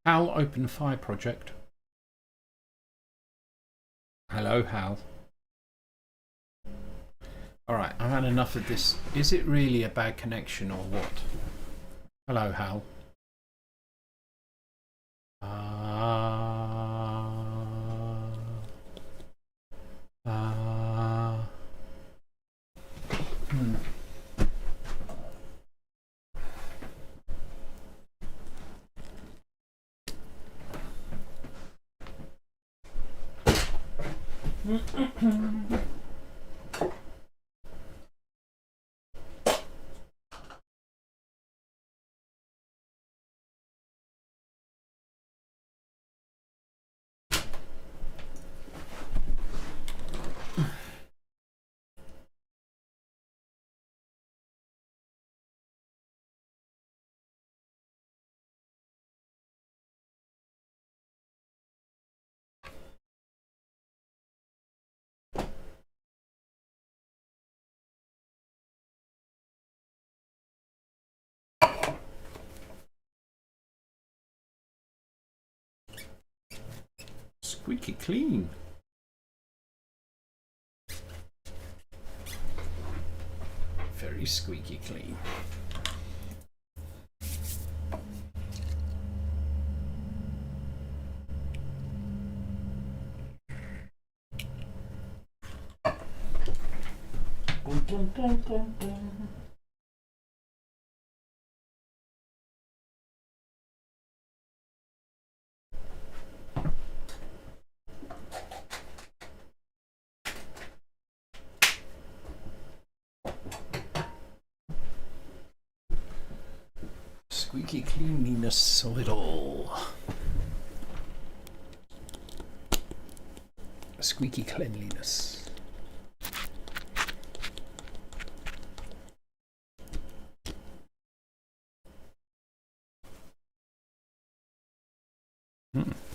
Hal, open fire project. Hello, Hal. Alright, I've had enough of this. Is it really a bad connection or what? Hello, Hal. Squeaky clean. Very squeaky clean. Dun, dun, dun, dun, dun. Squeaky cleanliness of it all. Squeaky cleanliness.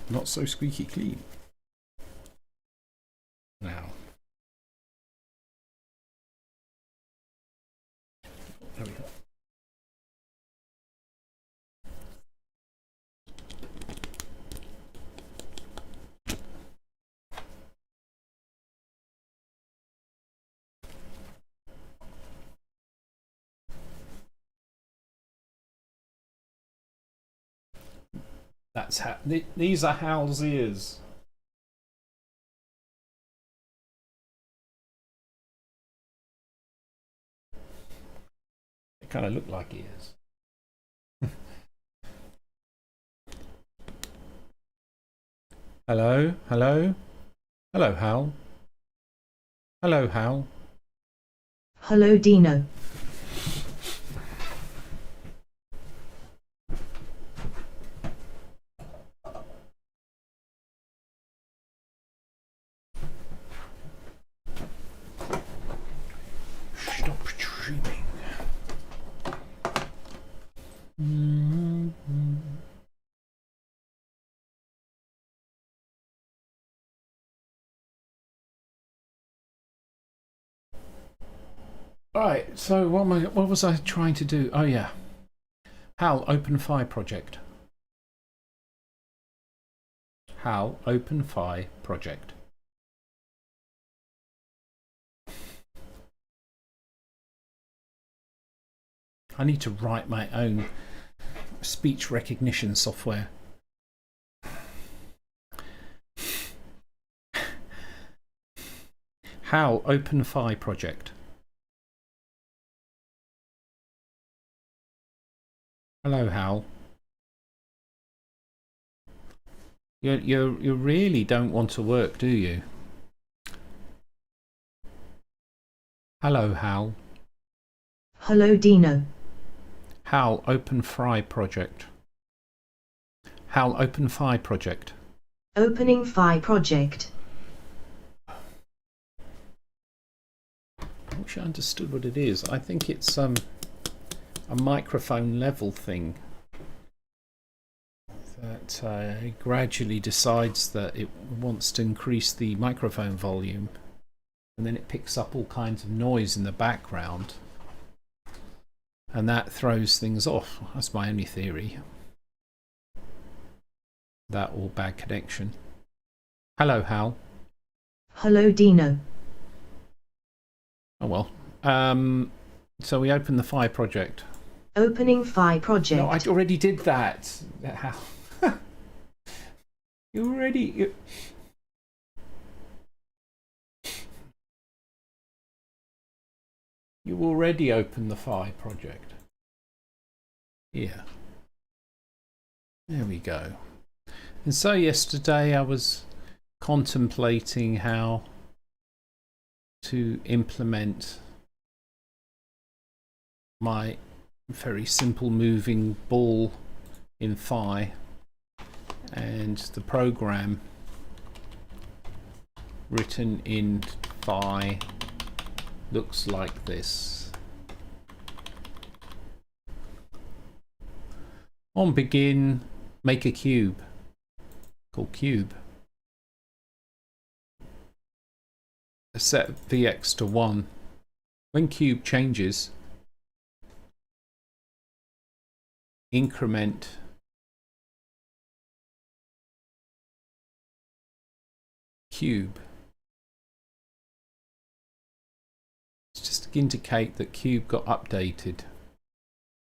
Not so squeaky clean. Now. There we go. That's how. These are Hal's ears. They kind of look like ears. Hello, hello, hello, Hal. Hello, Hal. Hello, Dino. Stop dreaming. Right, so what was I trying to do? Oh yeah. Hal, open fire project. Hal, open fire project. I need to write my own speech recognition software. Hal, open fire project. Hello, Hal. You really don't want to work, do you? Hello, Hal. Hello, Dino. Hal, open fry project. Hal, open fire project. Opening Phi project. I wish I understood what it is. I think it's a microphone level thing that gradually decides that it wants to increase the microphone volume, and then it picks up all kinds of noise in the background, and that throws things off. That's my only theory. that or bad connection. Hello, Hal. Hello, Dino. Oh well. So we open the Phi project. Opening Phi project. No, I already did that. Hal. You already. You already opened the Phi project. Here. There we go. And so yesterday I was contemplating how to implement my very simple moving ball in Phi, and the program written in Phi looks like this. On begin, make a cube called cube. Set Vx to 1. When cube changes, increment cube. It's just to indicate that cube got updated.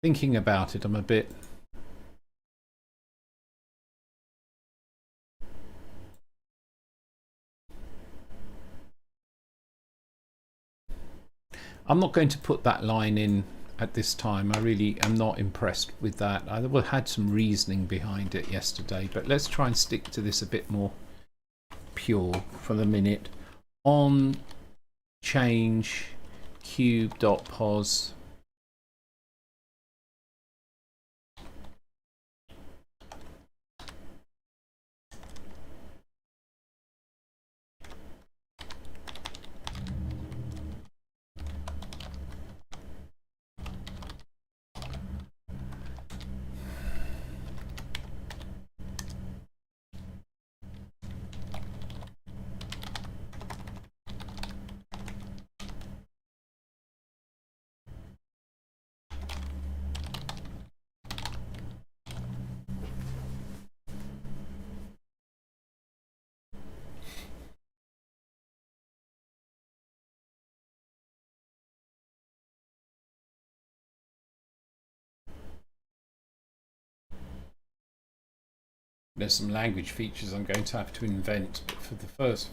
Thinking about it, I'm a bit I'm not going to put that line in at this time. I really am not impressed with that. I had some reasoning behind it yesterday, but let's try and stick to this a bit more pure for the minute. On change cube.pos there's some language features I'm going to have to invent, but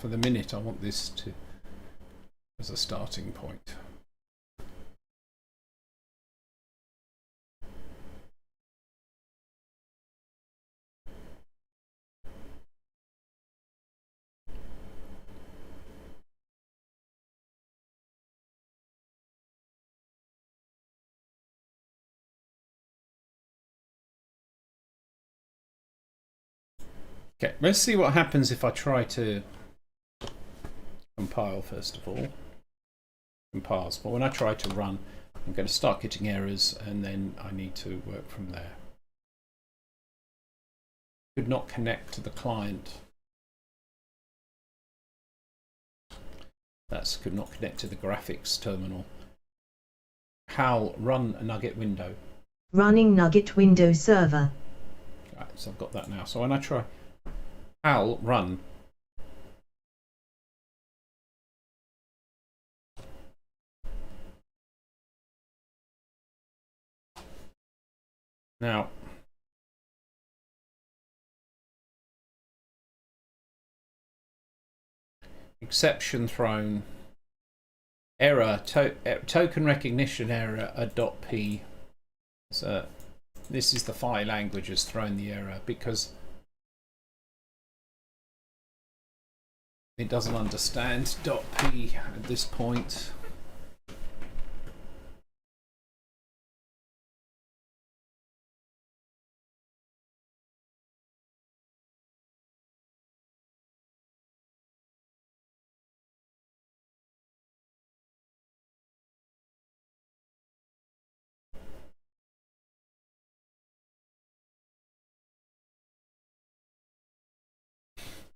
for the minute I want this to as a starting point. Okay, let's see what happens if I try to compile first of all. Compiles, but when I try to run, I'm going to start getting errors, and then I need to work from there. Could not connect to the client. That's could not connect to the graphics terminal. Hal, run a Nugget window. Running Nugget window server. Right, so I've got that now. So when I try Hal, run. Now, exception thrown, error, token recognition error, a .p. So this is the Phi language has thrown the error because it doesn't understand .p at this point.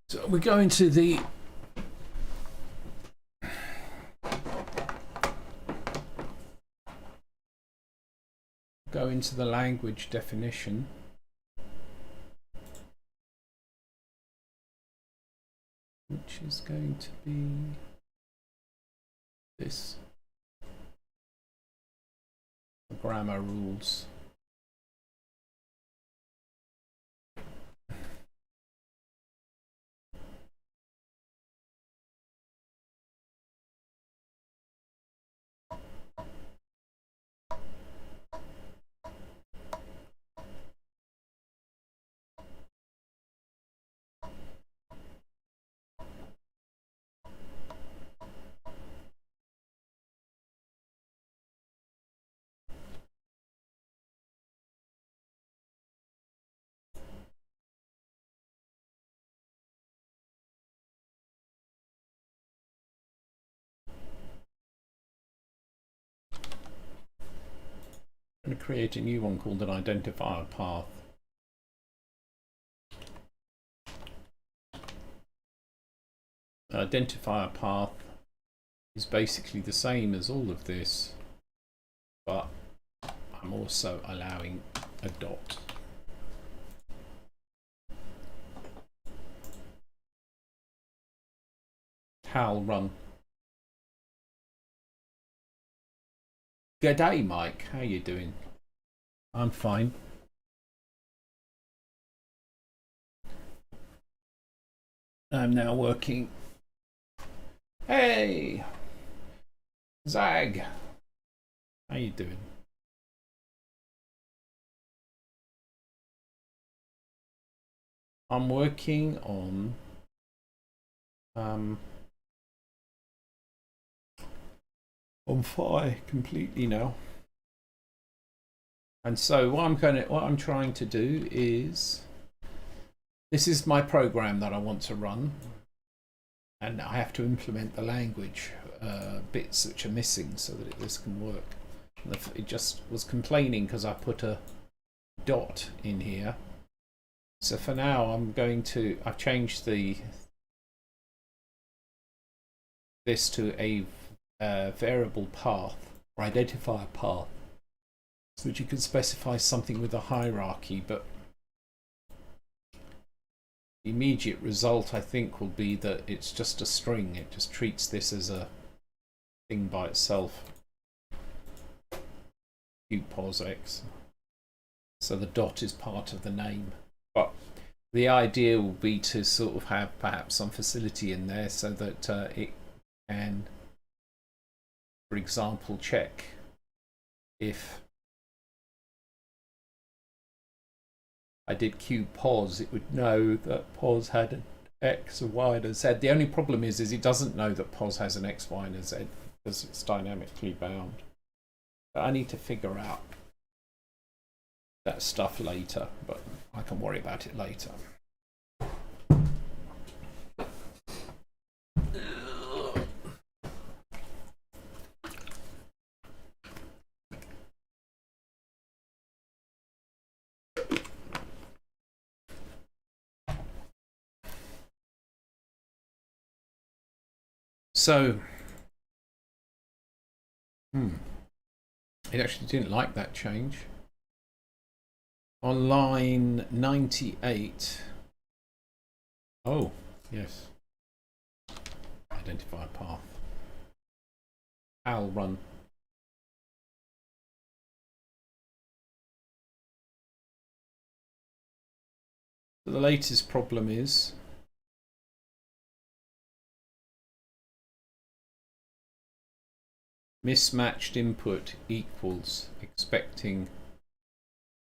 So we go into the language definition. is going to be this. The grammar rules. I'm going to create a new one called an identifier path. An identifier path is basically the same as all of this, but I'm also allowing a dot. Hal run. G'day, Mike. How you doing? I'm fine. I'm now working. Hey, Zag. How you doing? I'm working on fire completely now. And so what I'm trying to do is, this is my program that I want to run, and I have to implement the language bits which are missing so that this can work. And it just was complaining because I put a dot in here. So for now I've changed this to a variable path or identifier path, so that you can specify something with a hierarchy, but the immediate result I think will be that it's just a string. It just treats this as a thing by itself. Qpos_x. So the dot is part of the name. But the idea will be to sort of have perhaps some facility in there so that it can, for example, check if I did qpos, it would know that pos had an x, a y, and a z. The only problem is it doesn't know that pos has an x, y, and a z because it's dynamically bound. But I need to figure out that stuff later, but I can worry about it later. So, it actually didn't like that change. On line 98, oh, yes, identify path. I'll run. So the latest problem is mismatched input equals expecting.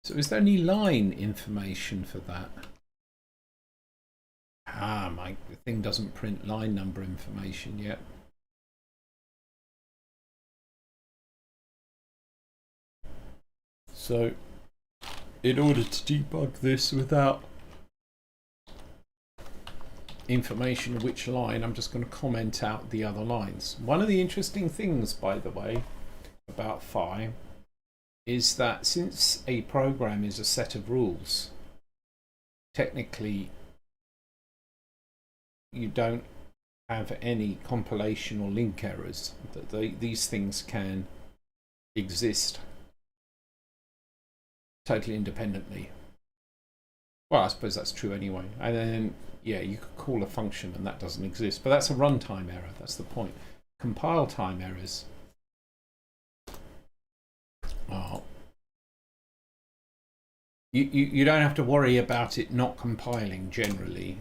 So is there any line information for that? My thing doesn't print line number information yet. So in order to debug this without information of which line, I'm just going to comment out the other lines. One of the interesting things, by the way, about phi is that since a program is a set of rules, technically you don't have any compilation or link errors. These things can exist totally independently. Well, I suppose that's true anyway. And then, yeah, you could call a function and that doesn't exist. But that's a runtime error. That's the point. Compile time errors. Oh. You don't have to worry about it not compiling generally.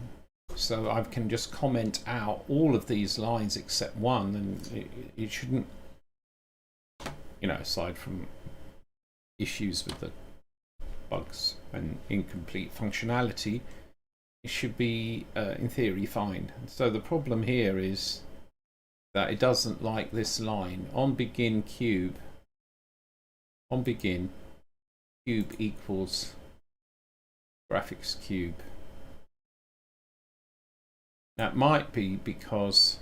So I can just comment out all of these lines except one, and it shouldn't, you know, aside from issues with the bugs and incomplete functionality, it should be, in theory, fine. So the problem here is that it doesn't like this line. On begin cube, on begin, cube equals graphics cube. That might be because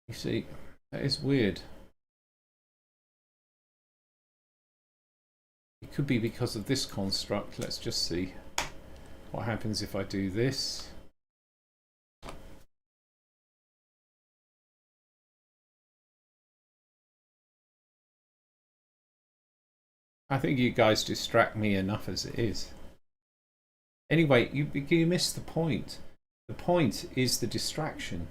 you see, that is weird. It could be because of this construct. Let's just see what happens if I do this. I think you guys distract me enough as it is. Anyway, you missed the point. The point is the distraction.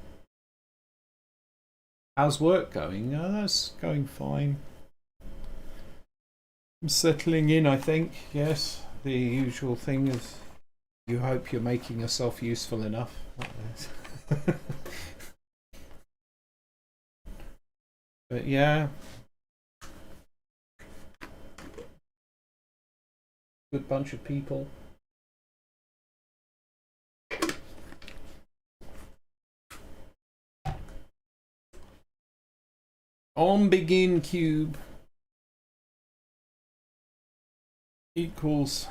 How's work going? Oh, that's going fine. I'm settling in, I think. Yes, the usual thing is you hope you're making yourself useful enough. But yeah, good bunch of people. On begin cube equals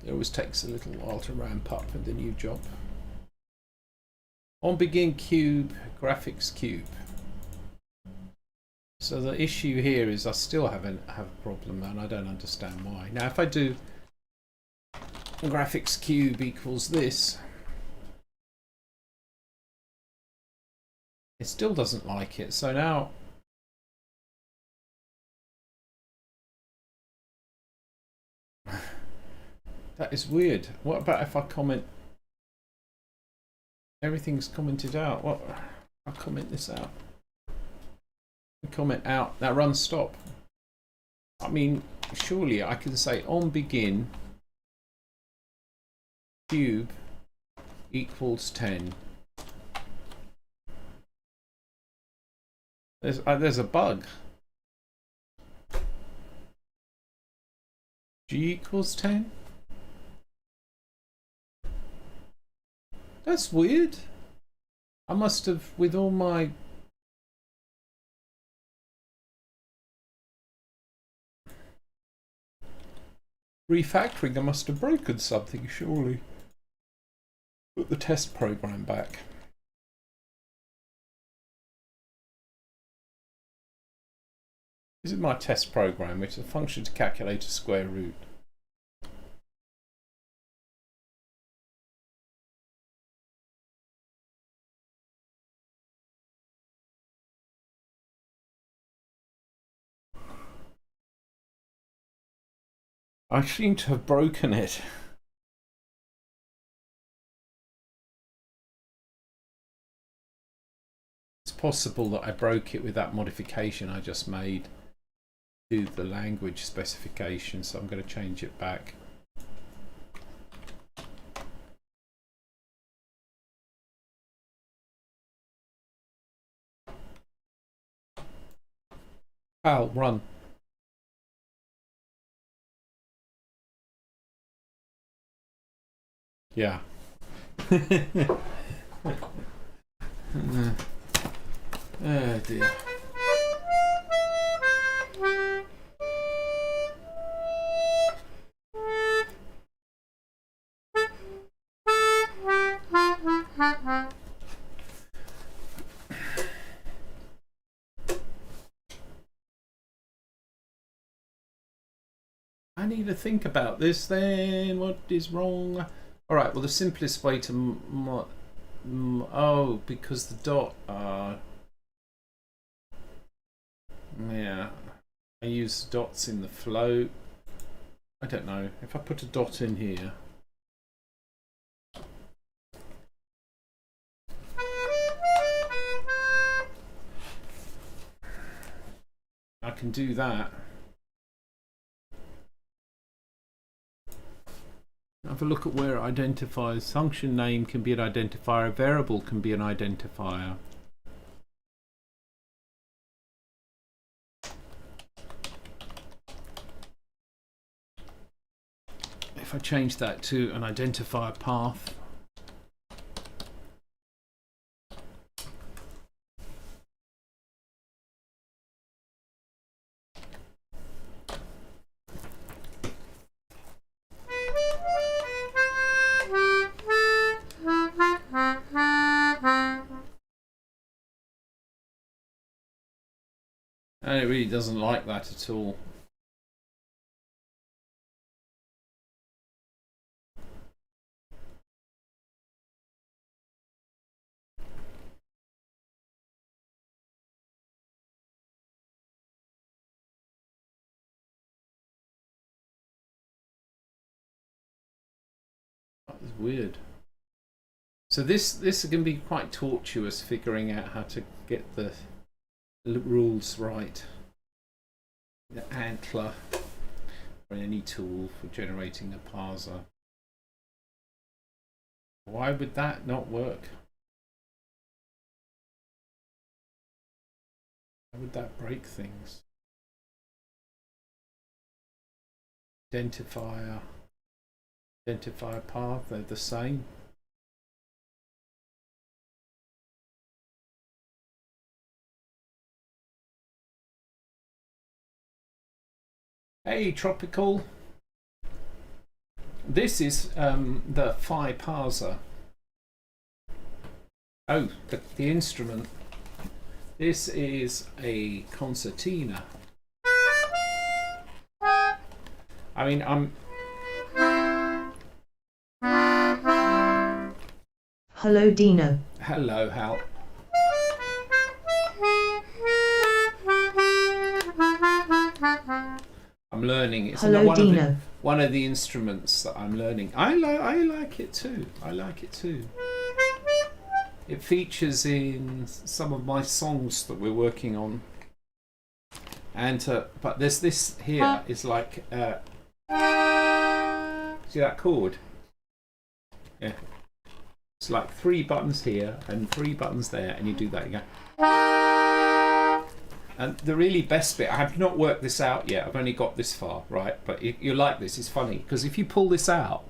it always takes a little while to ramp up with the new job. On begin cube graphics cube. So the issue here is I still have a problem and I don't understand why. Now if I do graphics cube equals this, it still doesn't like it. So now that is weird. What about if I comment? Everything's commented out. What? I'll comment this out. Comment out. Now run stop. I mean, surely I can say on begin cube equals 10. There's a bug. G equals 10? That's weird. I must have, with all my refactoring, I must have broken something, surely. Put the test program back. This is my test program, which is a function to calculate a square root. I seem to have broken it. It's possible that I broke it with that modification I just made to the language specification, so I'm going to change it back. I'll run. Yeah. Oh dear. I need to think about this then. What is wrong? All right, well, the simplest way to... oh, because the dot... yeah. I use dots in the float. I don't know. If I put a dot in here... I can do that. Have a look at where it identifies. Function name can be an identifier. A variable can be an identifier. If I change that to an identifier path, and it really doesn't like that at all. That's weird. So this can be quite tortuous, figuring out how to get the rules right. The antler or any tool for generating a parser. Why would that not work? Why would that break things? Identifier path, they're the same. Hey, Tropical. This is the phi parser. Oh, the instrument. This is a concertina. I mean, Hello, Dino. Hello, Hal. I'm learning. It's Hello, Dino. One of the instruments that I'm learning. I like it too. I like it too. It features in some of my songs that we're working on. And but there's this here is like see that chord? Yeah. It's like 3 buttons here and 3 buttons there, and you do that. You go. And the really best bit, I have not worked this out yet. I've only got this far, right? But you like this. It's funny because if you pull this out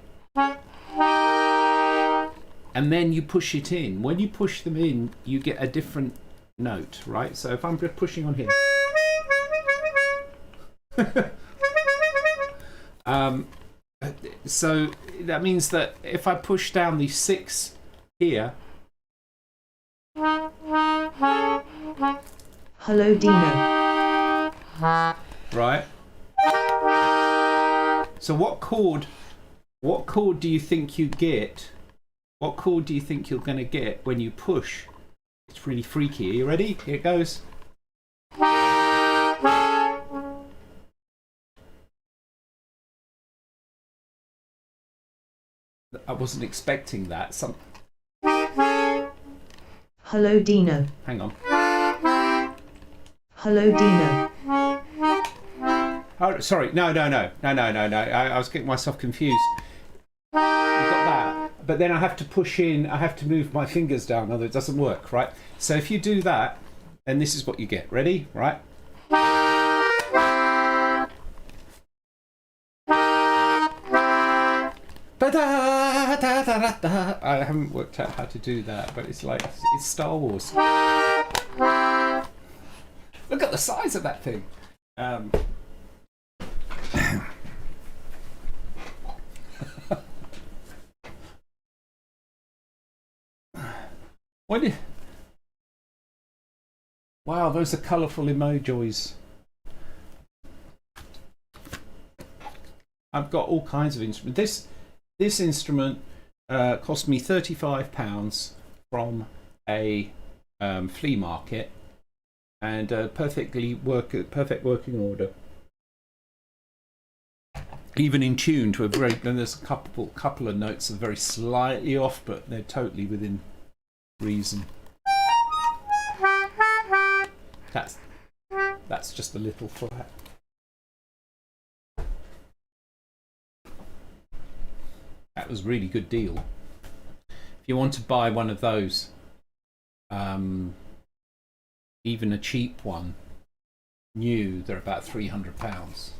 and then you push it in, when you push them in, you get a different note, right? So if I'm just pushing on here. So that means that if I push down these 6 here. Hello, Dino. Right. So what chord do you think you get? What chord do you think you're going to get when you push? It's really freaky. Are you ready? Here it goes. I wasn't expecting that. Hello, Dino. Hang on. Hello, Dino. Oh, sorry. No. I was getting myself confused. You've got that. But then I have to push in. I have to move my fingers down, otherwise it doesn't work, right? So if you do that, and this is what you get. Ready? Right? I haven't worked out how to do that, but it's like it's Star Wars. Look at the size of that thing. Wow, those are colourful emojis. I've got all kinds of instruments. This instrument cost me £35 from a flea market, and perfect working order. Even in tune to a very, and there's a couple of notes that are very slightly off, but they're totally within reason. That's just a little flat. That was a really good deal. If you want to buy one of those, even a cheap one, new, they're about £300.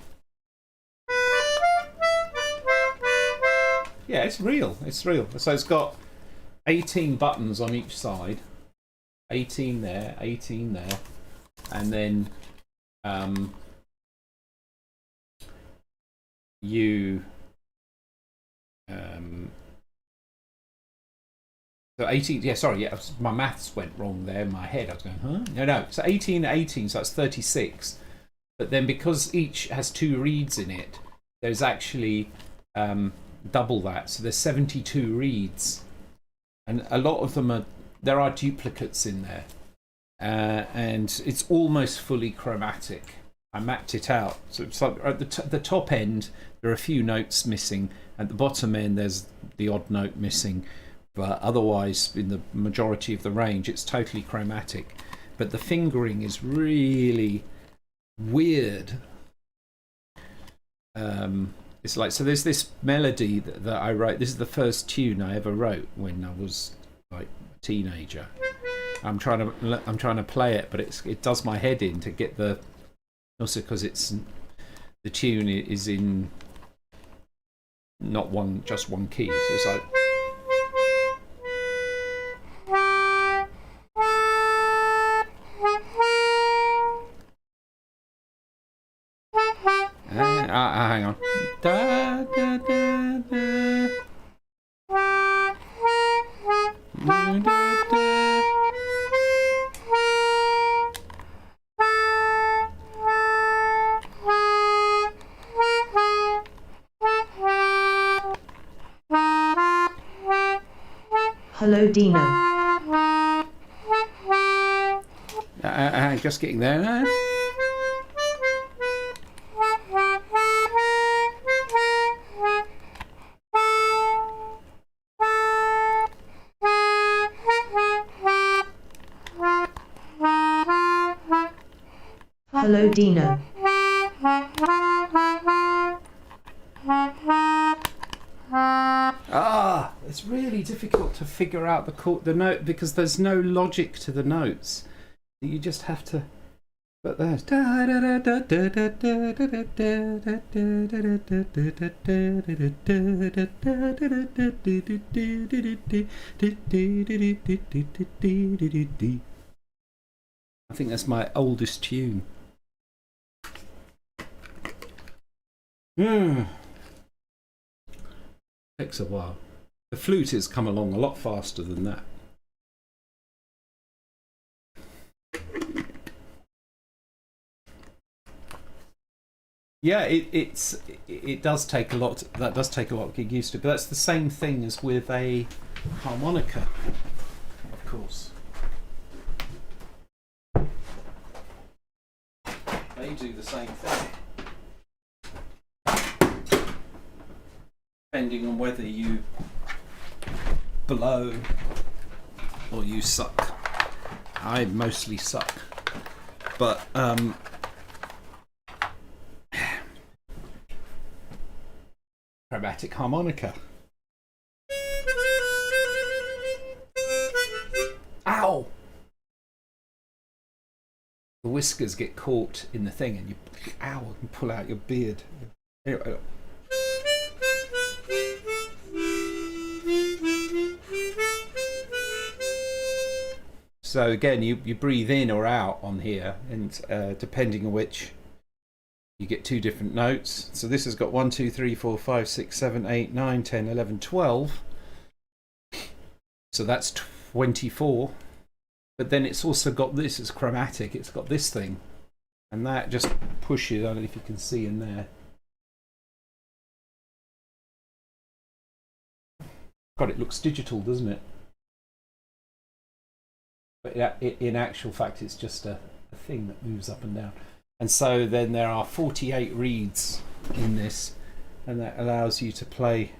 Yeah, it's real. It's real. So it's got 18 buttons on each side. 18 there, 18 there, and then so 18, yeah, sorry, yeah, my maths went wrong there in my head. I was going, huh? No, so 18, so that's 36. But then because each has 2 reeds in it, there's actually double that. So there's 72 reeds. And a lot of them there are duplicates in there. And it's almost fully chromatic. I mapped it out. So it's like at the top end, there are a few notes missing. At the bottom end, there's the odd note missing. But otherwise, in the majority of the range, it's totally chromatic. But the fingering is really weird. It's like, so there's this melody that I wrote. This is the first tune I ever wrote when I was like a teenager. I'm trying to play it, but it does my head in to get the, also because the tune is in not just one key. So it's like, hang on. Da, da, da, da. Da, da, da. Hello, Dino. Just getting there now. Hello, Dino. It's really difficult to figure out the note because there's no logic to the notes. You just have to. But there's. I think that's my oldest tune. Takes a while. The flute has come along a lot faster than that. Yeah, it does take a lot. That does take a lot to get used to. But that's the same thing as with a harmonica, of course. They do the same thing. Depending on whether you blow or you suck. I mostly suck. But chromatic harmonica. Ow! The whiskers get caught in the thing and you and pull out your beard. Anyway. So again, you breathe in or out on here, and depending on which, you get 2 different notes. So this has got 1, 2, 3, 4, 5, 6, 7, 8, 9, 10, 11, 12. So that's 24. But then it's also got this as chromatic. It's got this thing, and that just pushes. I don't know if you can see in there. God, it looks digital, doesn't it? But in actual fact, it's just a thing that moves up and down. And so then there are 48 reeds in this, and that allows you to play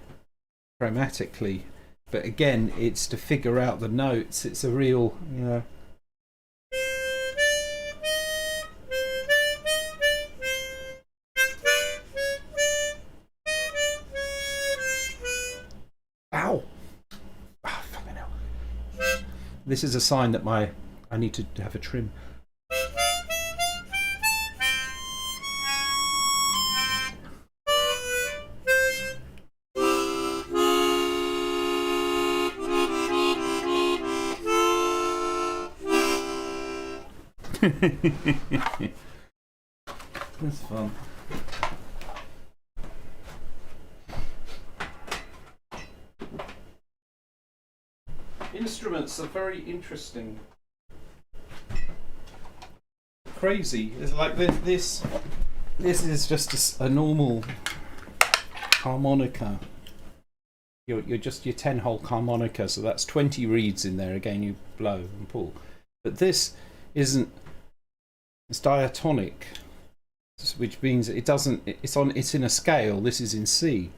chromatically. But again, it's to figure out the notes. It's a real, you know. Ow! Oh, fucking hell. This is a sign that I need to have a trim. That's fun. Instruments are very interesting. Crazy. It's like this is just a normal harmonica. You're just your 10-hole harmonica, so that's 20 reeds in there. Again, you blow and pull. But this isn't. It's diatonic, which means it doesn't. It's in a scale. This is in C.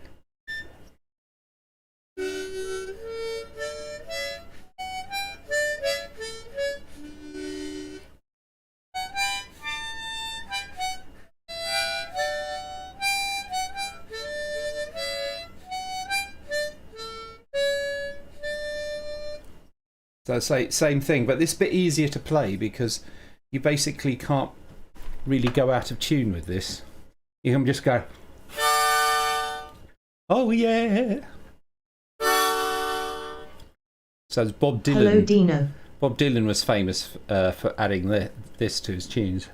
So same thing, but this bit easier to play because you basically can't really go out of tune with this. You can just go, oh yeah. So it's Bob Dylan. Hello, Dino. Bob Dylan was famous for adding this to his tunes.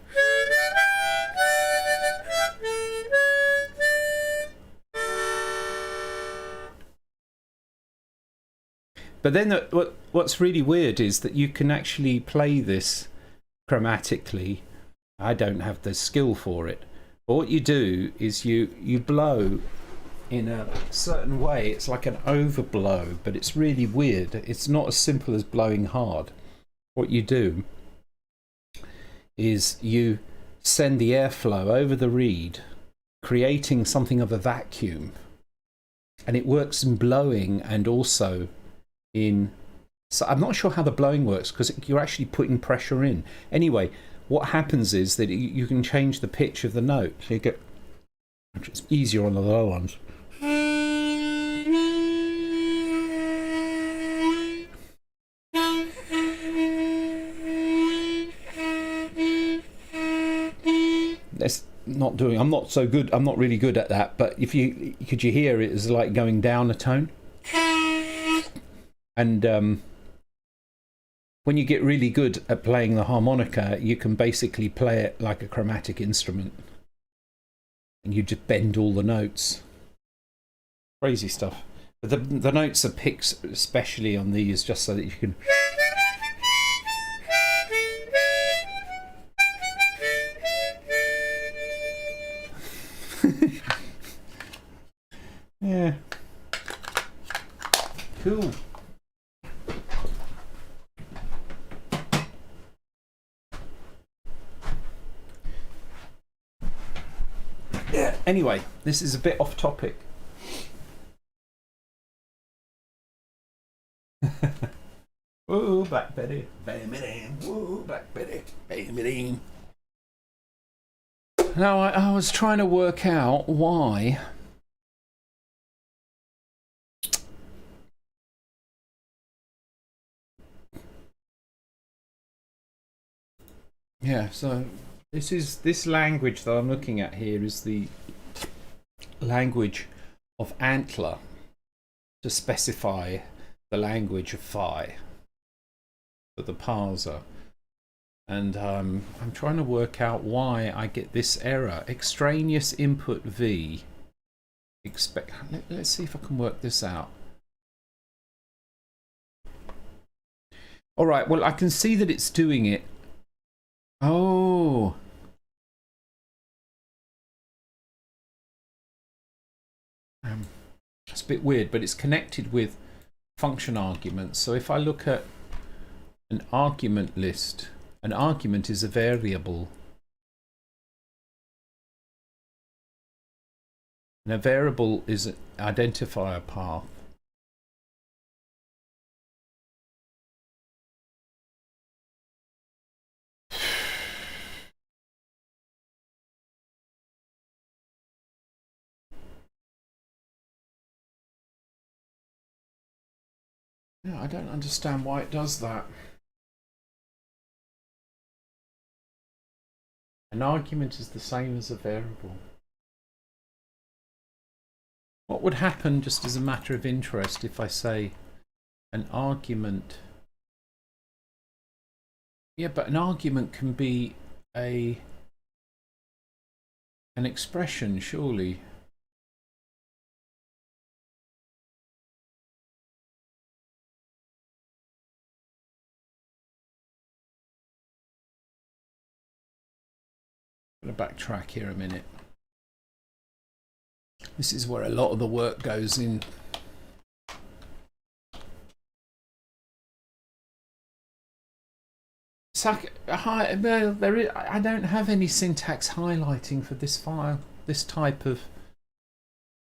But then what's really weird is that you can actually play this chromatically. I don't have the skill for it. But what you do is you blow in a certain way. It's like an overblow, but it's really weird. It's not as simple as blowing hard. What you do is you send the airflow over the reed, creating something of a vacuum. And it works in blowing and also in... So I'm not sure how the blowing works because you're actually putting pressure in. Anyway, what happens is that you can change the pitch of the note. So you get... It's easier on the lower ones. That's not doing... I'm not so good. I'm not really good at that. But if you... Could you hear it as like going down a tone? And when you get really good at playing the harmonica, you can basically play it like a chromatic instrument. And you just bend all the notes. Crazy stuff. But the notes are picked especially on these just so that you can... Yeah. Cool. Yeah, anyway, this is a bit off topic. Whoa, Black Betty. Whoa, Black Betty. Now, I was trying to work out why... Yeah, so this language that I'm looking at here is the language of Antler to specify the language of Phi for the parser. And I'm trying to work out why I get this error. Extraneous input V. Let's see if I can work this out. All right, well, I can see that it's doing it. Oh. It's a bit weird, but it's connected with function arguments. So if I look at an argument list, an argument is a variable. And a variable is an identifier path. Yeah, I don't understand why it does that. An argument is the same as a variable. What would happen, just as a matter of interest, if I say an argument? Yeah, but an argument can be an expression, surely. I'm going to backtrack here a minute. This is where a lot of the work goes in. I don't have any syntax highlighting for this file. This type of.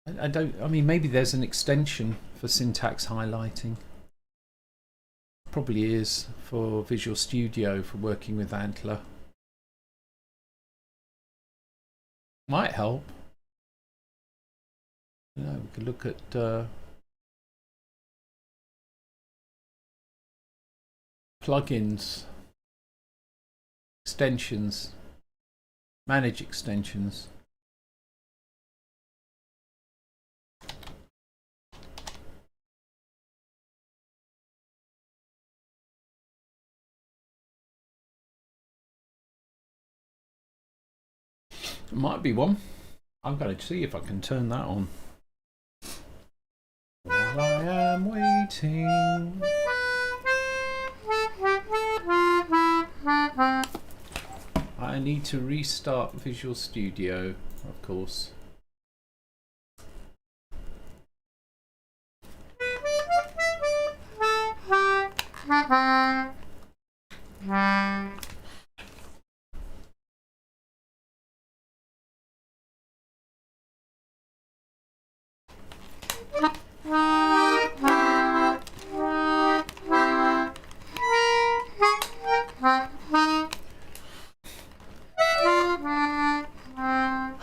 I mean, maybe there's an extension for syntax highlighting. Probably is for Visual Studio for working with Antler. Might help. We could look at plugins, extensions, manage extensions. Might be one. I'm going to see if I can turn that on. While I am waiting. I need to restart Visual Studio, of course.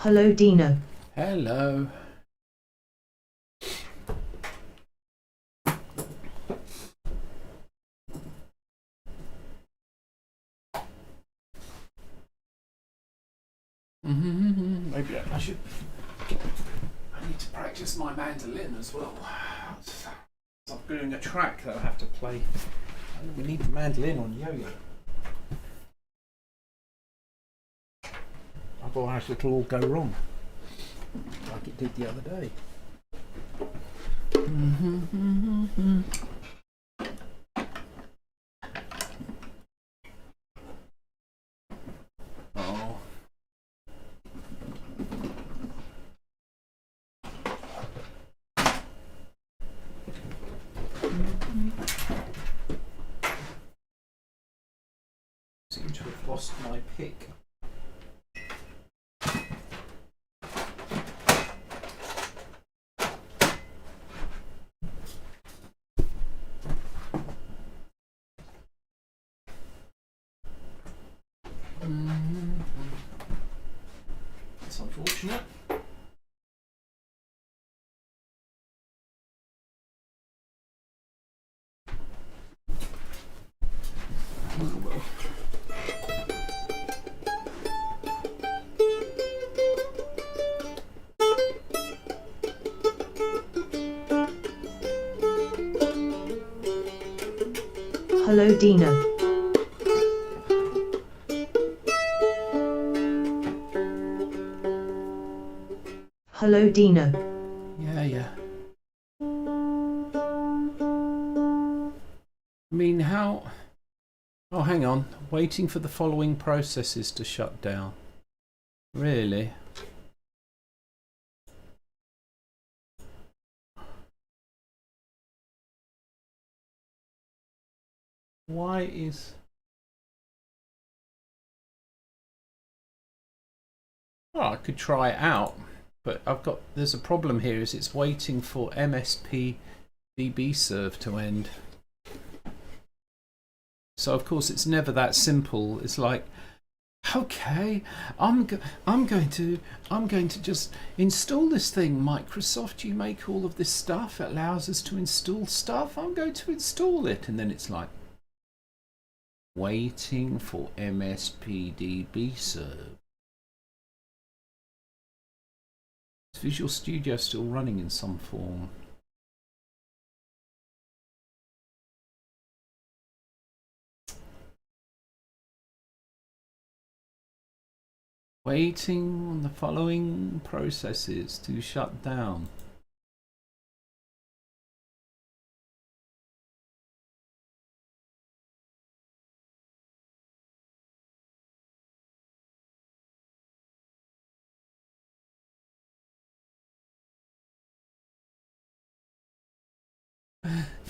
Hello, Dino. Hello. Maybe I should. I need to practice my mandolin as well. I'm doing a track that I have to play. We need the mandolin on yo-yo. Otherwise it'll all go wrong, like it did the other day. Oh. Seem to have lost my pick. That's unfortunate. Oh well. Hello, Dino. Hello, Dino. Yeah. I mean, how... Oh, hang on. Waiting for the following processes to shut down. Really? Why is... Oh, I could try it out, but there's a problem here, is it's waiting for MSP DB serve to end. So of course it's never that simple. It's like, okay, I'm going to just install this thing. Microsoft, you make all of this stuff. It allows us to install stuff. I'm going to install it, and then it's like waiting for MSP DB serve. Is Visual Studio still running in some form? Waiting on the following processes to shut down.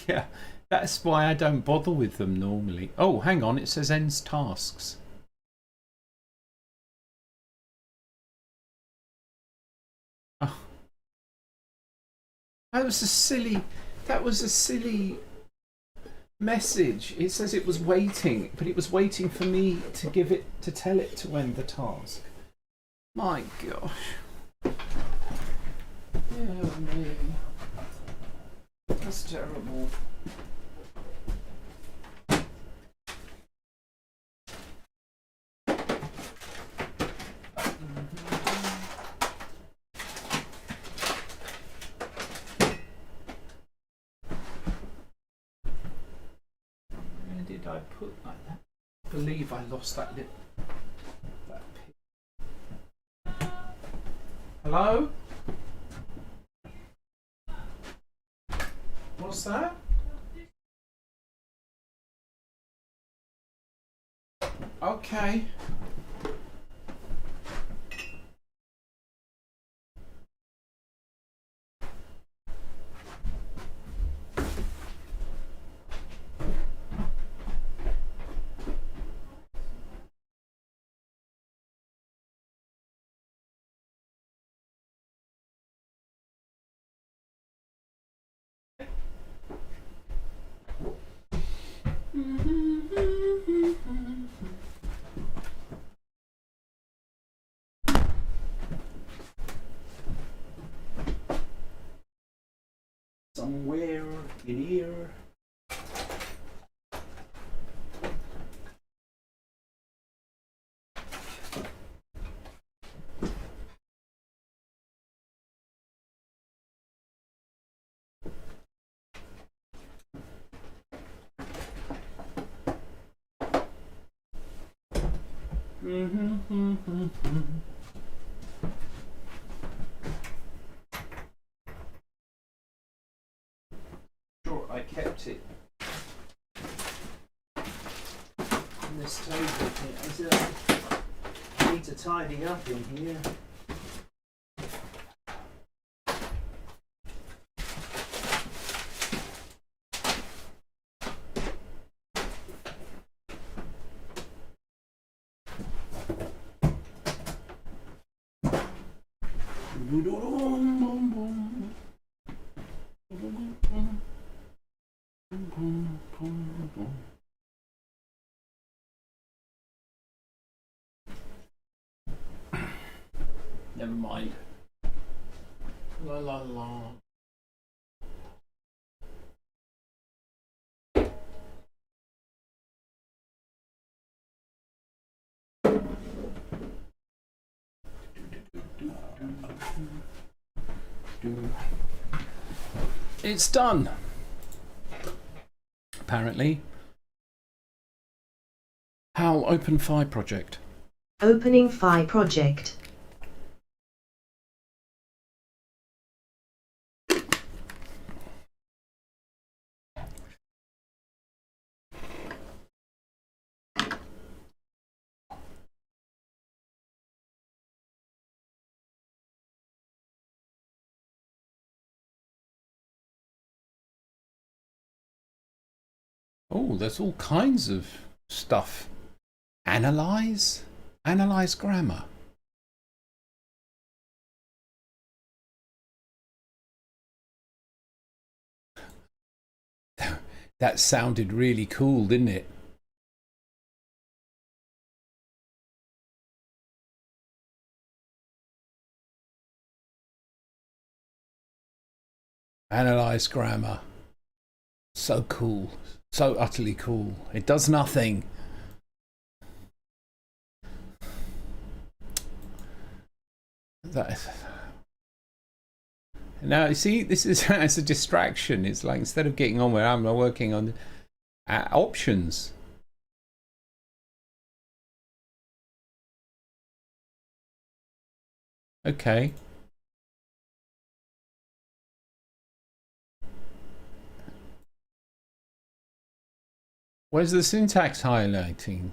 Yeah, that's why I don't bother with them normally. Oh, hang on, it says ends tasks. Oh. That was a silly message. It says it was waiting, but it was waiting for me to tell it to end the task. My gosh. Yeah, me. That's terrible. Where did I put that? I believe I lost that lip. That pin. Hello? What's that? Okay. Somewhere in here. Sure, I kept it on this table here. I need to tidy up in here. Never mind. La la la. It's done. Apparently. How open Fi project? Opening Fi project. Oh, there's all kinds of stuff. Analyze? Analyze grammar. That sounded really cool, didn't it? Analyze grammar. So cool. So utterly cool. It does nothing. That. Now, you see, this is as a distraction. It's like instead of getting on where I'm working on options. Okay. Where's the syntax highlighting?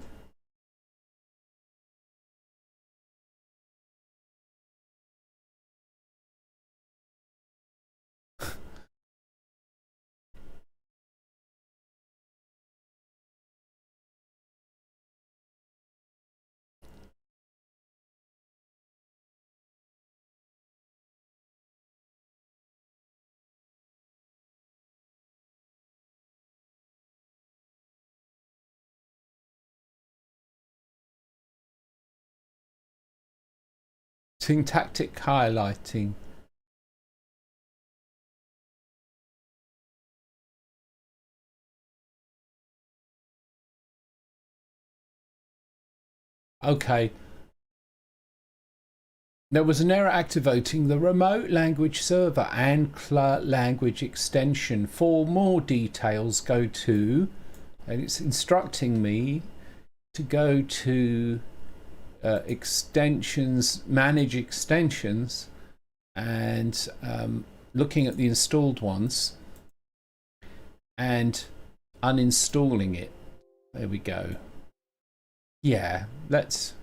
Syntactic highlighting. Okay. There was an error activating the remote language server and CLA language extension. For more details, go to, and it's instructing me to go to extensions, manage extensions, and looking at the installed ones and uninstalling it. There we go. Yeah, let's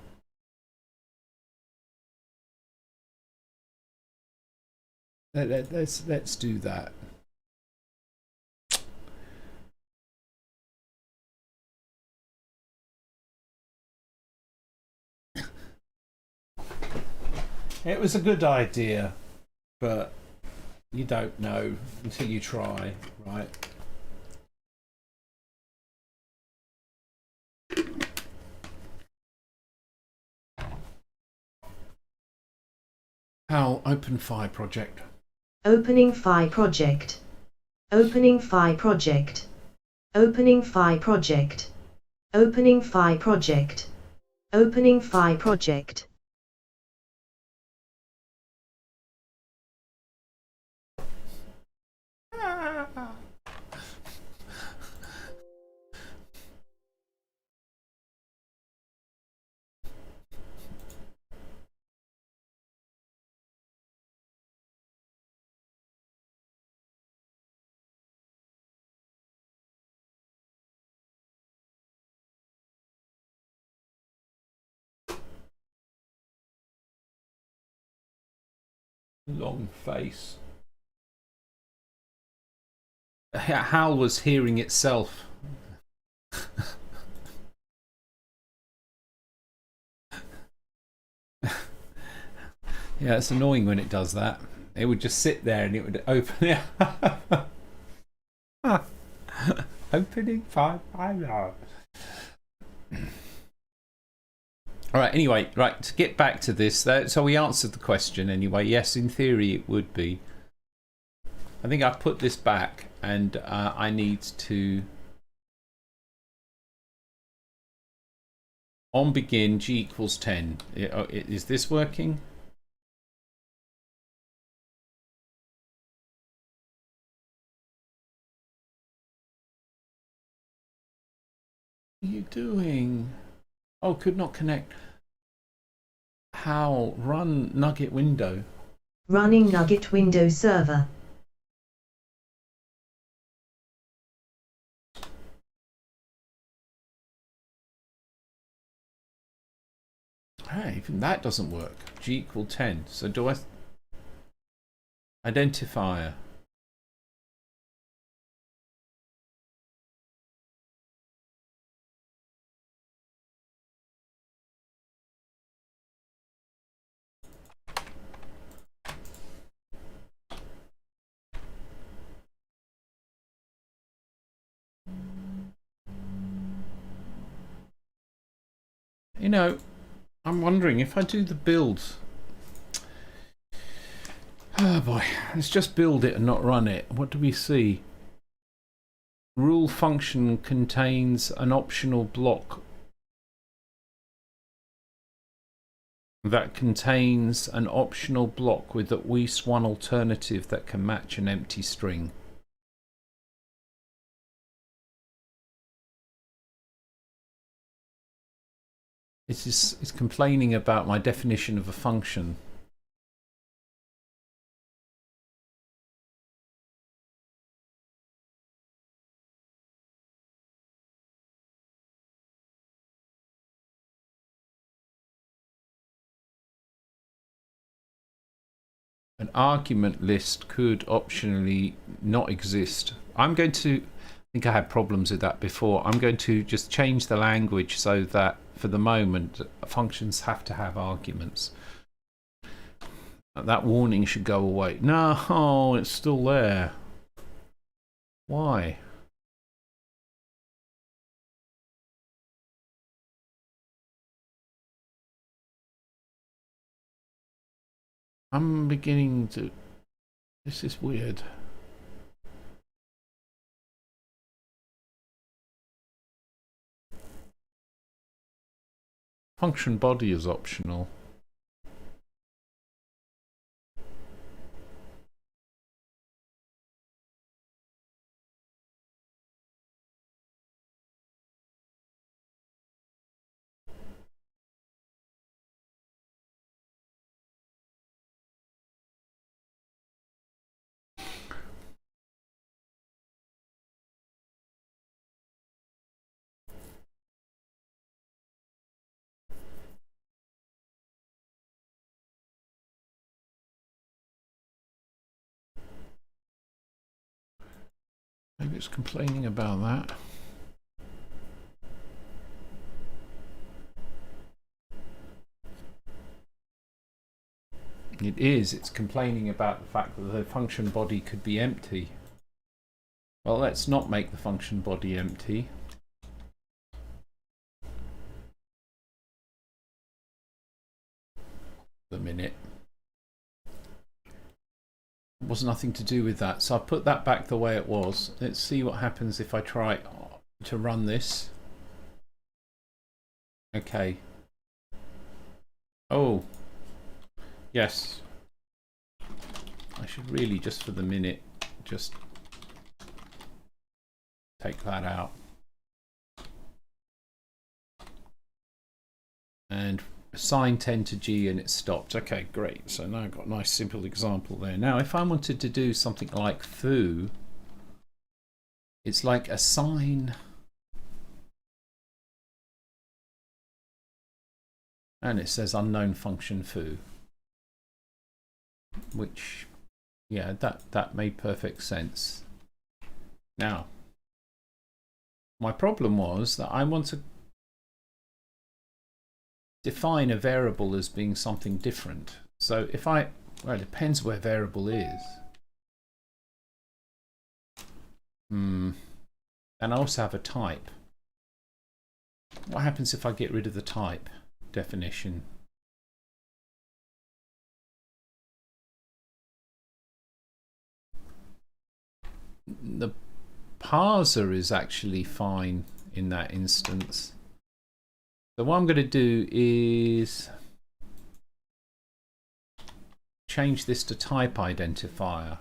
do that. It was a good idea, but you don't know until you try, right? How open Fi project? Opening Fi project. Opening Fi project. Opening Fi project. Opening Fi project. Opening Fi project. Long face. Hal was hearing itself. Yeah, it's annoying when it does that. It would just sit there and it would open it. Opening 5. All right, anyway, right, to get back to this, so we answered the question anyway. Yes, in theory it would be. I think I've put this back and I need to on begin G equals 10. Is this working? What are you doing? Oh, could not connect. How? Run Nugget window. Running Nugget window server. Hey, even that doesn't work. G equal 10. So do I... Identifier. know, I'm wondering if I do the build. Oh boy, let's just build it and not run it. What do we see? Rule function contains an optional block that contains an optional block with at least one alternative that can match an empty string. It's complaining about my definition of a function. An argument list could optionally not exist. I'm going to, I think I had problems with that before. I'm going to just change the language so that for the moment functions have to have arguments. That warning should go away. No, it's still there. Why? I'm beginning to... This is weird. Function body is optional. Maybe it's complaining about that. It is. It's complaining about the fact that the function body could be empty. Well, let's not make the function body empty. A minute. It was nothing to do with that, so I put that back the way it was. Let's see what happens if I try to run this. Okay. Oh. Yes. I should really, just for the minute, just take that out. And assign 10 to G and it stopped. Okay, great. So now I've got a nice simple example there. Now if I wanted to do something like foo, it's like assign, and it says unknown function foo, which, yeah, that made perfect sense. Now my problem was that I want to define a variable as being something different. So if I, well, it depends where variable is. And I also have a type. What happens if I get rid of the type definition? The parser is actually fine in that instance. So what I'm going to do is change this to type identifier.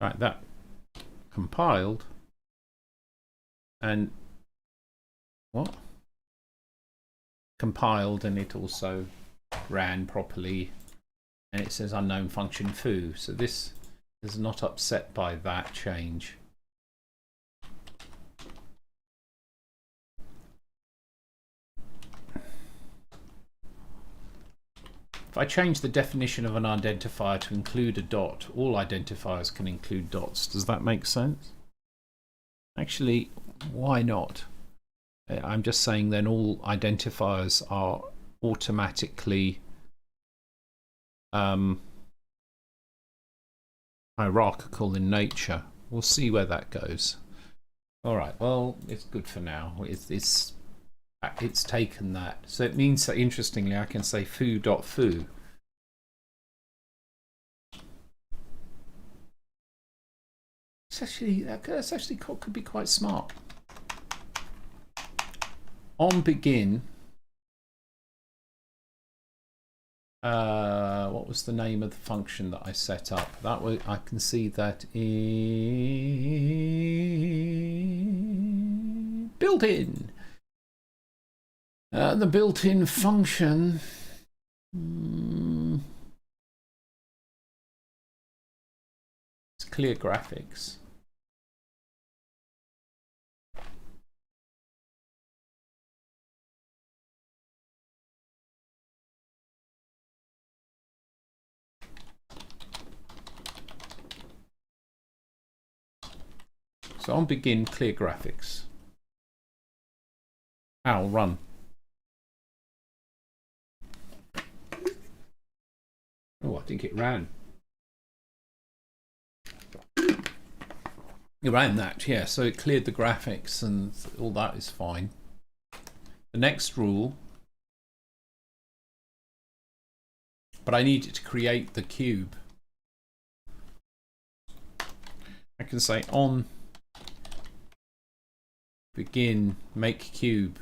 Right, that compiled, and what? Compiled, and it also ran properly. And it says unknown function foo, so this is not upset by that change. If I change the definition of an identifier to include a dot, all identifiers can include dots. Does that make sense? Actually, why not? I'm just saying then all identifiers are automatically hierarchical in nature. We'll see where that goes. All right, well, it's good for now. It's taken that. So it means that, interestingly, I can say foo.foo. That's actually could be quite smart. On begin, what was the name of the function that I set up? That way I can see that in built-in. The built-in function. It's clear graphics. So on begin, clear graphics. I'll run. Oh, I think it ran. It ran that, yeah. So it cleared the graphics and all that is fine. The next rule, but I need it to create the cube. I can say on begin make cube.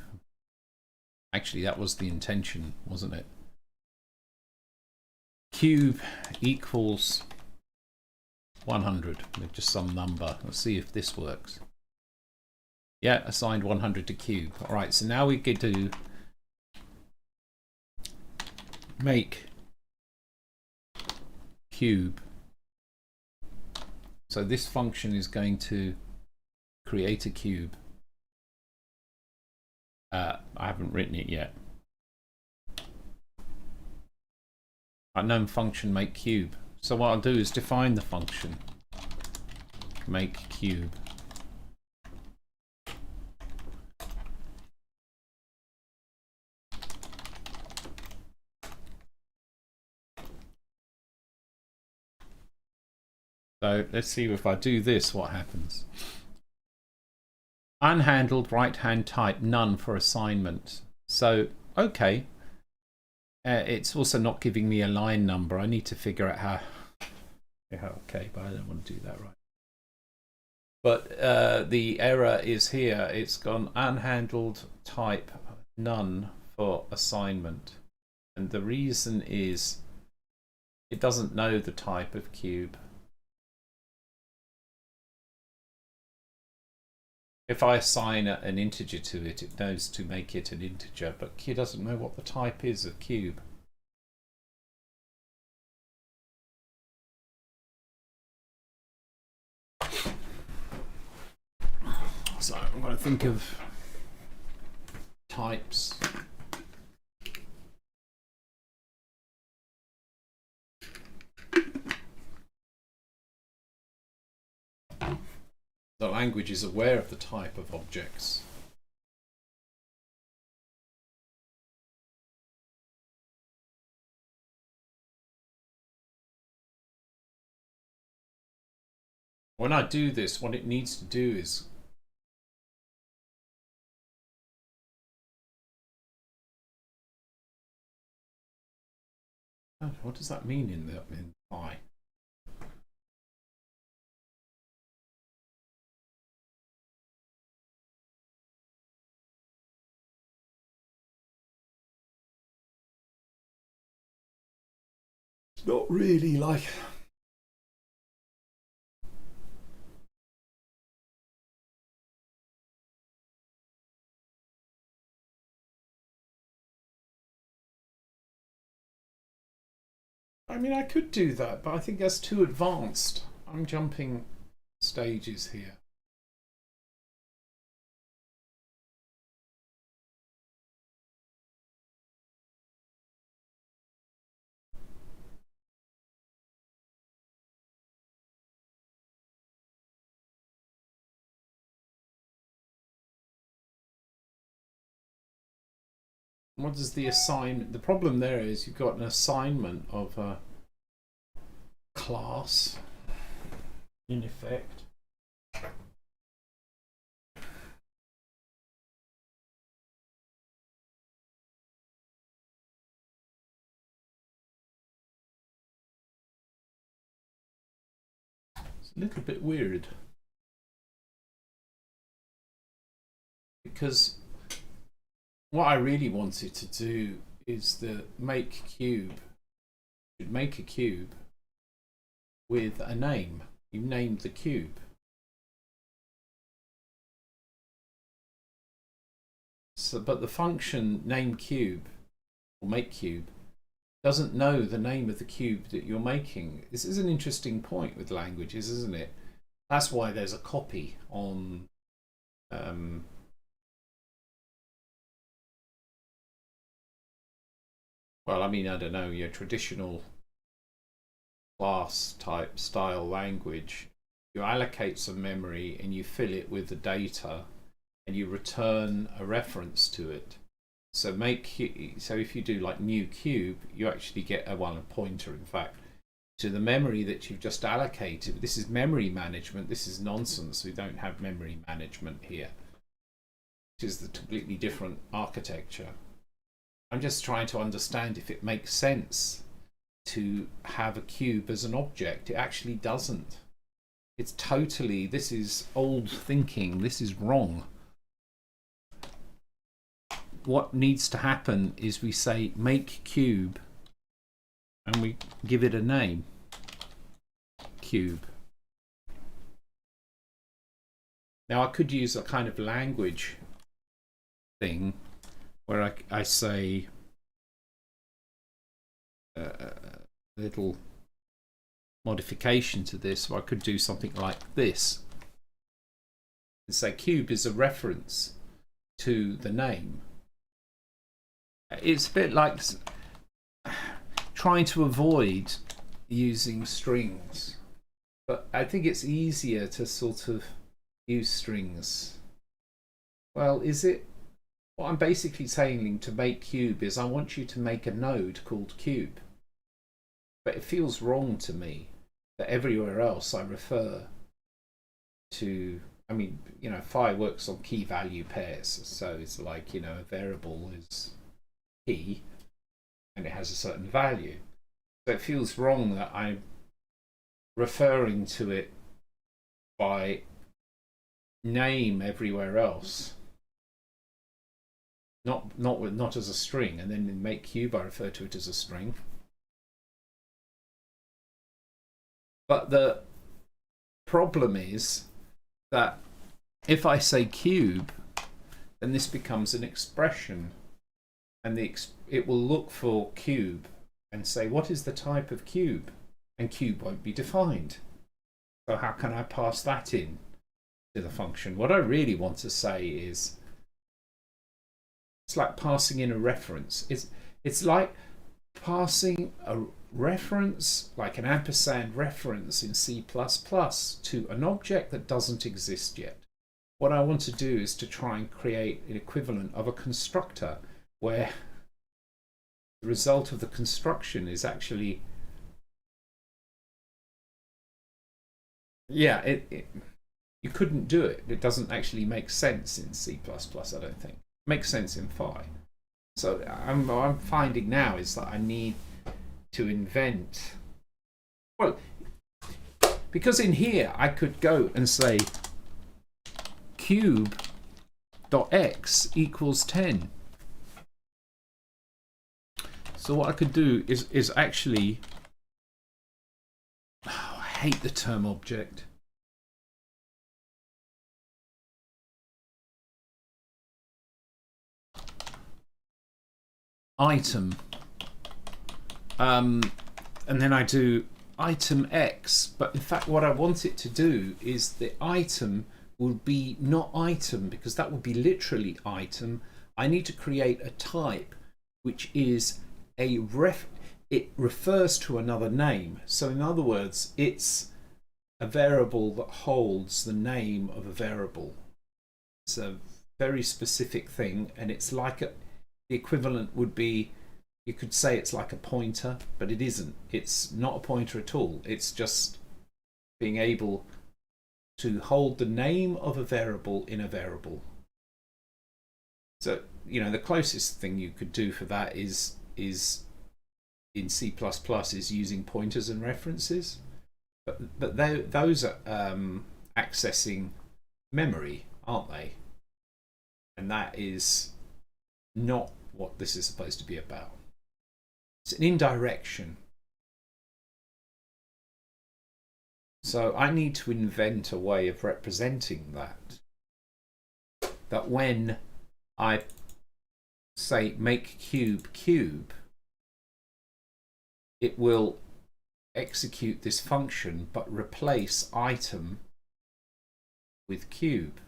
Actually, that was the intention, wasn't it? Cube equals 100 with just some number. Let's see if this works. Yeah, assigned 100 to cube. All right, so now we get to make cube. So this function is going to create a cube. I haven't written it yet. Unknown function make cube. So what I'll do is define the function make cube. So let's see if I do this, what happens. Unhandled right hand type none for assignment. So okay. It's also not giving me a line number. I need to figure out how. Yeah, okay, but I don't want to do that right. But the error is here. It's gone unhandled type none for assignment. And the reason is it doesn't know the type of cube. If I assign an integer to it, it knows to make it an integer, but it doesn't know what the type is of cube. So I'm going to think of types. The language is aware of the type of objects. When I do this, what it needs to do is what does that mean in I? Not really like. I mean, I could do that, but I think that's too advanced. I'm jumping stages here. What is the assignment? The problem there is you've got an assignment of a class in effect. It's a little bit weird because what I really wanted to do is the make cube. Should make a cube with a name. You named the cube. So, but the function name cube or make cube doesn't know the name of the cube that you're making. This is an interesting point with languages, isn't it? That's why there's a copy on well, I mean, I don't know, your traditional class type style language. You allocate some memory and you fill it with the data and you return a reference to it. So if you do like new cube, you actually get a pointer, in fact, to the memory that you've just allocated. This is memory management. This is nonsense. We don't have memory management here, which is the completely different architecture. I'm just trying to understand if it makes sense to have a cube as an object. It actually doesn't. It's totally, this is old thinking. This is wrong. What needs to happen is we say make cube and we give it a name, cube. Now I could use a kind of language thing where I say a little modification to this, so I could do something like this and say cube is a reference to the name. It's a bit like trying to avoid using strings, but I think it's easier to sort of use strings. Well, is it? What I'm basically saying to make cube is I want you to make a node called cube, but it feels wrong to me that everywhere else I refer to, I mean, you know, phi works on key value pairs, so it's like, you know, a variable is key and it has a certain value. So it feels wrong that I'm referring to it by name everywhere else, not as a string, and then in make cube I refer to it as a string. But the problem is that if I say cube, then this becomes an expression, and it will look for cube and say what is the type of cube, and cube won't be defined. So how can I pass that in to the function? What I really want to say is it's like passing in a reference. It's like passing a reference, like an ampersand reference in C++, to an object that doesn't exist yet. What I want to do is to try and create an equivalent of a constructor where the result of the construction is actually, yeah, you couldn't do it. It doesn't actually make sense in C++, I don't think. It makes sense in phi. So what I'm finding now is that I need to invent, well, because in here I could go and say cube.x equals 10. So what I could do is actually, oh, I hate the term object. Item. And then I do item X, but in fact what I want it to do is the item will be not item, because that would be literally item. I need to create a type which is it refers to another name. So in other words, it's a variable that holds the name of a variable. It's a very specific thing, and it's like the equivalent would be, you could say it's like a pointer, but it isn't. It's not a pointer at all. It's just being able to hold the name of a variable in a variable. So, you know, the closest thing you could do for that is in C++ is using pointers and references. But those are accessing memory, aren't they? And that is not what this is supposed to be about. It's an indirection. So I need to invent a way of representing that. That when I say make cube cube, it will execute this function but replace item with cube.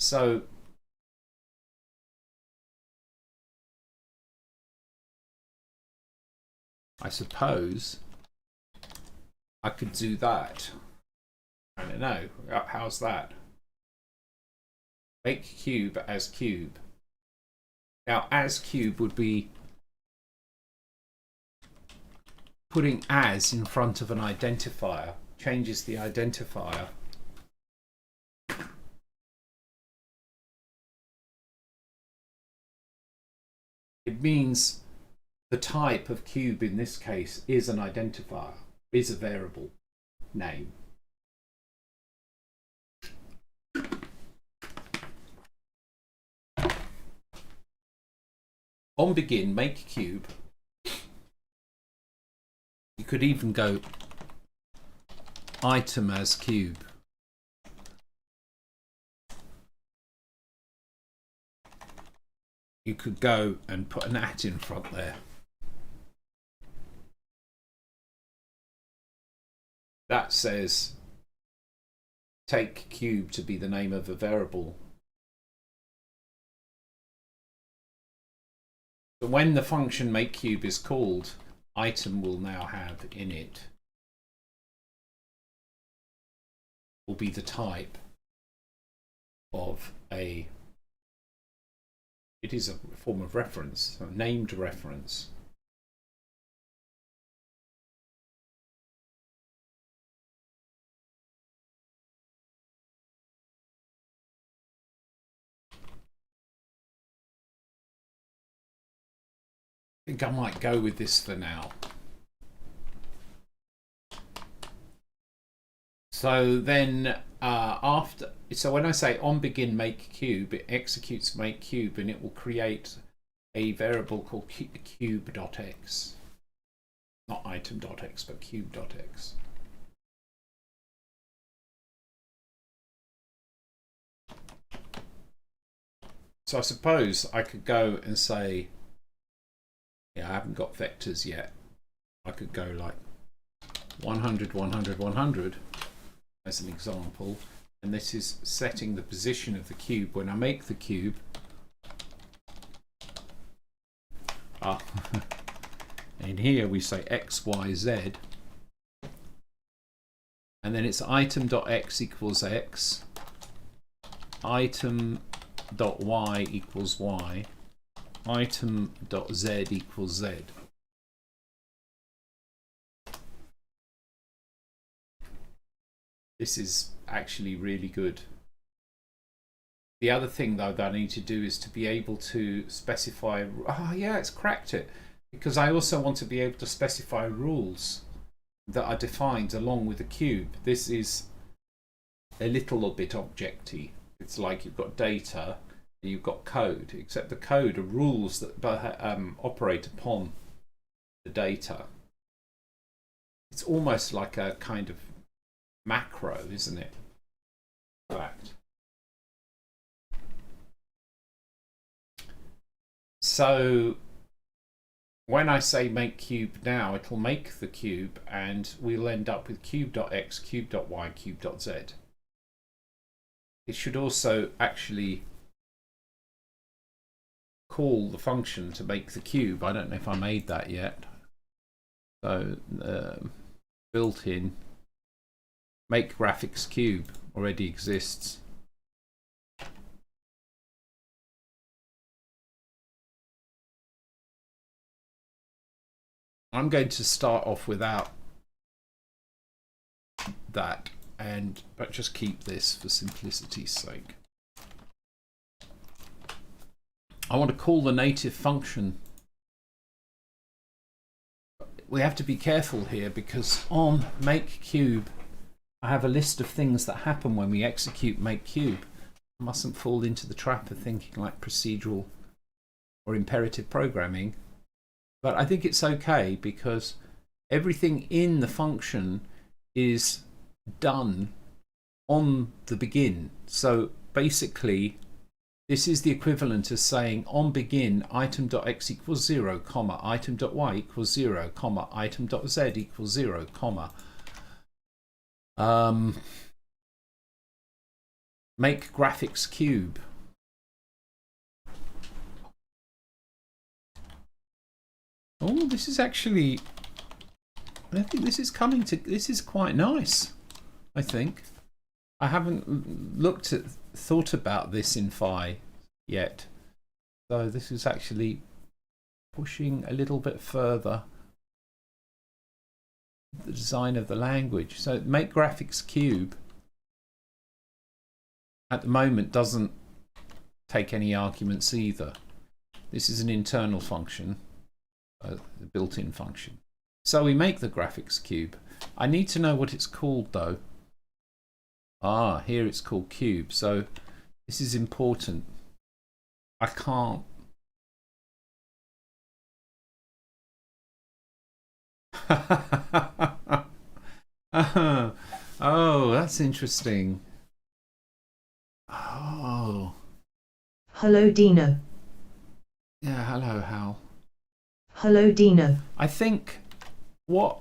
So I suppose I could do that. I don't know. How's that? Make cube as cube. Now, as cube would be putting as in front of an identifier, changes the identifier. It means the type of cube in this case is an identifier, is a variable name. On begin, make cube. You could even go item as cube. You could go and put an at in front there. That says take cube to be the name of a variable. But when the function make cube is called, item will now have in it, will be the type of a, it is a form of reference, a named reference. I think I might go with this for now. So then so when I say on begin make cube, it executes make cube and it will create a variable called cube.x. Not item.x, but cube.x. So I suppose I could go and say, yeah, I haven't got vectors yet. I could go like 100, 100, 100 as an example. And this is setting the position of the cube when I make the cube. In here we say x, y, z. And then it's item.x equals x. Item.y equals y. Item.z equals z. This is actually really good. The other thing though that I need to do is to be able to specify, yeah, it's cracked it, because I also want to be able to specify rules that are defined along with the cube. This is a little bit objecty. It's like you've got data, you've got code, except the code are rules that operate upon the data. It's almost like a kind of macro, isn't it? In fact. So when I say make cube now, it'll make the cube and we'll end up with cube.x, cube.y, cube.z. It should also actually call the function to make the cube. I don't know if I made that yet. So built-in make graphics cube already exists. I'm going to start off without that, but just keep this for simplicity's sake. I want to call the native function. We have to be careful here because on make cube I have a list of things that happen when we execute make cube. I mustn't fall into the trap of thinking like procedural or imperative programming, but I think it's okay because everything in the function is done on the begin. So basically this is the equivalent of saying on begin item.x equals 0, comma, item.y equals 0, comma, item.z equals 0, comma. Make graphics cube. Oh, this is actually, I think this is this is quite nice, I think. I haven't thought about this in Phi yet. So this is actually pushing a little bit further the design of the language. So make graphics cube at the moment doesn't take any arguments either. This is an internal function, a built-in function. So we make the graphics cube. I need to know what it's called though. Ah, here it's called cube. So this is important. I can't. Oh, that's interesting. Oh. Hello, Dino. Yeah, hello, Hal. Hello, Dino. I think what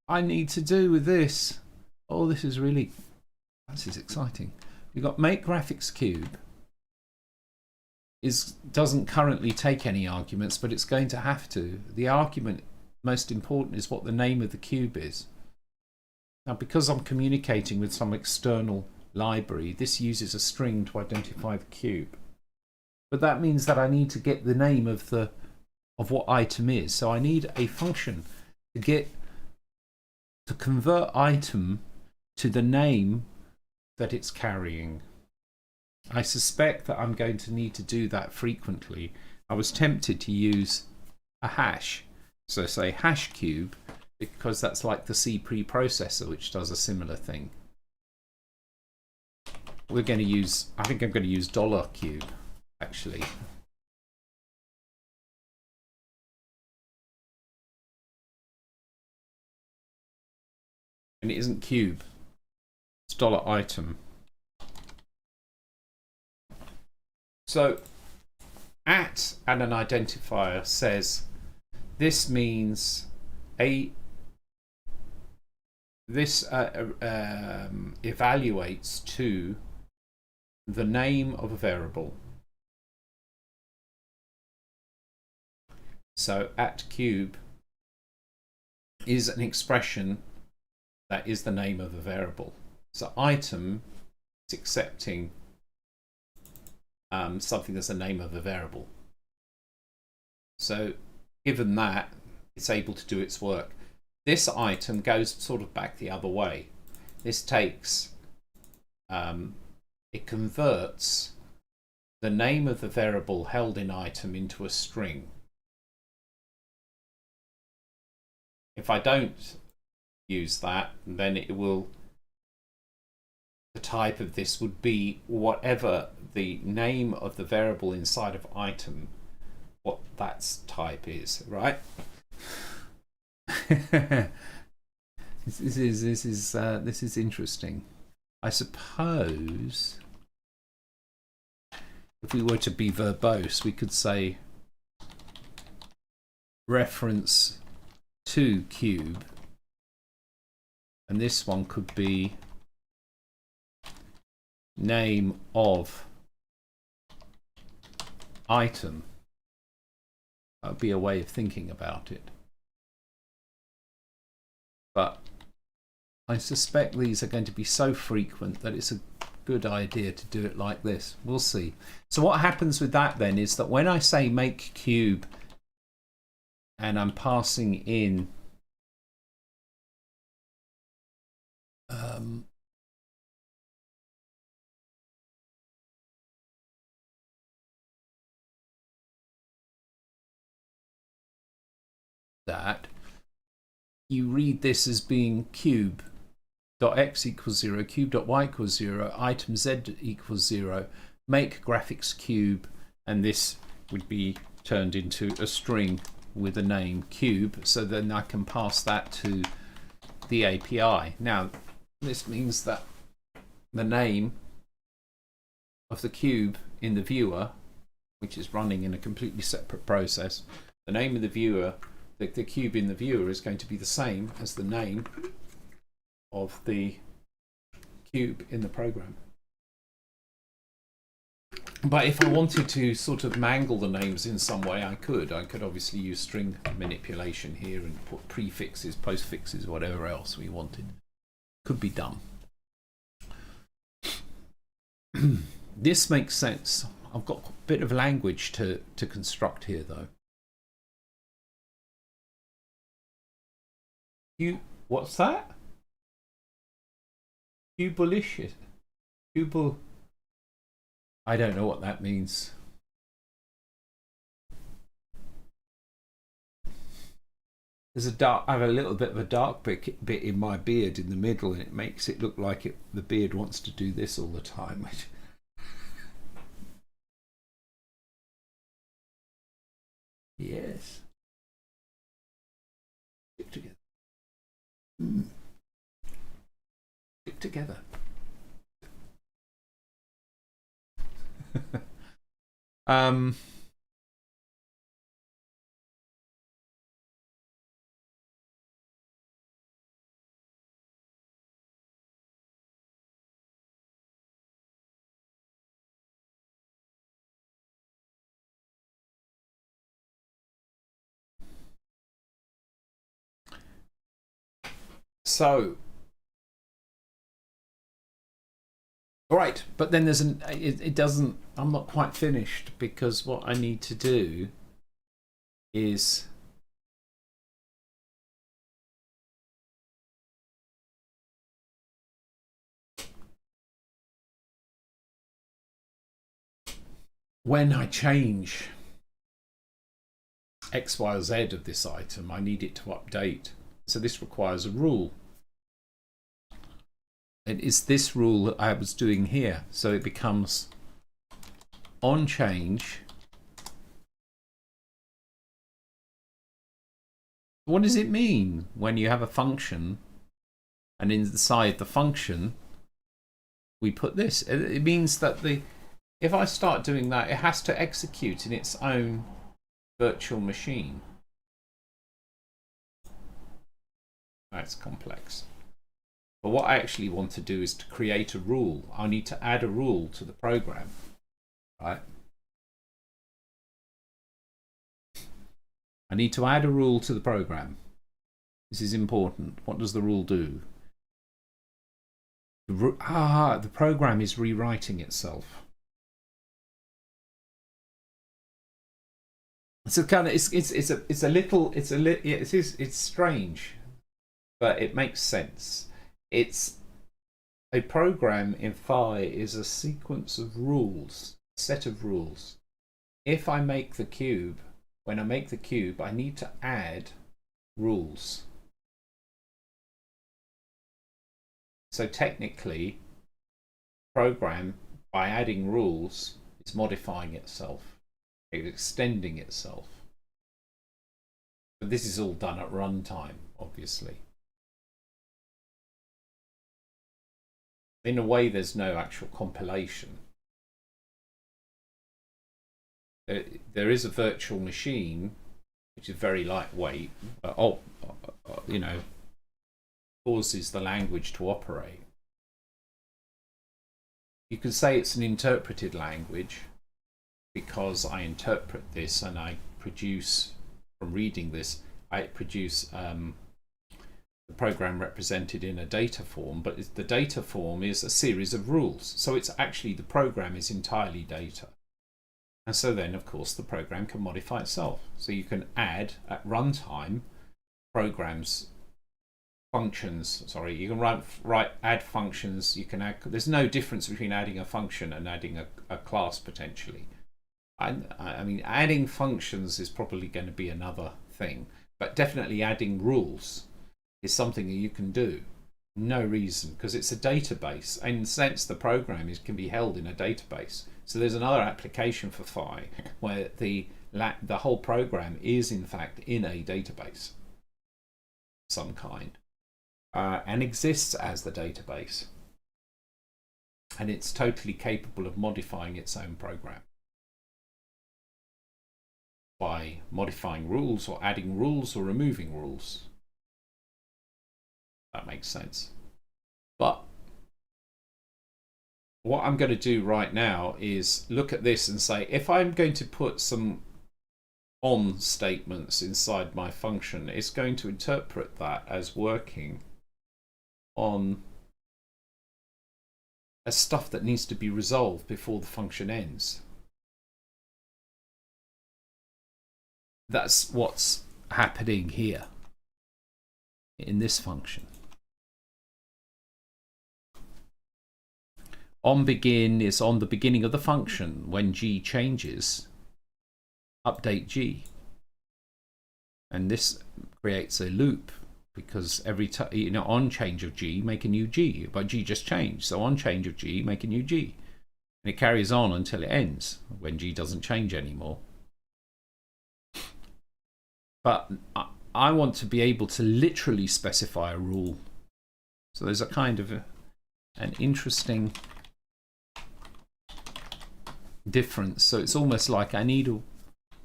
I need to do with this, oh, this is exciting. We've got make graphics cube doesn't currently take any arguments, but it's going to have to. The argument most important is what the name of the cube is. Now, because I'm communicating with some external library, this uses a string to identify the cube. But that means that I need to get the name of what item is. So I need a function to convert item to the name that it's carrying. I suspect that I'm going to need to do that frequently. I was tempted to use a hash. So say hash cube, because that's like the C preprocessor, which does a similar thing. We're going to use, I think I'm going to use $cube, actually. And it isn't cube, it's $item. So at and an identifier says this means evaluates to the name of a variable. So at cube is an expression that is the name of a variable. So item is accepting something that's the name of a variable. So given that, it's able to do its work. This item goes sort of back the other way. This takes, it converts the name of the variable held in item into a string. If I don't use that, then it will, the type of this would be whatever the name of the variable inside of item, what that type is, right? This is interesting. I suppose if we were to be verbose, we could say reference to cube, and this one could be name of item. That would be a way of thinking about it. But I suspect these are going to be so frequent that it's a good idea to do it like this. We'll see. So what happens with that then is that when I say make cube and I'm passing in that you read this as being cube dot x equals 0, cube dot y equals 0, item z equals 0, make graphics cube, and this would be turned into a string with a name cube, so then I can pass that to the API. Now this means that the name of the cube in the viewer, which is running in a completely separate process, the name of the viewer, the cube in the viewer is going to be the same as the name of the cube in the program. But if I wanted to sort of mangle the names in some way, I could obviously use string manipulation here and put prefixes, postfixes, whatever else we wanted. Could be done. This makes sense. I've got a bit of language to construct here, though. What's that? Cubulicious. Cubul. I don't know what that means. There's a dark. I have a little bit of a dark bit in my beard in the middle, and it makes it look like the beard wants to do this all the time. Yes. Stick together. Stick together. So, all right, but then there's it doesn't, I'm not quite finished, because what I need to do is when I change X, Y, or Z of this item, I need it to update. So this requires a rule. And it's this rule that I was doing here. So it becomes on change. What does it mean when you have a function and inside the function we put this? It means that if I start doing that, it has to execute in its own virtual machine. That's complex. But what I actually want to do is to create a rule. I need to add a rule to the program, right? I need to add a rule to the program. This is important. What does the rule do? The program is rewriting itself. So kind of it's strange, but it makes sense. It's a program in Phi is a sequence of rules, a set of rules. If I make the cube, when I make the cube, I need to add rules. So technically, program, by adding rules, is modifying itself. It's extending itself. But this is all done at runtime, obviously. In a way, there's no actual compilation. There is a virtual machine, which is very lightweight, but causes the language to operate. You could say it's an interpreted language, because I interpret this and I produce, from reading this, I produce the program represented in a data form, but the data form is a series of rules. So it's actually, the program is entirely data. And so then, of course, the program can modify itself. So you can add, at runtime, programs functions. Sorry, you can add functions. You can add. There's no difference between adding a function and adding a class potentially. I mean, adding functions is probably going to be another thing, but definitely adding rules is something that you can do. No reason, because it's a database. In a sense, the program can be held in a database. So there's another application for Phi where the whole program is in fact in a database, some kind, and exists as the database, and it's totally capable of modifying its own program by modifying rules or adding rules or removing rules. That makes sense. But what I'm going to do right now is look at this and say, if I'm going to put some on statements inside my function, it's going to interpret that as working on as stuff that needs to be resolved before the function ends. That's what's happening here in this function. On begin is on the beginning of the function. When g changes, update g, and this creates a loop because every time, on change of g, make a new g, but g just changed, so on change of g, make a new g, and it carries on until it ends when g doesn't change anymore. But I want to be able to literally specify a rule, so there's a kind of an interesting difference. So it's almost like I need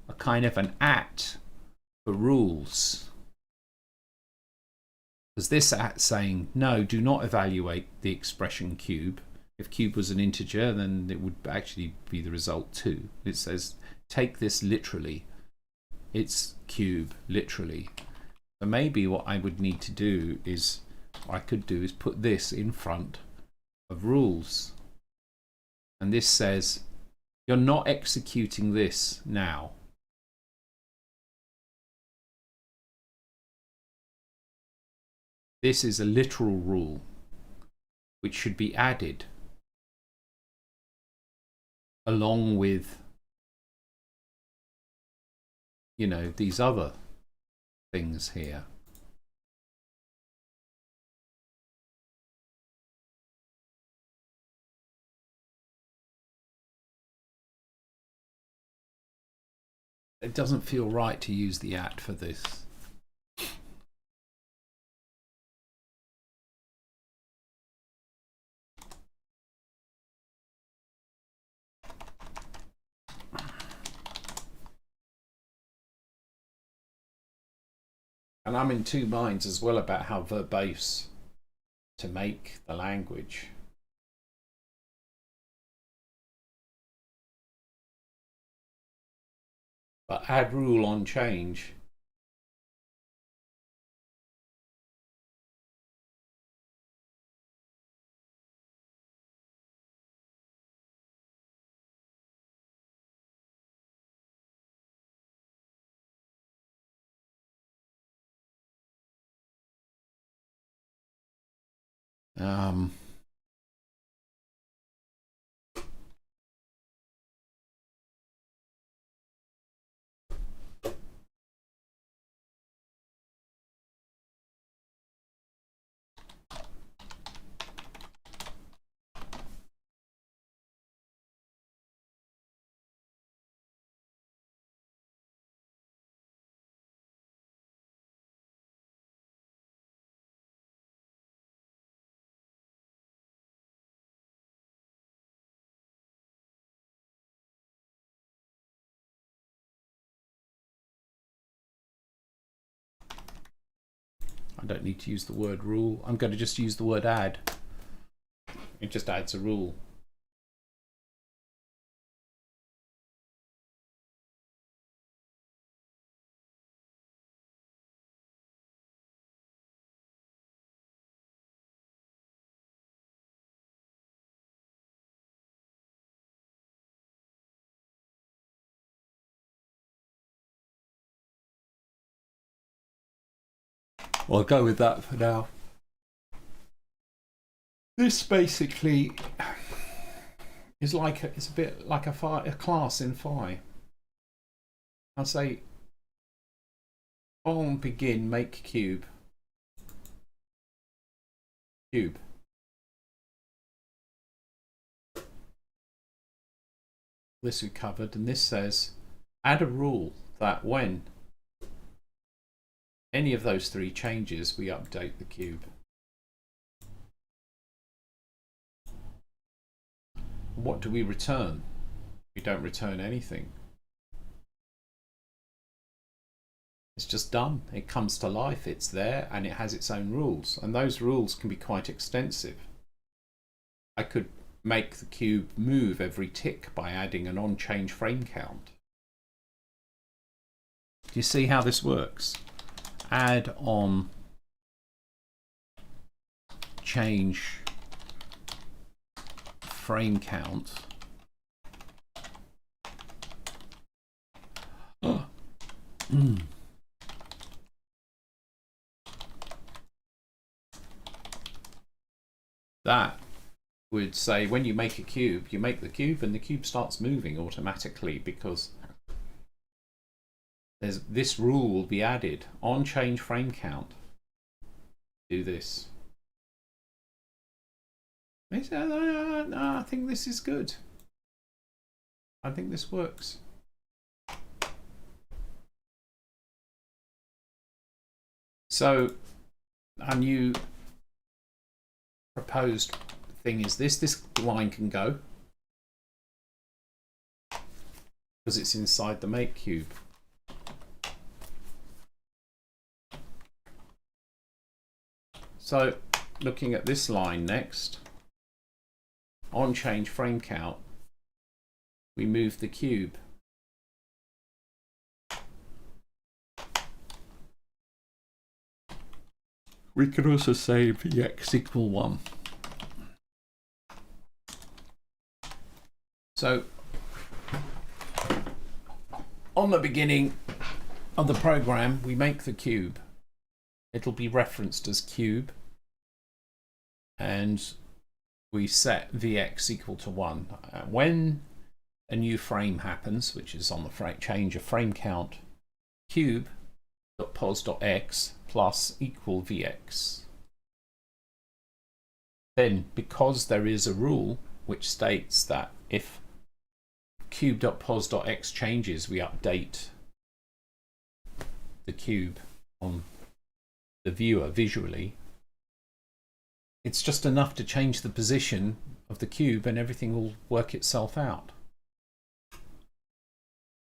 a kind of an at for rules, because this at saying no, do not evaluate the expression cube. If cube was an integer, then it would actually be the result 2. It says take this literally, it's cube literally. So maybe what I would need to do is, what I could do is put this in front of rules, and this says you're not executing this now. This is a literal rule which should be added along with, these other things here. It doesn't feel right to use the at for this. And I'm in two minds as well about how verbose to make the language. But add rule on change. I don't need to use the word rule. I'm going to just use the word add. It just adds a rule. Well, I'll go with that for now. This basically is like it's a bit like a class in Phi. I'll say on begin make cube. This we covered, and this says add a rule that when any of those three changes, we update the cube. What do we return? We don't return anything. It's just done. It comes to life, it's there, and it has its own rules, and those rules can be quite extensive. I could make the cube move every tick by adding an on-change frame count. Do you see how this works? Add on change frame count. That would say when you make a cube, you make the cube and the cube starts moving automatically because this rule will be added on change frame count. Do this. I think this is good. I think this works. So our new proposed thing is this line can go because it's inside the make cube. So looking at this line next, on change frame count, we move the cube. We could also say Vx equal 1. So on the beginning of the program, we make the cube. It'll be referenced as cube, and we set Vx equal to 1. When a new frame happens, which is on the change of frame count, cube.pos.x plus equal Vx. Then, because there is a rule which states that if cube.pos.x changes, we update the cube on the viewer visually. It's just enough to change the position of the cube and everything will work itself out.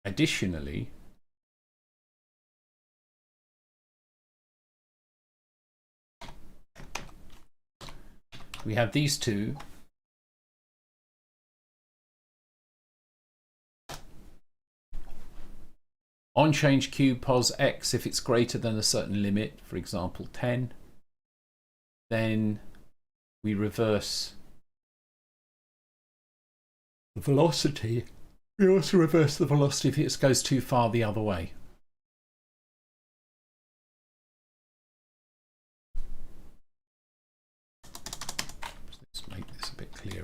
Additionally, we have these two. On change cube pos x if it's greater than a certain limit, for example 10, then we reverse the velocity. We also reverse the velocity if it goes too far the other way. Let's make this a bit clearer.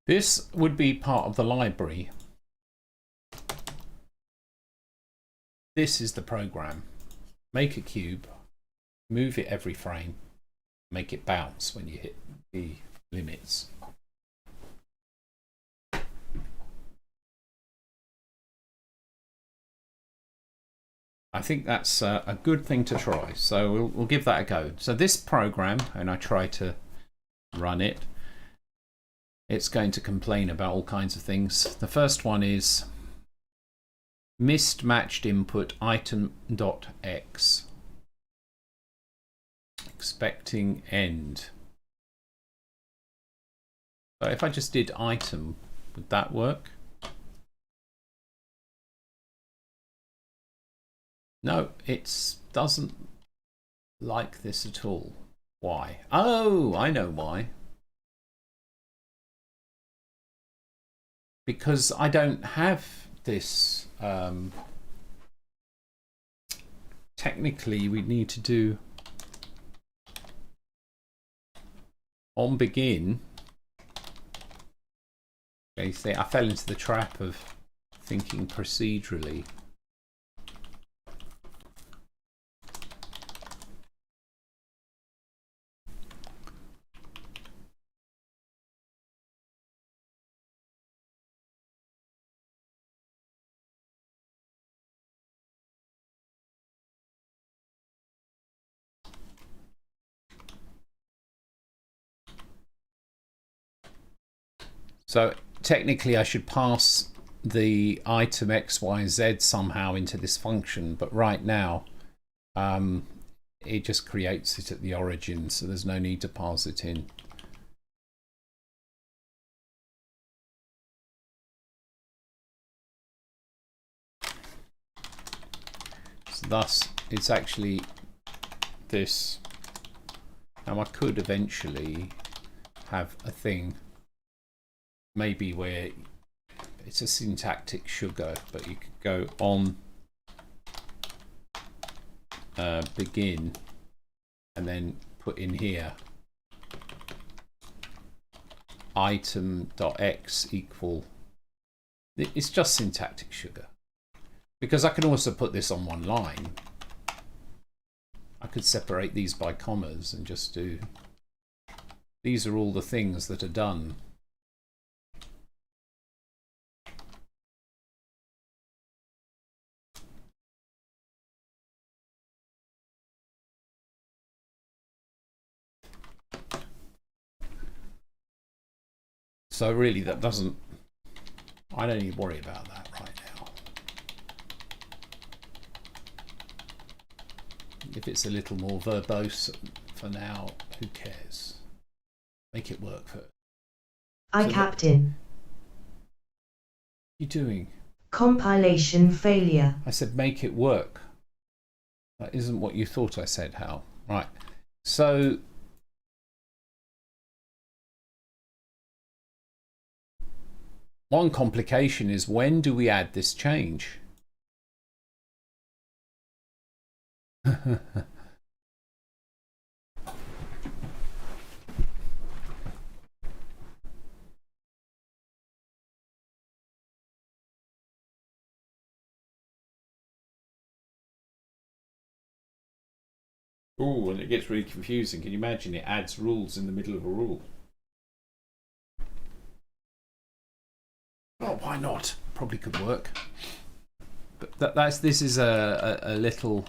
This would be part of the library. This is the program. Make a cube, move it every frame, make it bounce when you hit the limits. I think that's a good thing to try, so we'll give that a go. So this program, and I try to run it, it's going to complain about all kinds of things. The first one is missed matched input item.x. Expecting end. So if I just did item, would that work? No, it doesn't like this at all. Why? Oh, I know why. Because I don't have this. Technically, we need to do on begin. Okay, see, I fell into the trap of thinking procedurally. So technically I should pass the item X, Y, Z somehow into this function, but right now it just creates it at the origin, so there's no need to pass it in. So thus it's actually this. Now I could eventually have a thing maybe where it's a syntactic sugar, but you could go on begin and then put in here item.x equal, it's just syntactic sugar, because I can also put this on one line. I could separate these by commas and just do, these are all the things that are done. So really that doesn't, I don't need to worry about that right now. If it's a little more verbose for now, who cares? Make it work first. I Captain. What are you doing? Compilation failure. I said make it work. That isn't what you thought I said, Hal. Right. So one complication is, when do we add this change? Oh, and it gets really confusing. Can you imagine it adds rules in the middle of a rule? Oh, why not? Probably could work. But this is a little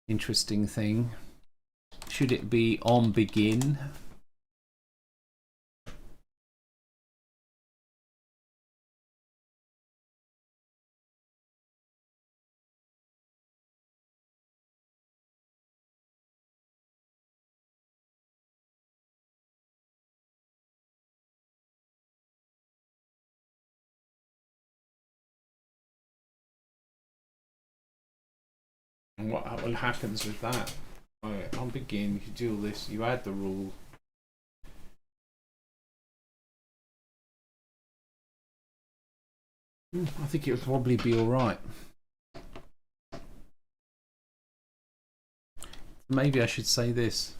interesting thing. Should it be on begin? And what happens with that? Right, on begin, you do all this, you add the rule. I think it'll probably be all right. Maybe I should say this.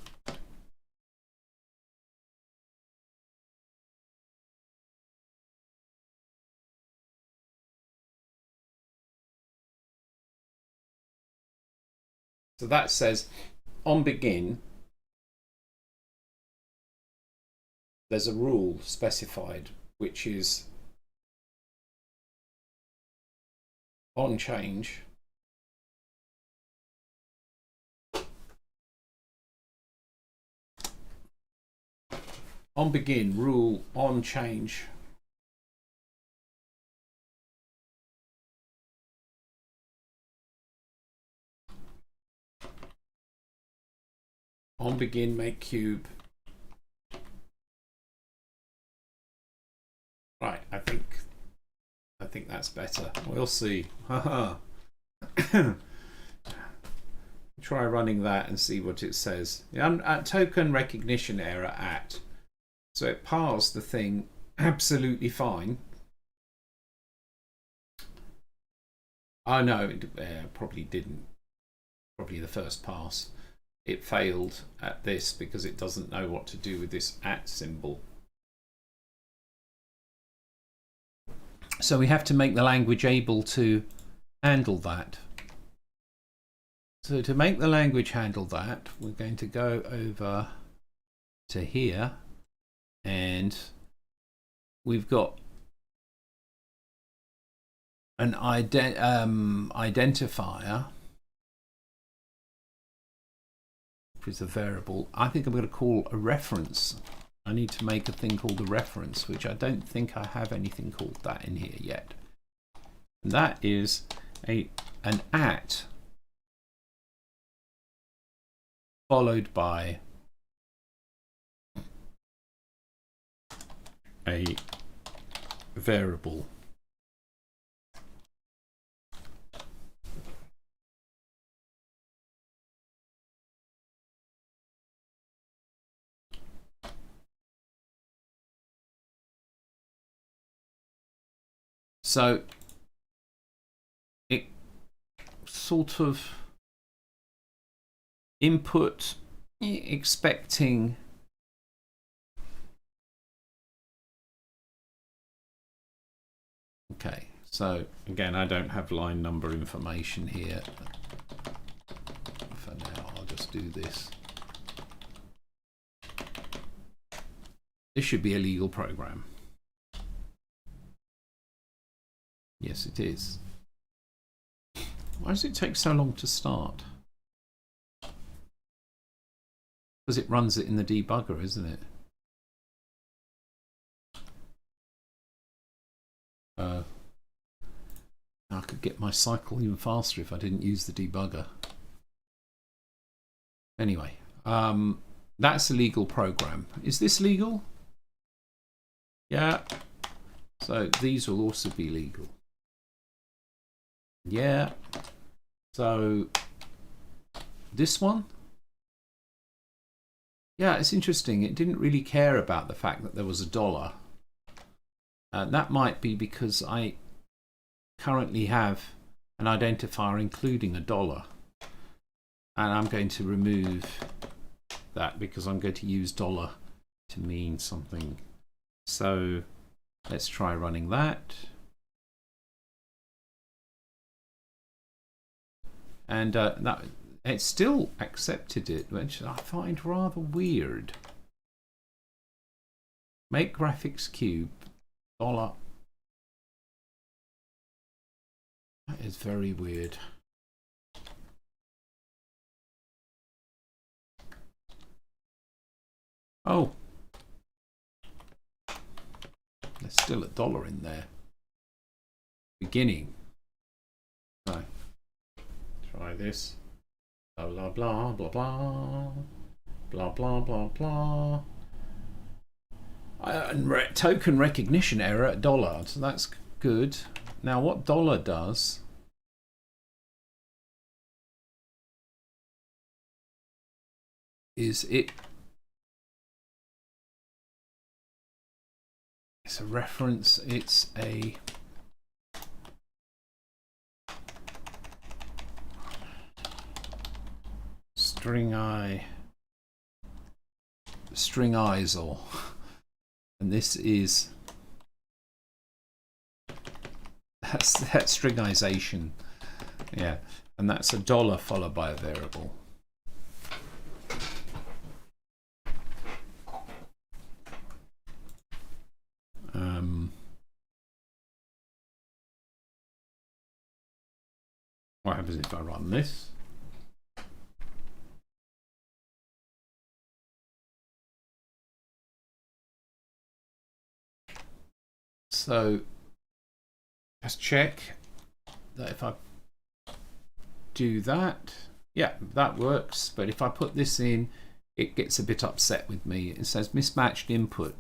So that says on begin, there's a rule specified, which is on change. On begin, rule on change. On begin, make cube. Right, I think that's better. We'll see. Haha. try running that and see what it says. Token recognition error at. So it parsed the thing absolutely fine. Oh no, it probably didn't. Probably the first pass. It failed at this because it doesn't know what to do with this at symbol. So we have to make the language able to handle that. So to make the language handle that, we're going to go over to here, and we've got an identifier, which is a variable. I think I'm going to call a reference. I need to make a thing called a reference, which I don't think I have anything called that in here yet. And that is an at followed by a variable. So it sort of input expecting okay, so again I don't have line number information here. For now I'll just do this. This should be a legal program. Yes, it is. Why does it take so long to start? Because it runs it in the debugger, isn't it? I could get my cycle even faster if I didn't use the debugger. Anyway, that's a legal program. Is this legal? Yeah. So these will also be legal. Yeah. So this one? Yeah, it's interesting. It didn't really care about the fact that there was a dollar. That might be because I currently have an identifier including a dollar. And I'm going to remove that because I'm going to use dollar to mean something. So let's try running that. And that it still accepted it, which I find rather weird. Make graphics cube dollar. That is very weird. Oh, there's still a dollar in there. Beginning. So try this. Blah blah blah blah blah blah blah blah blah. And token recognition error at dollar. So that's good. Now what dollar does is it's a reference. It's a stringizer, and this is that's stringization, yeah, and that's a dollar followed by a variable. What happens if I run this? So let's check that if I do that, yeah, that works. But if I put this in, it gets a bit upset with me. It says mismatched input.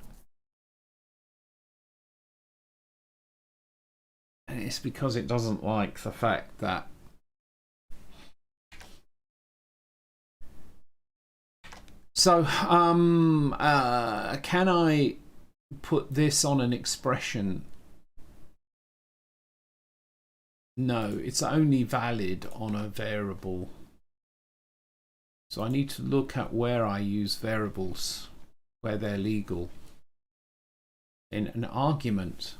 And it's because it doesn't like the fact that So can I put this on an expression? No, it's only valid on a variable. So I need to look at where I use variables, where they're legal. In an argument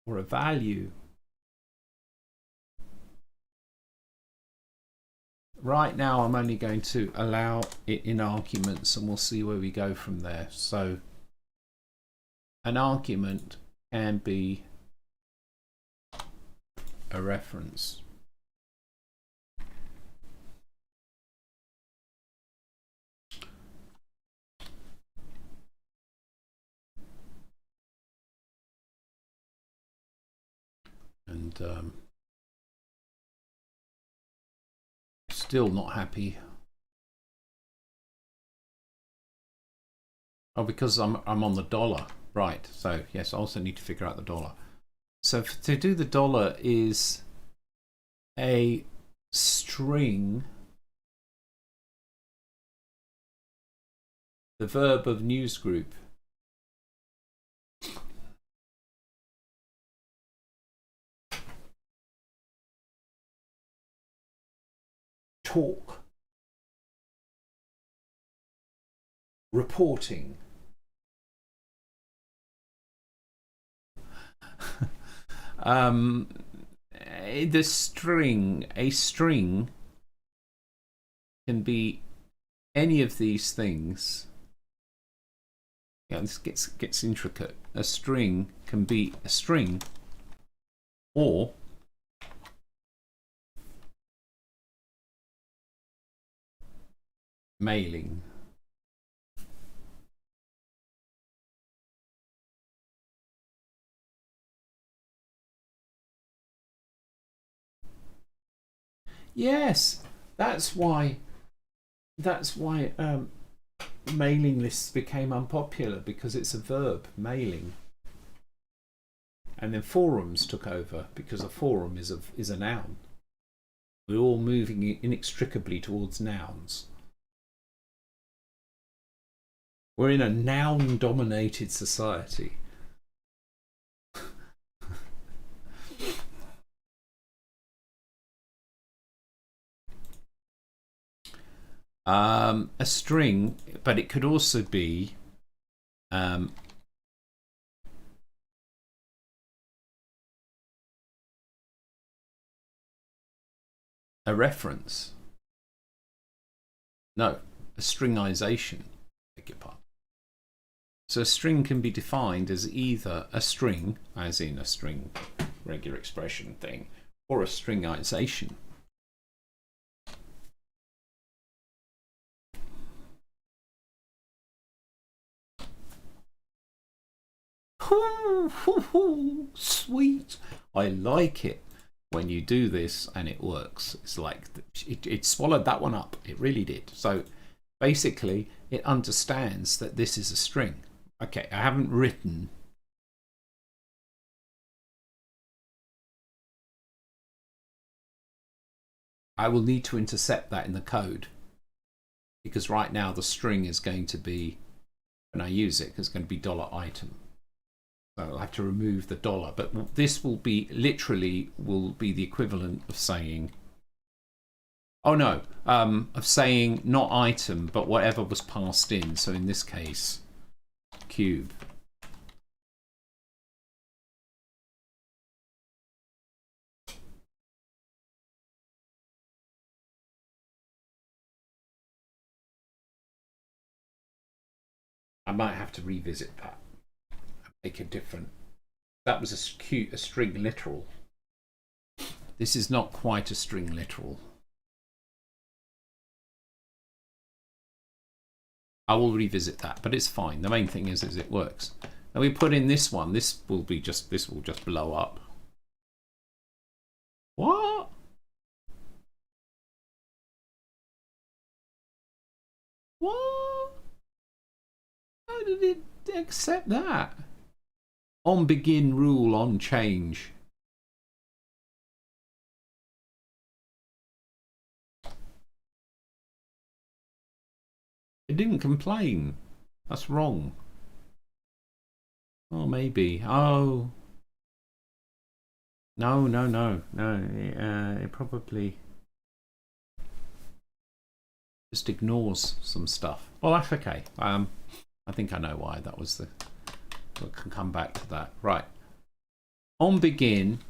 or a value. Right now I'm only going to allow it in arguments, and we'll see where we go from there. So an argument can be a reference. And still not happy. Oh, because I'm on the dollar. Right. So yes, I also need to figure out the dollar. So to do the dollar is a string, the verb of newsgroup. Talk, reporting, the string, a string can be any of these things. Yeah, this gets intricate. A string can be a string or mailing. Yes, that's why mailing lists became unpopular, because it's a verb, mailing. And then forums took over because a forum is a noun. We're all moving inextricably towards nouns. We're in a noun-dominated society. A string, but it could also be a reference. No, a stringization. Beg your pardon. So a string can be defined as either a string, as in a string regular expression thing, or a stringization. Sweet. I like it when you do this and it works. It's like it swallowed that one up. It really did. So basically it understands that this is a string. Okay, I haven't written I will need to intercept that in the code, because right now the string is going to be, when I use it, it's going to be $item. So I'll have to remove the dollar, but this will be literally will be the equivalent of saying, oh no, of saying not item, but whatever was passed in. So in this case, cube. I might have to revisit that. Make a different. That was a string literal. This is not quite a string literal. I will revisit that, but it's fine. The main thing is it works. And we put in this one. This will just blow up. What? What? How did it accept that? On begin rule on change. It didn't complain. That's wrong. Oh, maybe. Oh. No. It probably just ignores some stuff. Well, that's okay. I think I know why that was the... We can come back to that. Right. On begin,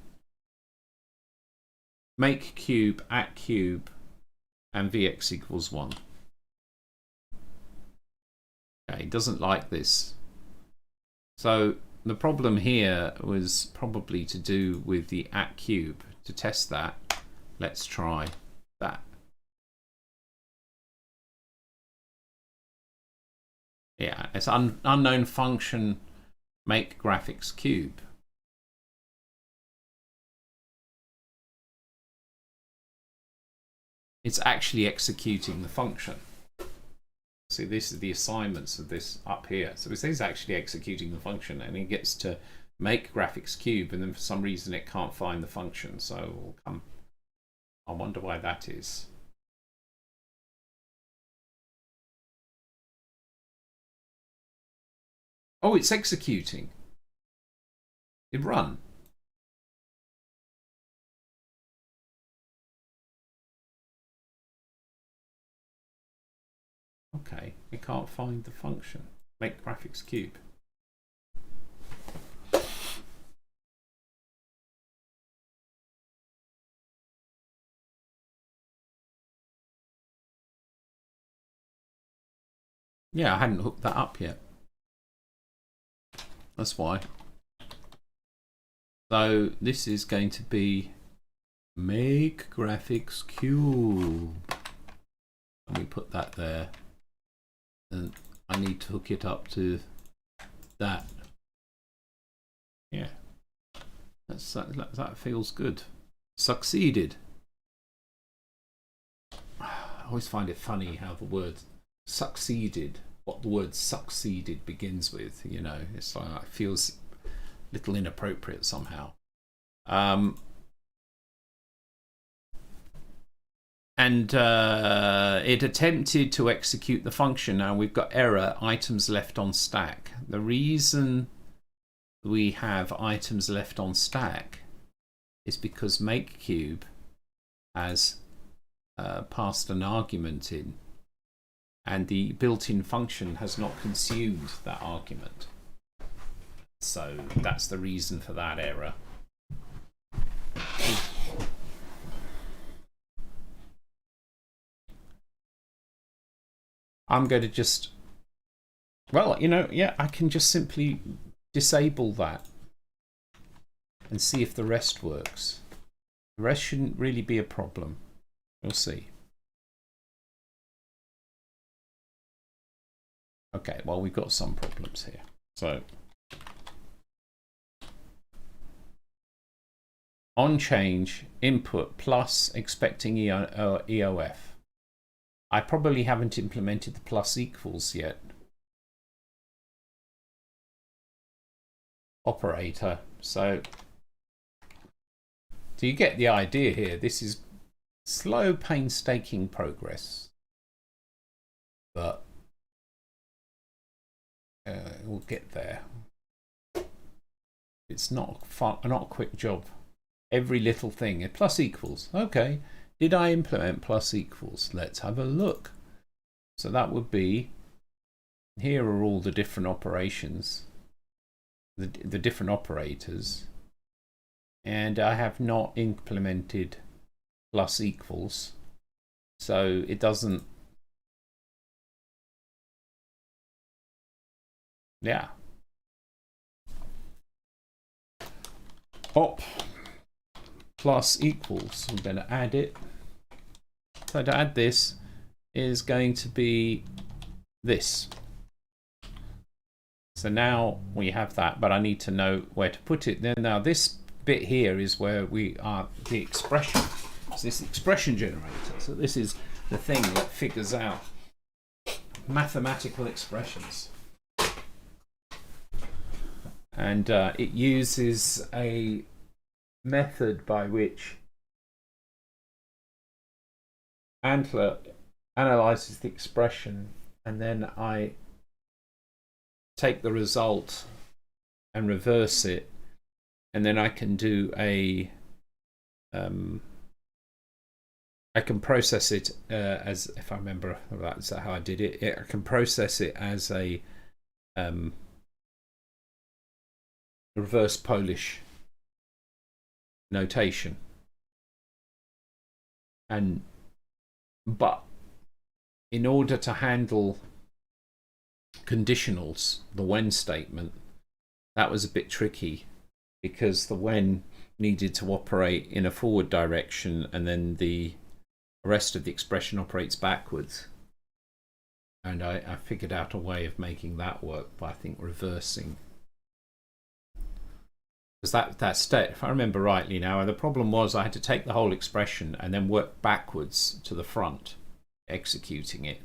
make cube at cube and Vx equals 1. Okay, it doesn't like this. So the problem here was probably to do with the at cube. To test that, let's try that. Yeah, it's unknown function make graphics cube. It's actually executing the function. See, this is the assignments of this up here. So this is actually executing the function, and it gets to make graphics cube, and then for some reason it can't find the function. So we'll come. I wonder why that is. Oh, it's executing. It run. Okay, it can't find the function. Make graphics cube. Yeah, I hadn't hooked that up yet. That's why. So this is going to be make graphics cube. And we put that there. And I need to hook it up to that. Yeah. That feels good. Succeeded. I always find it funny how the word succeeded, what the word succeeded begins with, you know, it's like it feels a little inappropriate somehow. And it attempted to execute the function. Now we've got error, items left on stack. The reason we have items left on stack is because make cube has passed an argument in, and the built-in function has not consumed that argument. So that's the reason for that error. I'm going to just, well, you know, yeah, I can just simply disable that and see if the rest works. The rest shouldn't really be a problem. We'll see. Okay, well, we've got some problems here. So on change, input plus expecting EOF. I probably haven't implemented the plus equals yet. Operator. So you get the idea here. This is slow, painstaking progress. But we'll get there. It's not a quick job. Every little thing. Plus equals. Okay. Did I implement plus equals? Let's have a look. So that would be, here are all the different operations, the different operators, and I have not implemented plus equals, so it doesn't, yeah. Op plus equals, I'm going to add it. So to add this is going to be this. So now we have that, but I need to know where to put it. Then now this bit here is where we are the expression. So this expression generator. So this is the thing that figures out mathematical expressions. And it uses a method by which Antler analyzes the expression and then I take the result and reverse it, and then I can do a I can process it as, if I remember, that's how I did it. I can process it as a reverse Polish notation, but in order to handle conditionals, the when statement, that was a bit tricky, because the when needed to operate in a forward direction, and then the rest of the expression operates backwards. And I figured out a way of making that work by, I think, reversing. Because that state, if I remember rightly now, the problem was I had to take the whole expression and then work backwards to the front, executing it.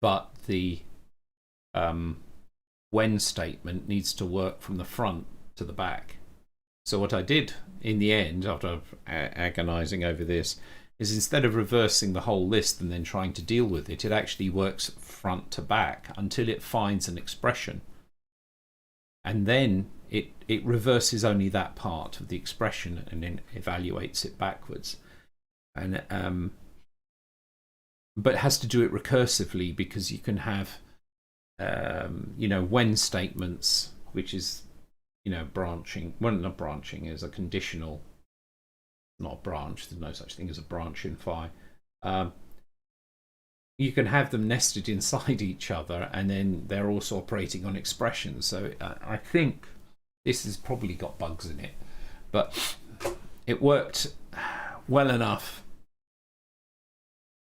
But the when statement needs to work from the front to the back. So what I did in the end, after agonizing over this, is instead of reversing the whole list and then trying to deal with it, it actually works front to back until it finds an expression. And then it reverses only that part of the expression and then evaluates it backwards. And but it has to do it recursively, because you can have when statements, which is branching. Well, not branching, is a conditional, not a branch. There's no such thing as a branch in Phi. You can have them nested inside each other, and then they're also operating on expressions. So I think this has probably got bugs in it, but it worked well enough.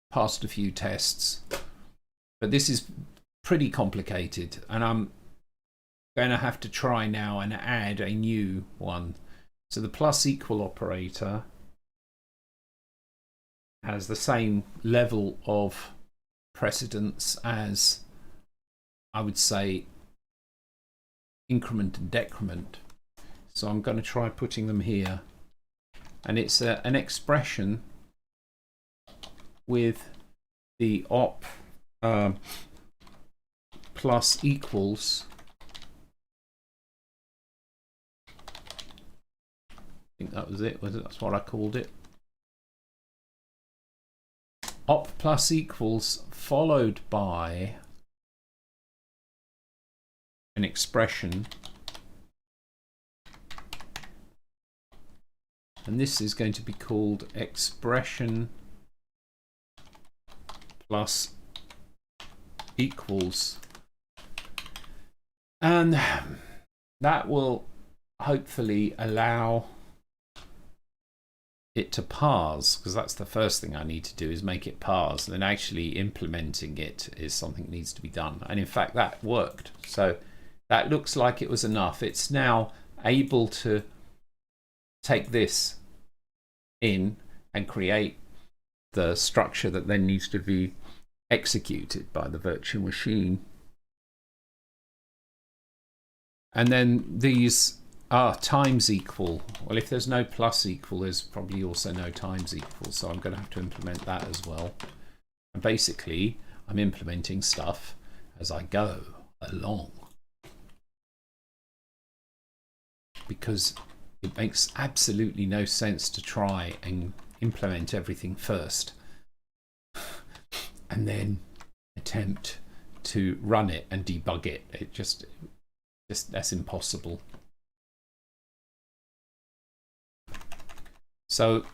Passed a few tests, but this is pretty complicated, and I'm going to have to try now and add a new one. So the plus equal operator has the same level of precedence as, I would say, increment and decrement. So I'm going to try putting them here, and it's an expression with the op plus equals, I think that was it, that's what I called it. Op plus equals followed by an expression, and this is going to be called expression plus equals, and that will hopefully allow it to parse, because that's the first thing I need to do, is make it parse, and then actually implementing it is something that needs to be done. And in fact that worked, so that looks like it was enough. It's now able to take this in and create the structure that then needs to be executed by the virtual machine. And then these are times equal. Well, if there's no plus equal, there's probably also no times equal, so I'm going to have to implement that as well. And basically I'm implementing stuff as I go along, because it makes absolutely no sense to try and implement everything first and then attempt to run it and debug it. It just that's impossible. So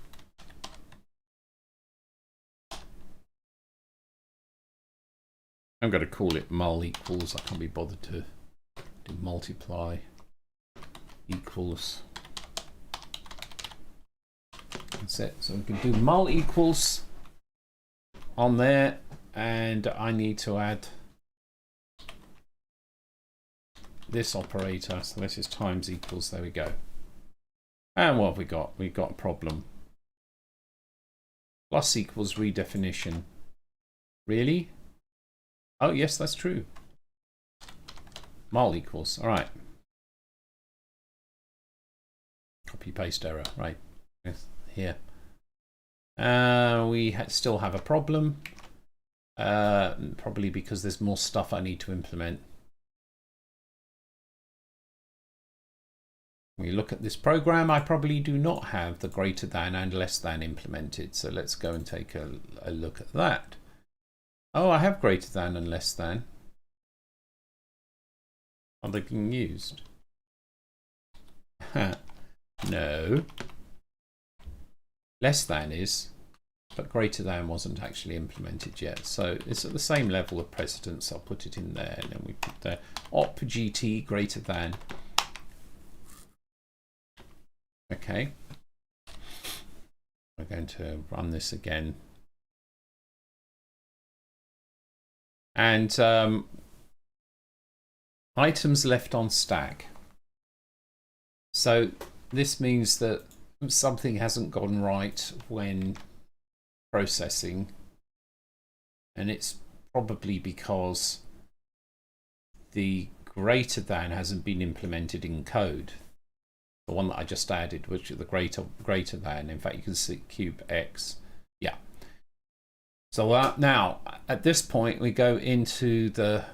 I'm going to call it mul equals. I can't be bothered to do multiply equals. That's it. So we can do mul equals on there, and I need to add this operator. So this is times equals. There we go. And what have we got? We've got a problem. Plus equals redefinition. Really? Oh yes, that's true. Mul equals. All right. Copy paste error. Right. Yes, here. We still have a problem. Probably because there's more stuff I need to implement. When you look at this program, I probably do not have the greater than and less than implemented. So let's go and take a look at that. Oh, I have greater than and less than. Are they being used? No. Less than is, but greater than wasn't actually implemented yet. So it's at the same level of precedence. I'll put it in there, and then we put the op gt greater than. Okay. We're going to run this again. And items left on stack. So this means that something hasn't gone right when processing, and it's probably because the greater than hasn't been implemented in code. The one that I just added, which is the greater than. In fact, you can see cube x. Yeah. So now at this point we go into the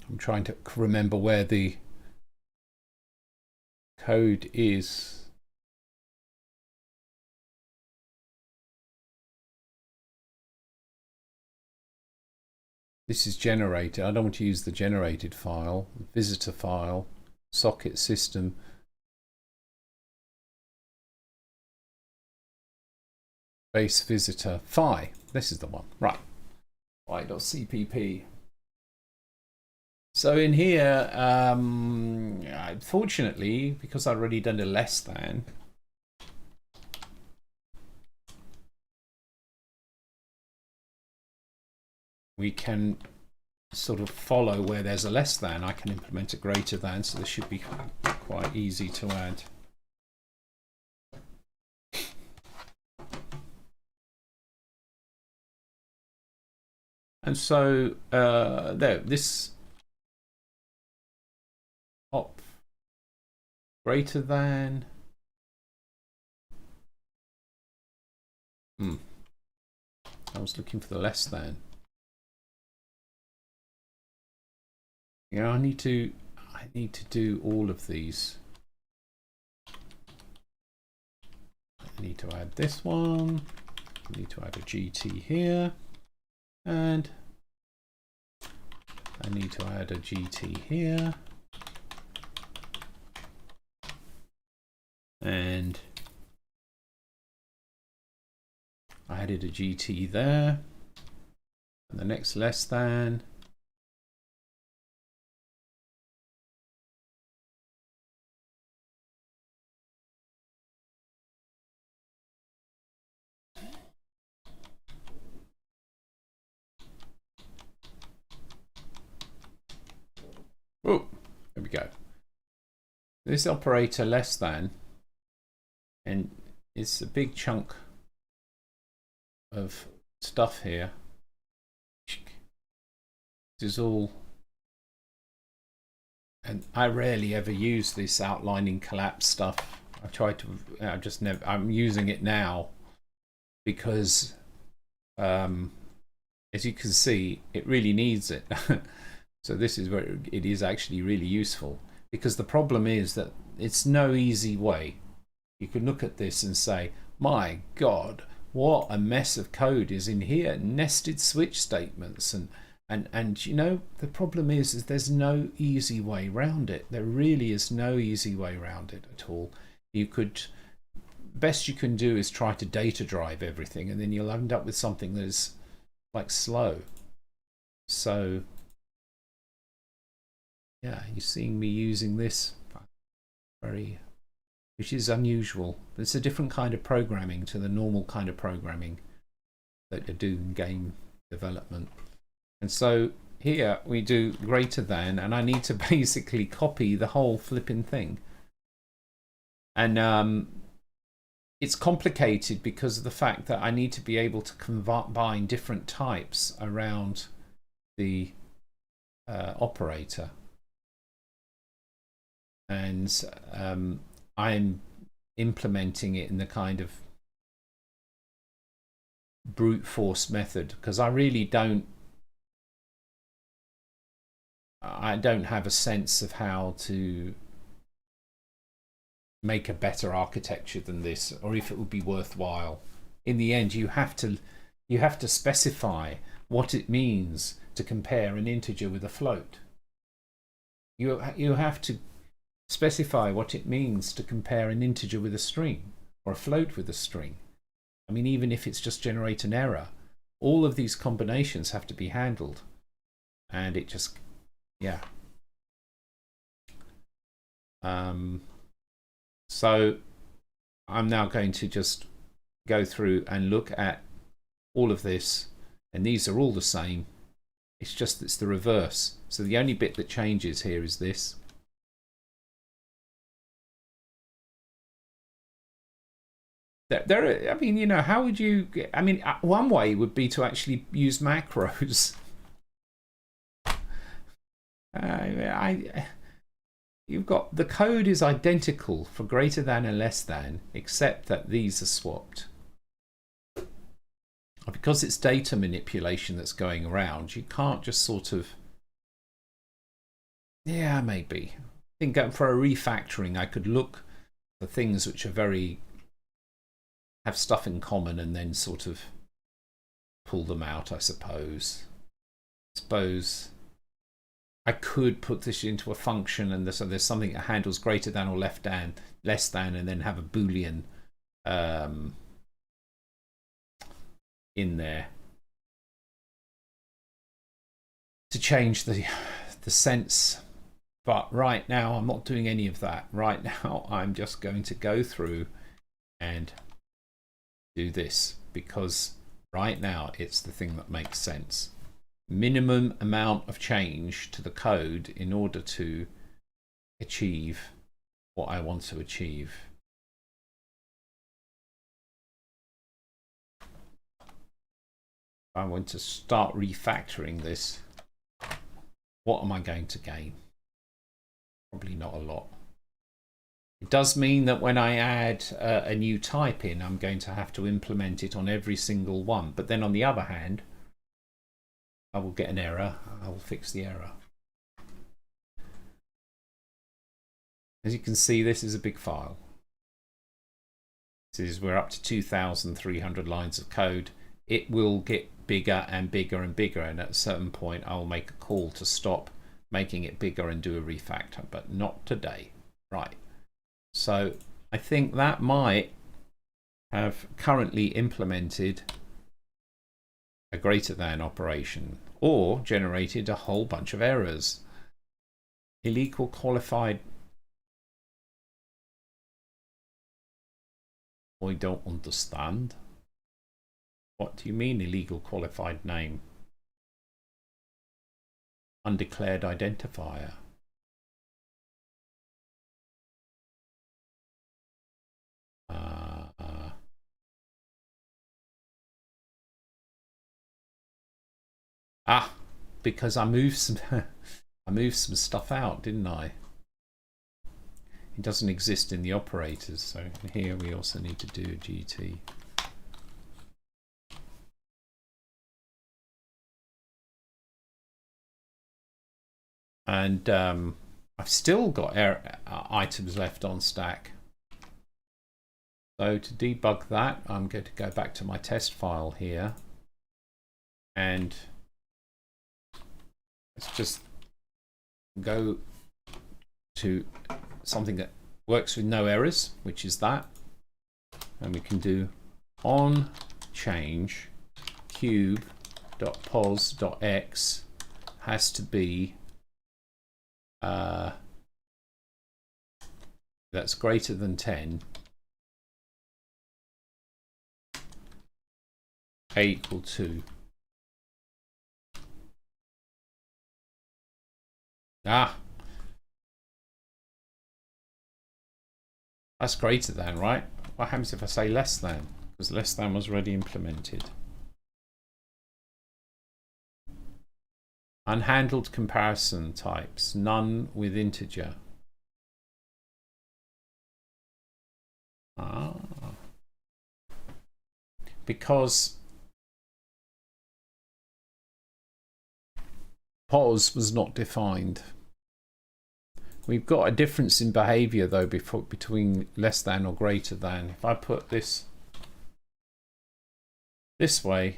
I'm trying to remember where the code is. This is generated. I don't want to use the generated file, visitor file, socket system. Base visitor phi. This is the one. Right. Phi.cpp. So in here, fortunately, because I've already done a less than, we can sort of follow where there's a less than. I can implement a greater than, so this should be quite easy to add. And so there, this op greater than. I was looking for the less than. Yeah, I need to do all of these. I need to add this one. I need to add a GT here, and I need to add a GT here, and I added a GT there, and the next less than. Oh, there we go. This operator less than, and it's a big chunk of stuff here. This is all, and I rarely ever use this outlining collapse stuff. I try to, I just never, I'm using it now because as you can see, it really needs it. So this is where it is actually really useful, because the problem is that it's no easy way. You can look at this and say, my God, what a mess of code is in here, nested switch statements, and you know, the problem is there's no easy way around it. There really is no easy way around it at all. You could, best you can do is try to data drive everything, and then you'll end up with something that is like slow. So yeah, you're seeing me using this which is unusual. It's a different kind of programming to the normal kind of programming that you do in game development. And so here we do greater than, and I need to basically copy the whole flipping thing. And it's complicated because of the fact that I need to be able to combine different types around the operator. And I'm implementing it in the kind of brute force method because I really don't have a sense of how to make a better architecture than this, or if it would be worthwhile. In the end, you have to specify what it means to compare an integer with a float. You have to specify what it means to compare an integer with a string or a float with a string. I mean, even if it's just generate an error, all of these combinations have to be handled, and it just, yeah. So I'm now going to just go through and look at all of this, and these are all the same. It's just it's the reverse. So the only bit that changes here is this. I mean, you know, how would you? I mean, one way would be to actually use macros. You've got the code is identical for greater than and less than, except that these are swapped. Because it's data manipulation that's going around, you can't just sort of, yeah, maybe. I think for a refactoring, I could look for things which are have stuff in common and then sort of pull them out, I suppose. I could put this into a function, and so there's something that handles greater than or less than, and then have a Boolean in there to change the sense. But right now, I'm not doing any of that. Right now, I'm just going to go through and do this because right now it's the thing that makes sense. Minimum amount of change to the code in order to achieve what I want to achieve. I want to start refactoring this. What am I going to gain? Probably not a lot. It does mean that when I add a new type in, I'm going to have to implement it on every single one. But then on the other hand, I will get an error. I will fix the error. As you can see, this is a big file. We're up to 2,300 lines of code. It will get bigger and bigger and bigger, and at a certain point I'll make a call to stop making it bigger and do a refactor, but not today. Right. So I think that might have currently implemented a greater than operation or generated a whole bunch of errors. Illegal qualified. I don't understand. What do you mean illegal qualified name? Undeclared identifier. Because I moved some stuff out, didn't I? It doesn't exist in the operators, so here we also need to do a GT. And I've still got items left on stack. So to debug that, I'm going to go back to my test file here, and let's just go to something that works with no errors, which is that, and we can do on change cube.pos.x has to be that's greater than 10, a equal to that's greater than, right? What happens if I say less than? Because less than was already implemented. Unhandled comparison types, none with integer. Because pos was not defined. We've got a difference in behavior though between less than or greater than. If I put this way, it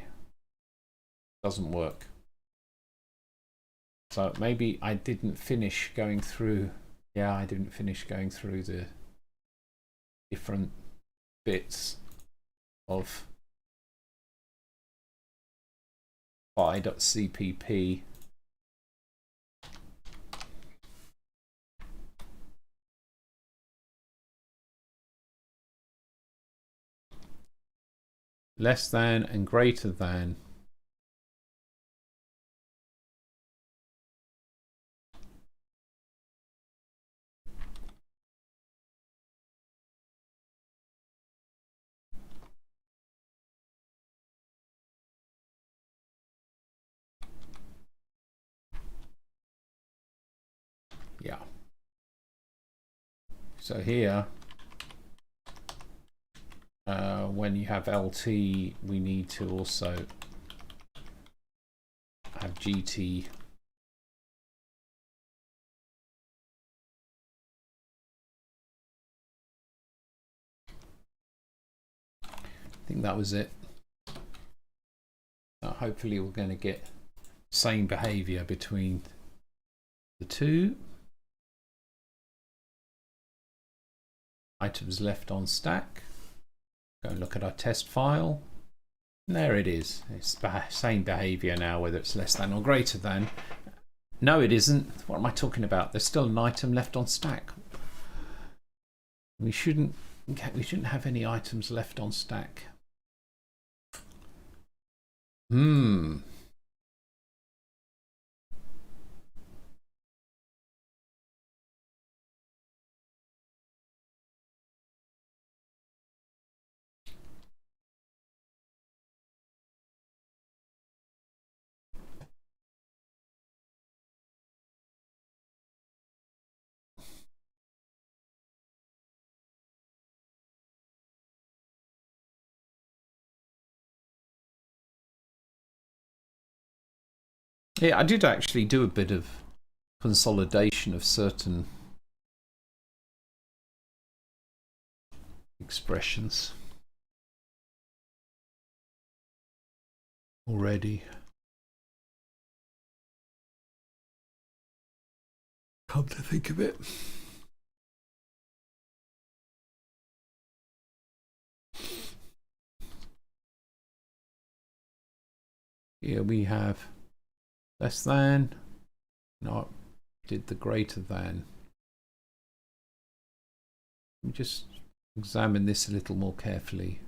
doesn't work. So maybe I didn't finish going through. Yeah, I didn't finish going through the different bits of phi.cpp. Less than and greater than. Yeah. So here, when you have LT, we need to also have GT. I think that was it. Hopefully we're going to get same behavior between the two. Items left on stack. Go and look at our test file. And there it is. It's the same behavior now, whether it's less than or greater than. No, it isn't. What am I talking about? There's still an item left on stack. We shouldn't have any items left on stack. Yeah, I did actually do a bit of consolidation of certain expressions already. Come to think of it. Here we have less than. No, did the greater than. Let me just examine this a little more carefully.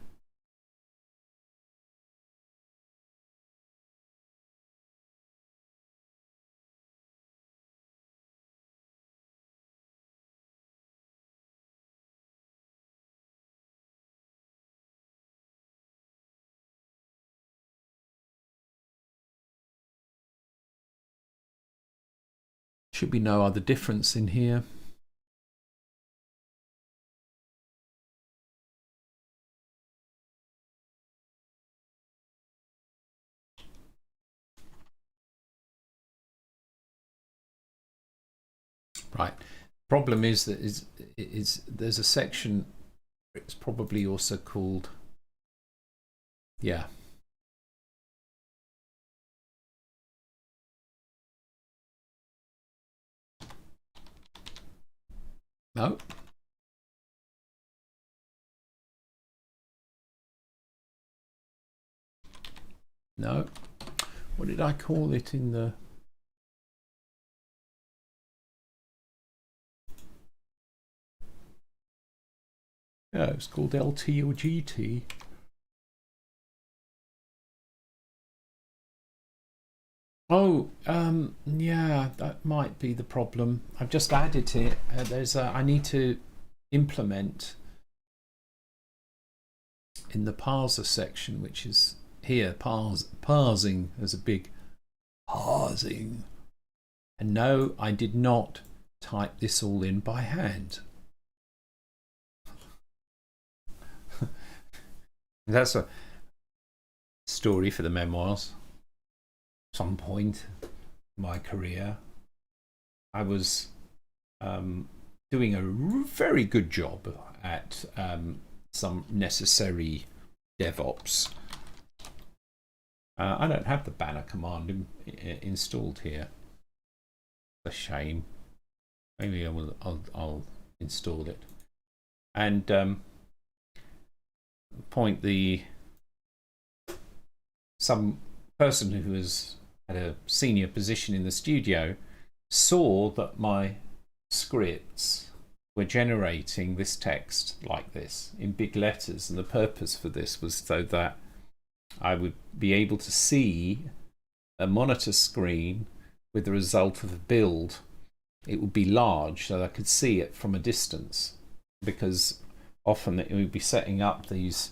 Should be no other difference in here. Right. Problem is that there's a section. It's probably also called. Yeah. No. No. What did I call it in the? Yeah, it's called LT or GT. Oh, yeah, that might be the problem. I've just added it. I need to implement in the parser section, which is here. Parsing. There's a big parsing. And no, I did not type this all in by hand. That's a story for the memoirs. Some point in my career, I was doing a very good job at some necessary DevOps. I don't have the banner command installed here. A shame. Maybe I'll install it. And some person who was at a senior position in the studio saw that my scripts were generating this text like this in big letters, and the purpose for this was so that I would be able to see a monitor screen with the result of a build. It would be large so that I could see it from a distance, because often it would be setting up these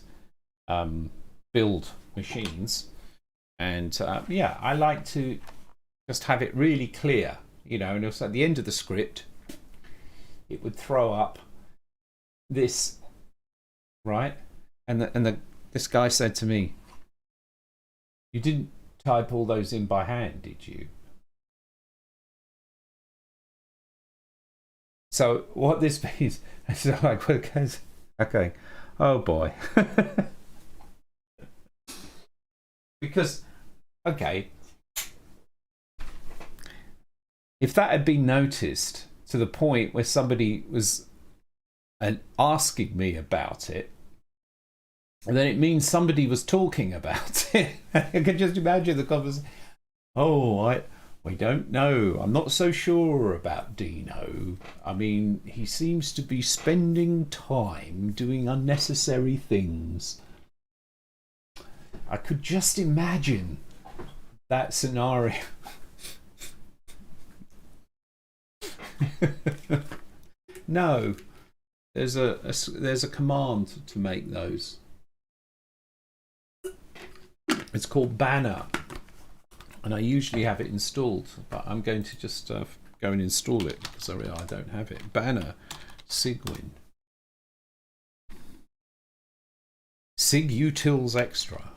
build machines, and yeah, I like to just have it really clear, you know. And also at the end of the script it would throw up this, right? And this guy said to me, "You didn't type all those in by hand, did you?" So what this means, so like, okay, oh boy. Because, okay, if that had been noticed to the point where somebody was asking me about it, then it means somebody was talking about it. I can just imagine the conversation. Oh, we don't know. I'm not so sure about Dino. I mean, he seems to be spending time doing unnecessary things. I could just imagine that scenario. No, there's a command to make those. It's called banner, and I usually have it installed, but I'm going to just go and install it because I don't have it. Banner, Sigwin, Sig Utils Extra.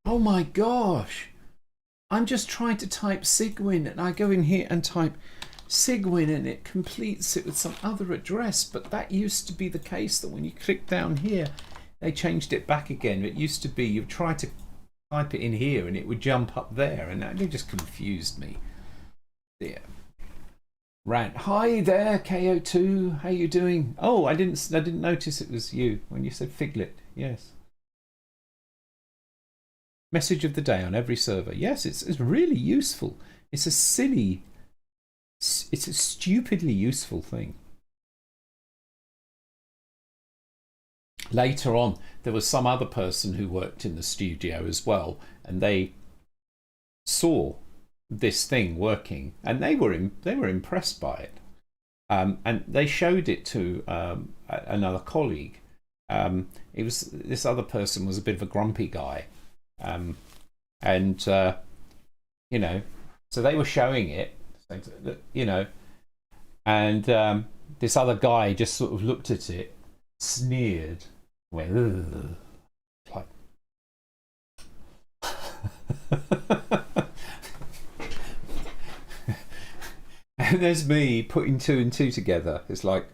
Oh my gosh, I'm just trying to type Sigwin, and I go in here and type Sigwin, and it completes it with some other address. But that used to be the case, that when you click down here, they changed it back again. It used to be you try to type it in here and it would jump up there, and that just confused me. There. Rant. Hi there, KO2. How you doing? Oh, I didn't notice it was you when you said Figlet. Yes. Message of the day on every server. Yes, it's really useful. It's a stupidly useful thing. Later on, there was some other person who worked in the studio as well, and they saw this thing working, and they were impressed by it, and they showed it to another colleague. It was this other person was a bit of a grumpy guy, and you know, so they were showing it, you know, and this other guy just sort of looked at it, sneered, went, ugh, like. And there's me putting two and two together. It's like,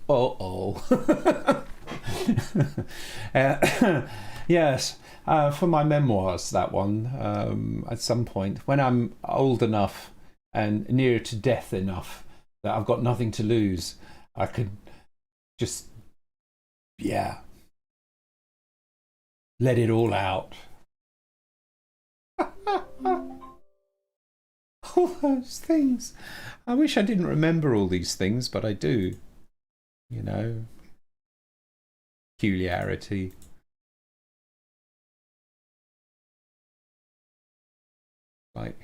uh-oh. Yes, for my memoirs, that one, at some point, when I'm old enough and nearer to death enough that I've got nothing to lose, I could just, yeah, let it all out. All those things. I wish I didn't remember all these things, but I do. you know, peculiarity. Like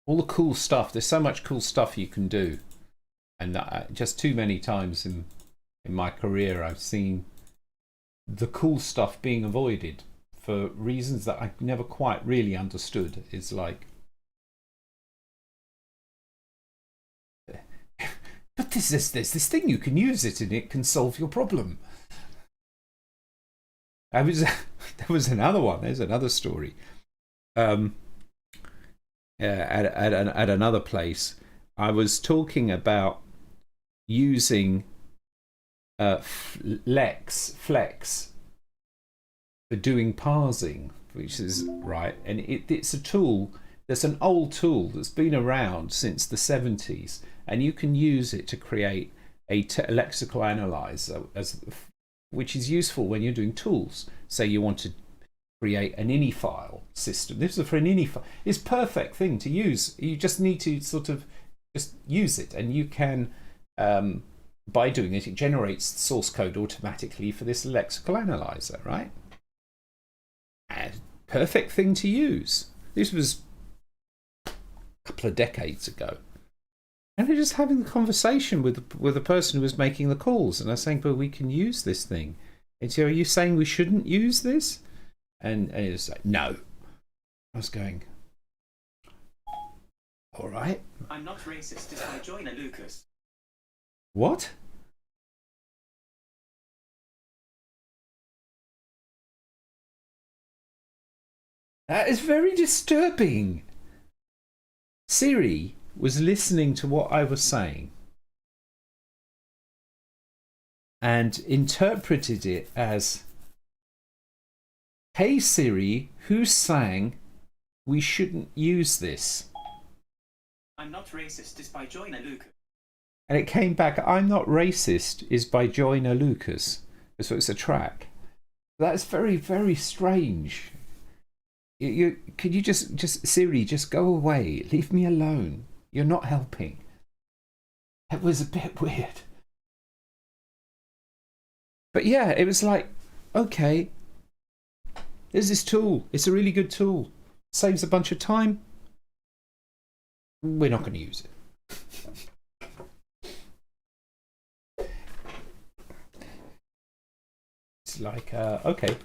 all the cool stuff. There's so much cool stuff you can do, and just too many times in my career I've seen the cool stuff being avoided for reasons that I never quite really understood. It's like, but there's this thing, you can use it and it can solve your problem. There was another one. There's another story. At another place, I was talking about using flex for doing parsing, which is right, and it's a tool. There's an old tool that's been around since the 70s, and you can use it to create a lexical analyzer, which is useful when you're doing tools. Say you want to create an ini file system. This is for an ini file. It's a perfect thing to use. You just need to sort of just use it, and you can, by doing it, it generates source code automatically for this lexical analyzer, right? And perfect thing to use. This was a couple of decades ago. And they're just having the conversation with the person who was making the calls, and I was saying, but we can use this thing. And so, are you saying we shouldn't use this? And it was like, no. I was going, all right. I'm not racist as I join a Lucas. What? That is very disturbing. Siri was listening to what I was saying and interpreted it as, hey Siri, who's saying we shouldn't use this? I'm not racist is by Joyner Lucas. And it came back, I'm not racist is by Joyner Lucas. So it's a track. That's very, very strange. Could you just Siri, just go away. Leave me alone. You're not helping. It was a bit weird. But yeah, it was like, okay, there's this tool. It's a really good tool. Saves a bunch of time. We're not going to use it. It's like, okay.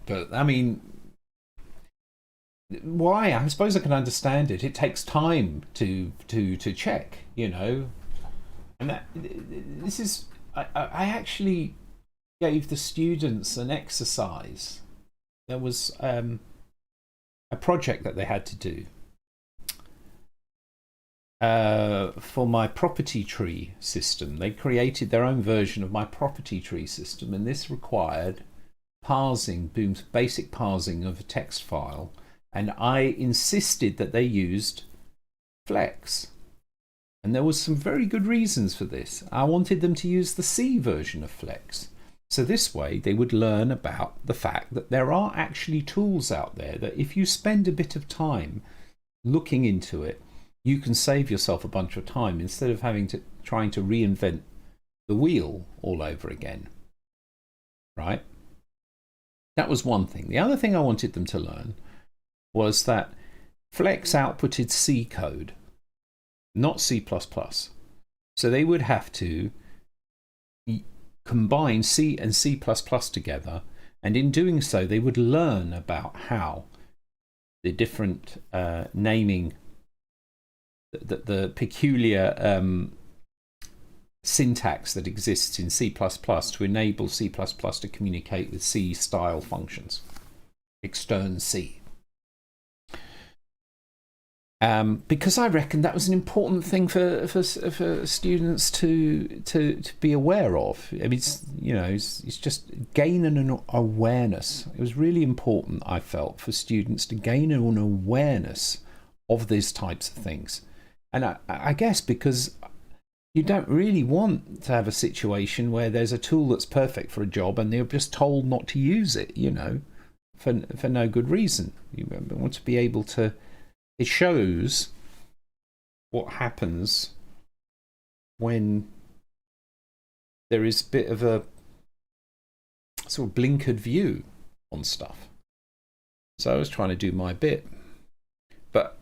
But I mean, why? I suppose I can understand it. It takes time to check, you know. And this is, I actually gave the students an exercise. There was a project that they had to do for my property tree system. They created their own version of my property tree system, and this required parsing, basic parsing of a text file, and I insisted that they used Flex. And there was some very good reasons for this. I wanted them to use the C version of Flex. So this way they would learn about the fact that there are actually tools out there that if you spend a bit of time looking into it, you can save yourself a bunch of time instead of trying to reinvent the wheel all over again. Right? That was one thing. The other thing I wanted them to learn was that Flex outputted C code, not C++. So they would have to combine C and C++ together, and in doing so they would learn about how the different naming, the peculiar syntax that exists in C++ to enable C++ to communicate with C style functions, extern C. Because I reckon that was an important thing for students to be aware of. I mean, it's just gaining an awareness. It was really important, I felt, for students to gain an awareness of these types of things. And I guess because You don't really want to have a situation where there's a tool that's perfect for a job and they're just told not to use it, for no good reason. You want to be able to. It shows what happens when there is a bit of a sort of blinkered view on stuff. So I was trying to do my bit. But,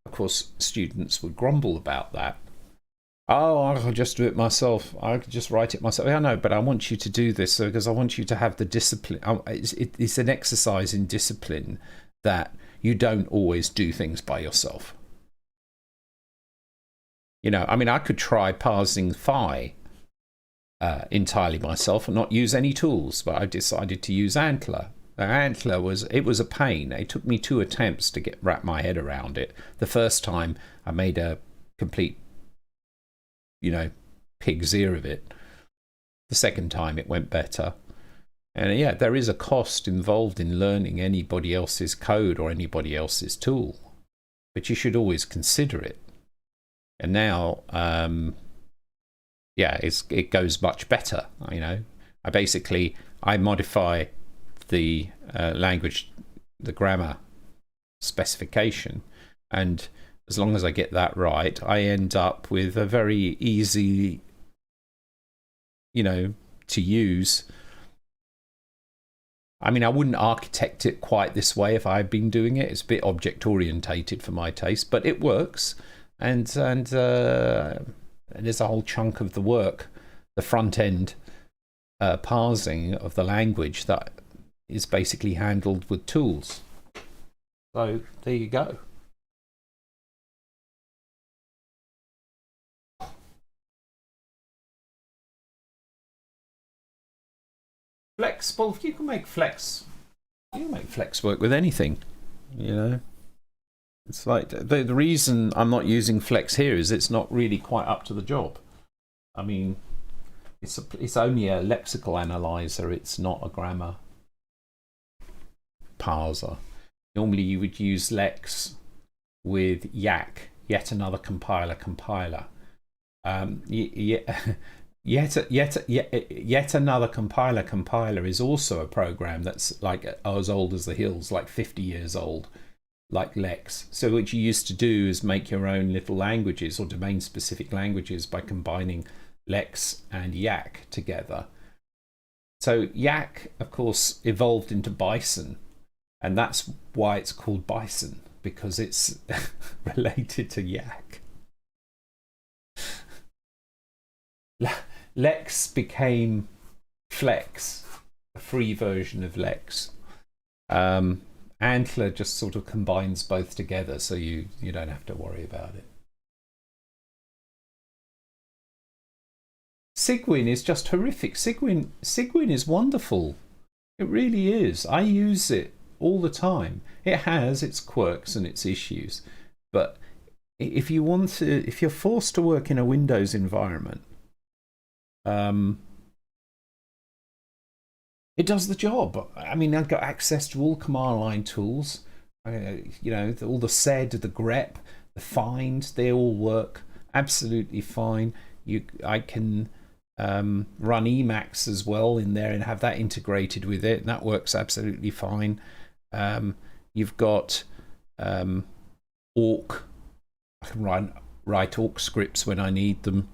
of course, students would grumble about that. Oh, I can just do it myself. I can just write it myself. I know, but I want you to do this because I want you to have the discipline. It's an exercise in discipline that you don't always do things by yourself. I could try parsing phi entirely myself and not use any tools, but I decided to use Antler. Antler was a pain. It took me 2 attempts to wrap my head around it. The first time I made a complete, pig's ear of it. The second time it went better. And yeah, there is a cost involved in learning anybody else's code or anybody else's tool, but you should always consider it. And now, it goes much better. I modify the language, the grammar specification, and as long as I get that right, I end up with a very easy, to use. I wouldn't architect it quite this way if I had been doing it. It's a bit object orientated for my taste, but it works. And there's a whole chunk of the work, the front end parsing of the language that is basically handled with tools. So there you go. Flex, well, you can make flex work with anything, It's like the reason I'm not using flex here is it's not really quite up to the job. It's only a lexical analyzer. It's not a grammar parser. Normally you would use lex with yak, yet another compiler. Yet another compiler is also a program that's like as old as the hills, like 50 years old, like Lex. So what you used to do is make your own little languages or domain specific languages by combining Lex and Yak together. So Yak, of course, evolved into Bison, and that's why it's called Bison, because it's related to Yak. Lex became Flex, a free version of Lex. Antler just sort of combines both together, so you don't have to worry about it. Cygwin is just horrific. Cygwin is wonderful. It really is. I use it all the time. It has its quirks and its issues, but if you're forced to work in a Windows environment, it does the job. I've got access to all command line tools. All the sed, the grep, the find, they all work absolutely fine. I can run Emacs as well in there and have that integrated with it, and that works absolutely fine. You've got awk. I can write awk scripts when I need them.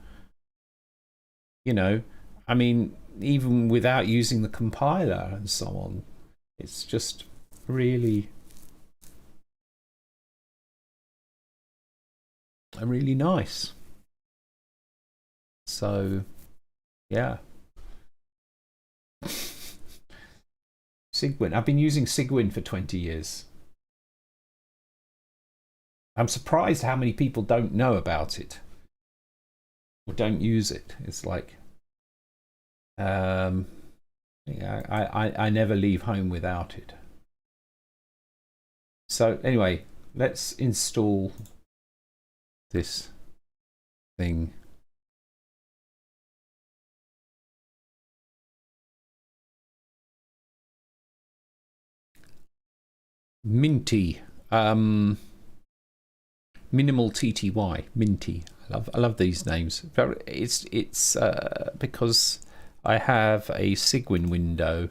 Even without using the compiler and so on, it's just really nice. So, yeah. Cygwin. I've been using Cygwin for 20 years. I'm surprised how many people don't know about it or don't use it. It's like, I never leave home without it. So anyway, let's install this thing. Minty. Minimal TTY. Minty. I I love these names. It's because I have a Cygwin window.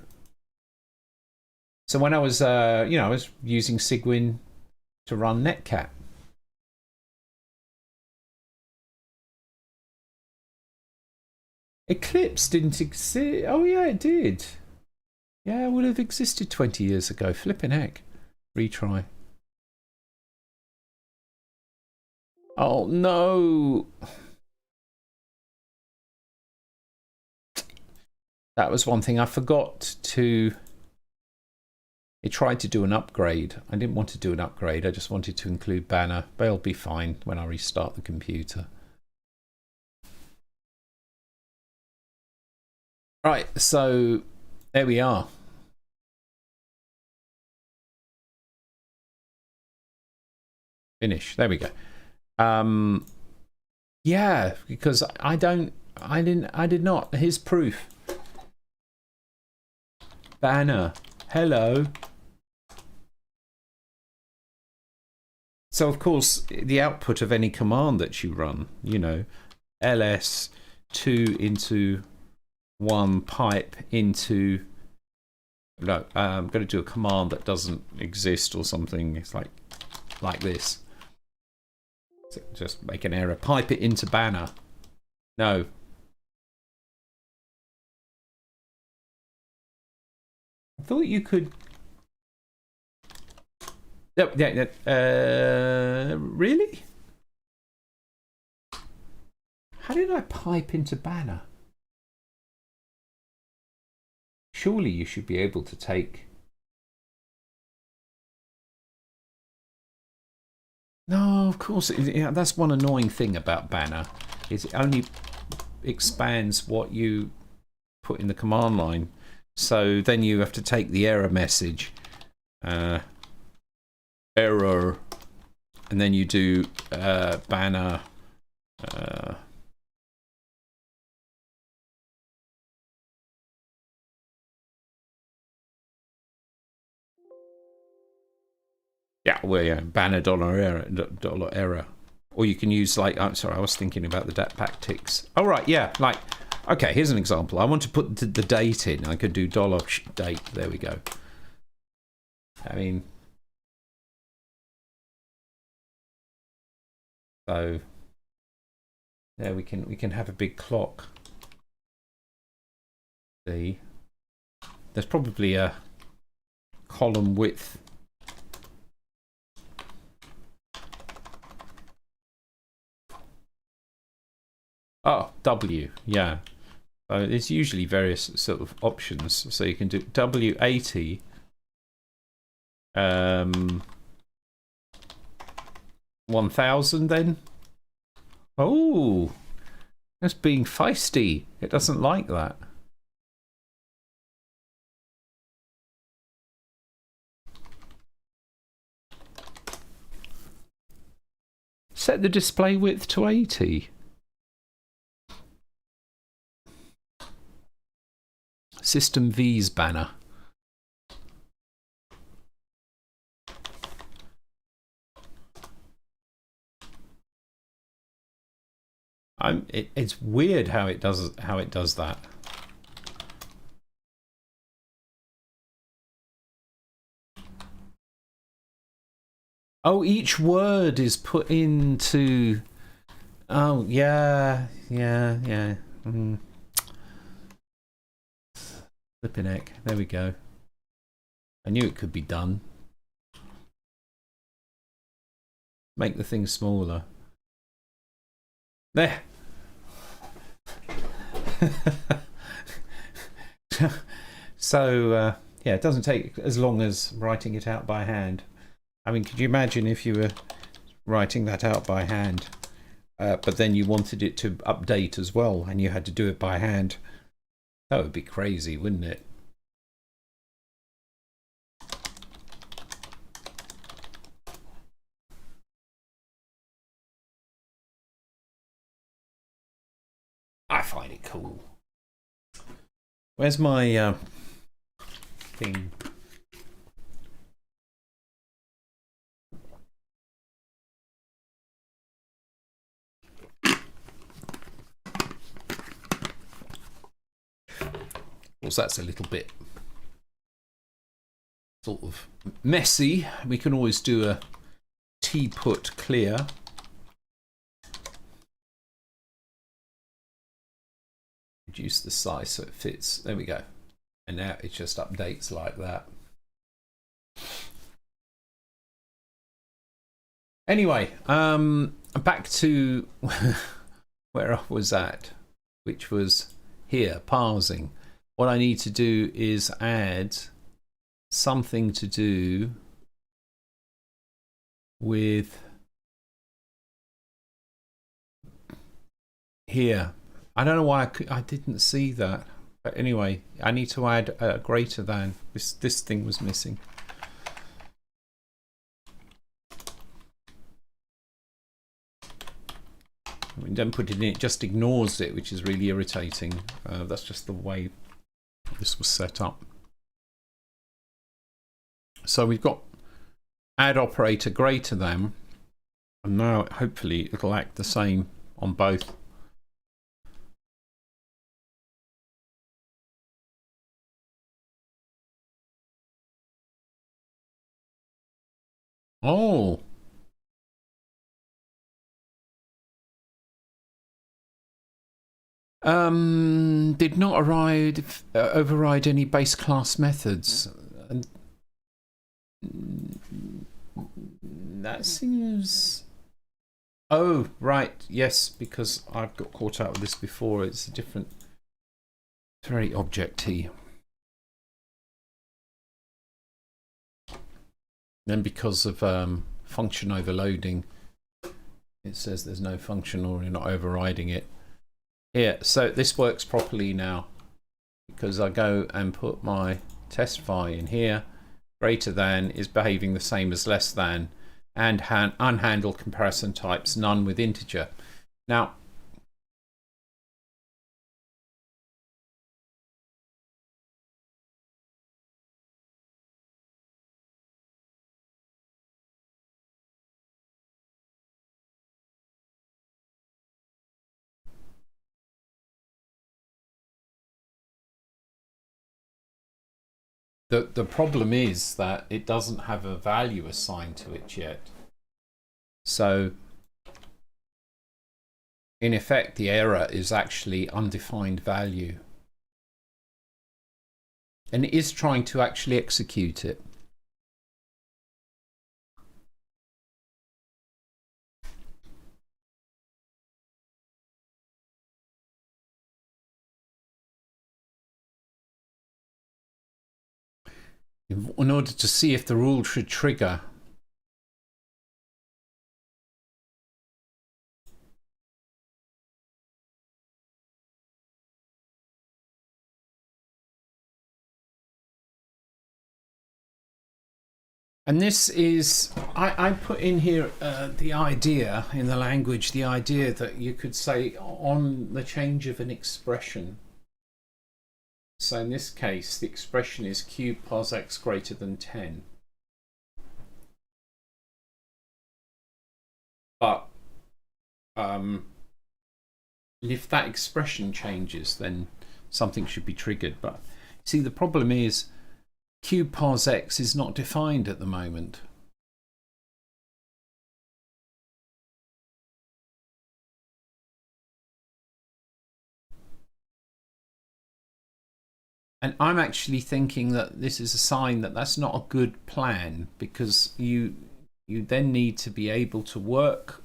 So when I was I was using Cygwin to run Netcat. Eclipse didn't exist. Oh yeah, it did. Yeah, it would have existed 20 years ago. Flipping heck. Retry. Oh no. That was one thing I forgot to... It tried to do an upgrade. I didn't want to do an upgrade. I just wanted to include banner. But it'll be fine when I restart the computer. Right, so there we are. Finish. There we go. Yeah, because I did not. Here's proof. Banner. Hello. So of course the output of any command that you run, ls 2 into 1 pipe into... No, I'm going to do a command that doesn't exist or something. It's like this. So just make an error. Pipe it into banner. No. I thought you could... Really? How did I pipe into banner? Surely you should be able to take... No, of course. That's one annoying thing about banner, is it only expands what you put in the command line. So then you have to take the error message. Error. And then you do banner. Banner $error. Or you can use I'm sorry, I was thinking about the backticks. Oh right, yeah, okay, here's an example. I want to put the date in. I could do $date. There we go. I mean, so there we can have a big clock. See, there's probably a column width. Oh, W, yeah. So there's usually various sort of options. So you can do W80. 1000 then. Oh, that's being feisty. It doesn't like that. Set the display width to 80. System V's banner. It's weird how it does that. Oh, each word is put into... Oh, yeah. Flipping heck. There we go. I knew it could be done. Make the thing smaller. There. So, yeah, it doesn't take as long as writing it out by hand. I mean, could you imagine if you were writing that out by hand, but then you wanted it to update as well, and you had to do it by hand? That would be crazy, wouldn't it? I find it cool. Where's my thing? course, that's a little bit sort of messy. We can always do a t-put clear. Reduce the size so it fits. There we go. And now it just updates like that. Anyway, back to where I was at, which was here, parsing. What I need to do is add something to do with here. I don't know why I didn't see that. But anyway, I need to add a greater than. This thing was missing. When you don't put it in, it just ignores it, which is really irritating. That's just the way this was set up. So we've got add operator greater than, and now hopefully it'll act the same on both. Oh. Did not override any base class methods. And that seems... Oh, right. Yes, because I've got caught out with this before. It's a different... It's very object-y. Then because of function overloading, it says there's no function or you're not overriding it. Yeah, so this works properly now because I go and put my test phi in here. Greater than is behaving the same as less than, and unhandled comparison types, none with integer. Now, the problem is that it doesn't have a value assigned to it yet. So in effect, the error is actually undefined value. And it is trying to actually execute it. In order to see if the rule should trigger. And this is, I put in here the idea in the language, the idea that you could say on the change of an expression. So in this case, the expression is cube pos x greater than 10. But if that expression changes, then something should be triggered. But see, the problem is cube pos x is not defined at the moment. And I'm actually thinking that this is a sign that that's not a good plan, because you then need to be able to work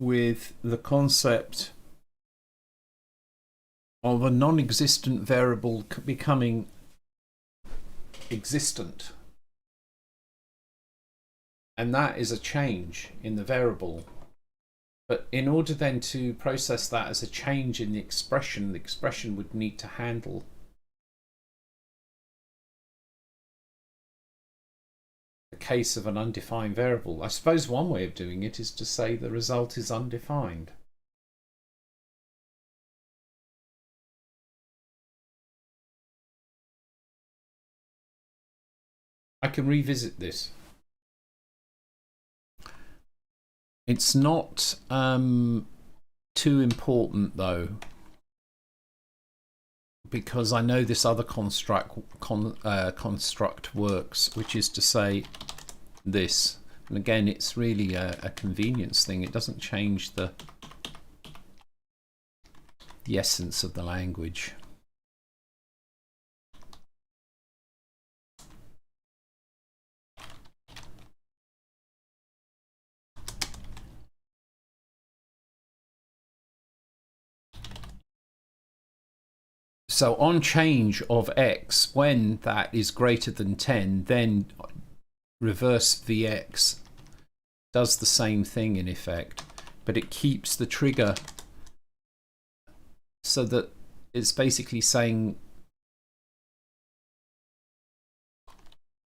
with the concept of a non-existent variable becoming existent. And that is a change in the variable. But in order then to process that as a change in the expression would need to handle the case of an undefined variable. I suppose one way of doing it is to say the result is undefined. I can revisit this. It's not too important though, because I know this other construct works, which is to say this. And again, it's really a convenience thing. It doesn't change the essence of the language. So on change of x, when that is greater than 10, then reverse vx does the same thing in effect, but it keeps the trigger so that it's basically saying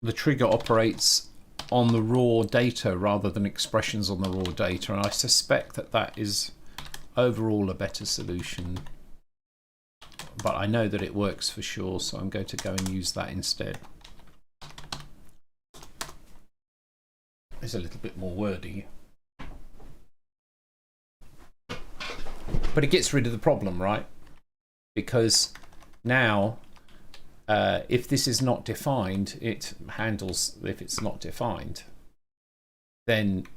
the trigger operates on the raw data rather than expressions on the raw data, and I suspect that that is overall a better solution. But I know that it works for sure, so I'm going to go and use that instead. It's a little bit more wordy. But it gets rid of the problem, right? Because now, if this is not defined, it handles if it's not defined. Then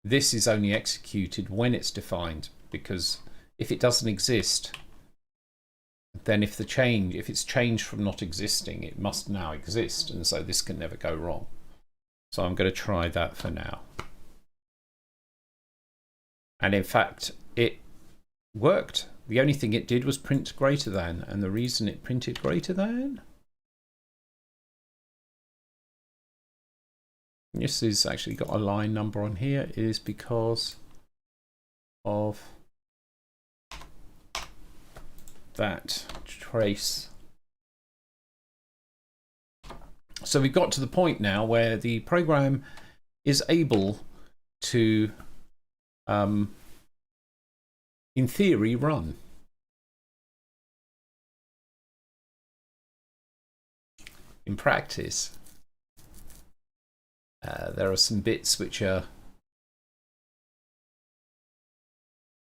this is only executed when it's defined, because if it doesn't exist, then if it's changed from not existing, it must now exist, and so this can never go wrong. So I'm going to try that for now. And in fact, it worked. The only thing it did was print greater than, and the reason it printed greater than, this has actually got a line number on here, is because of that trace. So we've got to the point now where the program is able to, in theory, run. In practice, there are some bits which are,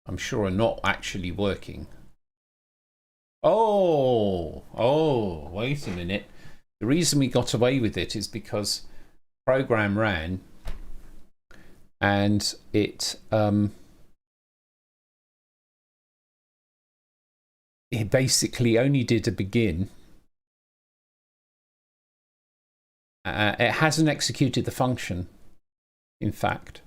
I'm sure, are not actually working. Oh, wait a minute. The reason we got away with it is because the program ran and it basically only did a begin. It hasn't executed the function, in fact.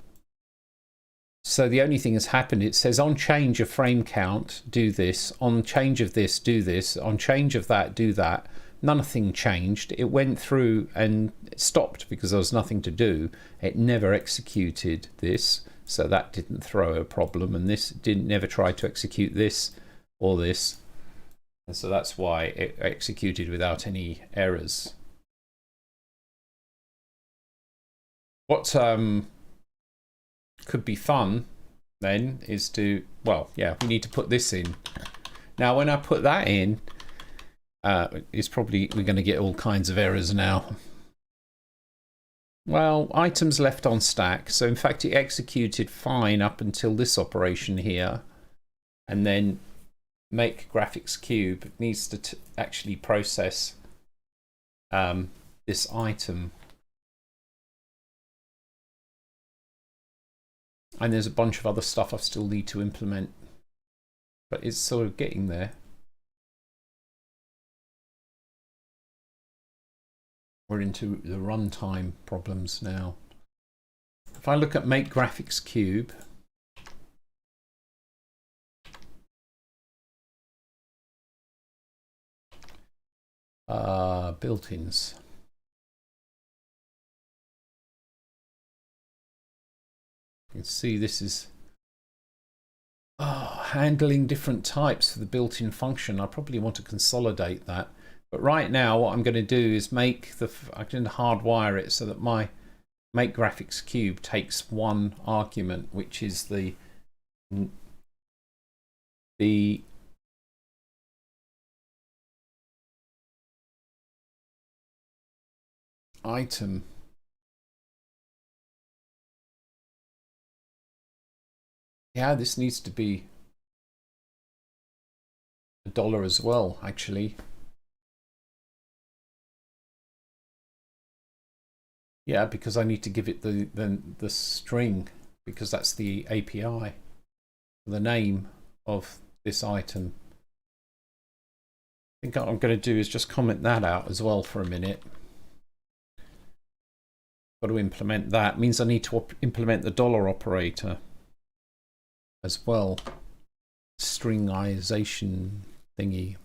So the only thing that's happened, it says on change of frame count, do this. On change of this, do this. On change of that, do that. Nothing changed. It went through and it stopped because there was nothing to do. It never executed this, so that didn't throw a problem. And this never try to execute this or this. And so that's why it executed without any errors. What could be fun then is to, well, yeah, we need to put this in. Now when I put that in, it's probably, we're going to get all kinds of errors now. Well, items left on stack, so in fact it executed fine up until this operation here, and then make graphics cube needs to actually process this item. And there's a bunch of other stuff I still need to implement, but it's sort of getting there. We're into the runtime problems now. If I look at make graphics cube, built-ins. You can see this is handling different types for the built-in function. I probably want to consolidate that. But right now what I'm going to do is make I'm going to hardwire it so that my make graphics cube takes one argument, which is the item. Yeah, this needs to be a dollar as well, actually. Yeah, because I need to give it the string, because that's the API, the name of this item. I think what I'm going to do is just comment that out as well for a minute. Got to implement that. Means I need to implement the dollar operator as well. Stringization thingy.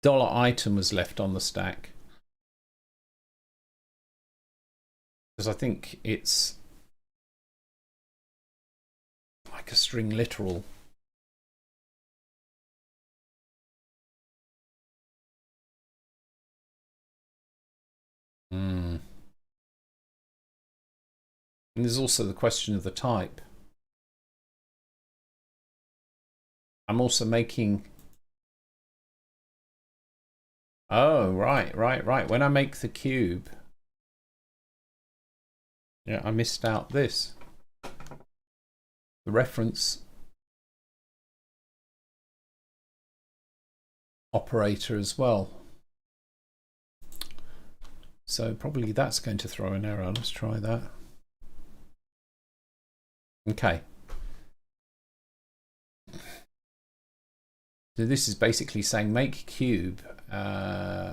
Dollar item was left on the stack, because I think it's like a string literal. And there's also the question of the type. I'm also making... Oh, right. When I make the cube... Yeah, I missed out this. The reference operator as well. So probably that's going to throw an error. Let's try that. Okay. So this is basically saying make cube,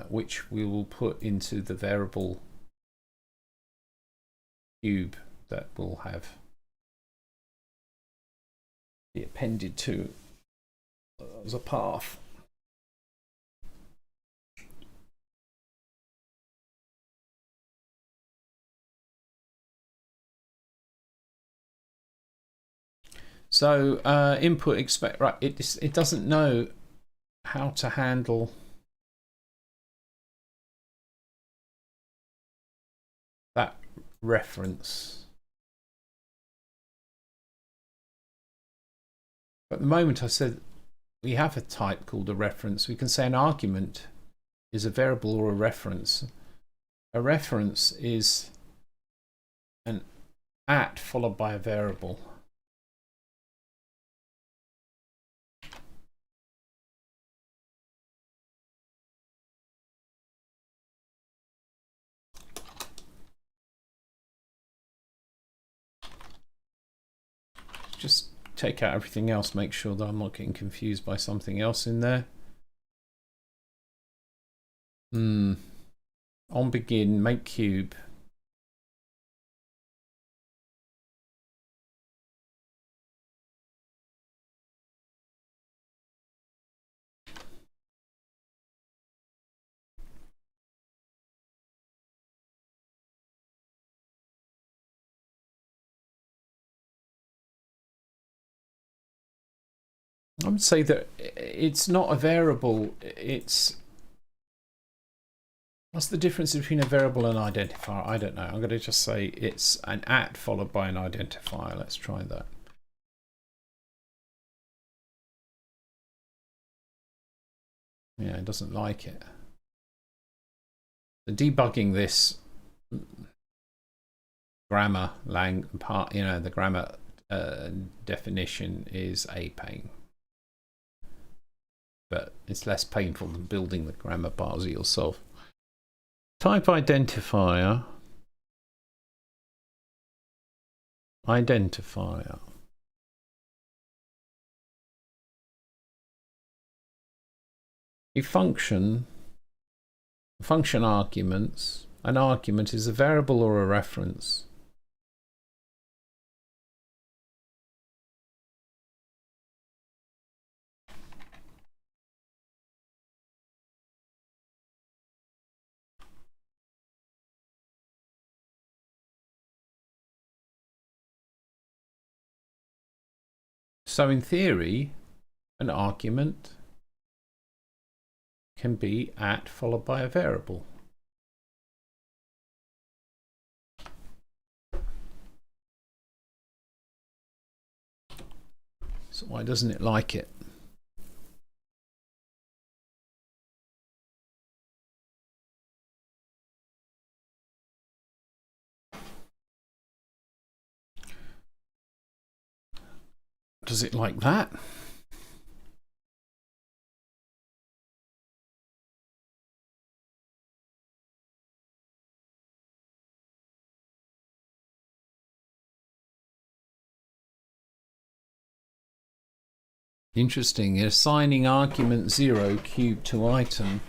which we will put into the variable cube that will have be appended to as a path. So input expect, right, it doesn't know how to handle that reference. But at the moment I said we have a type called a reference. We can say an argument is a variable or a reference. A reference is an @ followed by a variable. Just take out everything else, make sure that I'm not getting confused by something else in there. On begin, make cube. I would say that it's not a variable, it's... What's the difference between a variable and identifier? I don't know. I'm going to just say it's an @ followed by an identifier. Let's try that. Yeah, it doesn't like it. So debugging this grammar part, you know, the grammar definition is a pain. But it's less painful than building the grammar parser yourself. Type identifier. Identifier. A function arguments. An argument is a variable or a reference. So in theory, an argument can be @ followed by a variable. So why doesn't it like it? Does it like that? Interesting. Assigning argument 0 cube to item.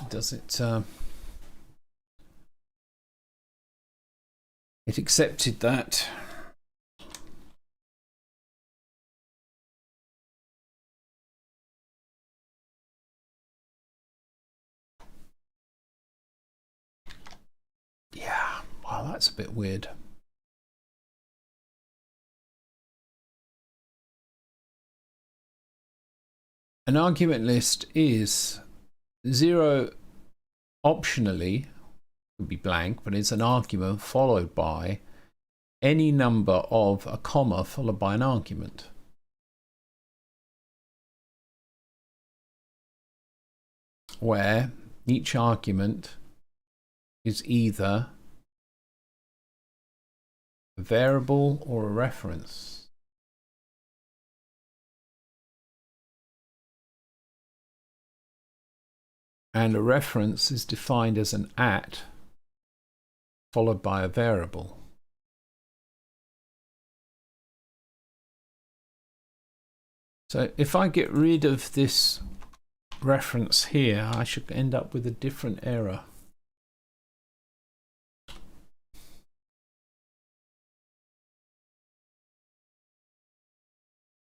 Does it? It accepted that. Yeah. Wow, that's a bit weird. An argument list is 0 optionally, could be blank, but it's an argument followed by any number of a comma followed by an argument. Where each argument is either a variable or a reference. And a reference is defined as an at followed by a variable. So if I get rid of this reference here, I should end up with a different error.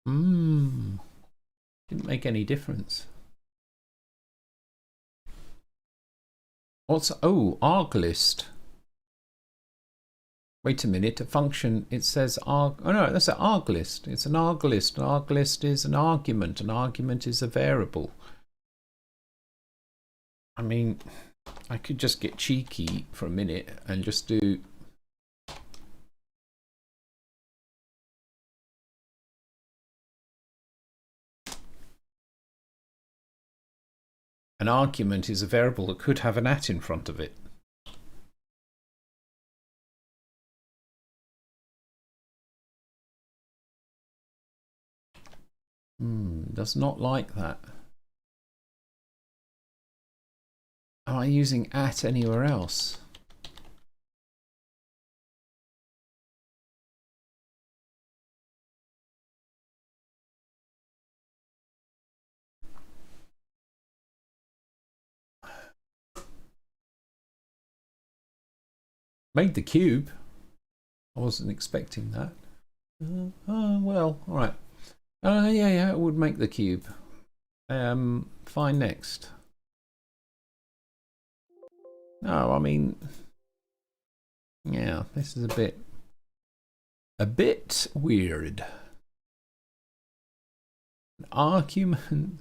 Didn't make any difference. What's arg list? Wait a minute, a function, it says arg, oh no, that's an arg list. It's an arg list. An arg list is an argument. An argument is a variable. I mean, I could just get cheeky for a minute and just do an argument is a variable that could have an at in front of it. Does not like that. Am I using at anywhere else? Made the cube. I wasn't expecting that. Well, all right. Yeah, it would make the cube. Fine, next. No, I mean, yeah, this is a bit weird. An argument.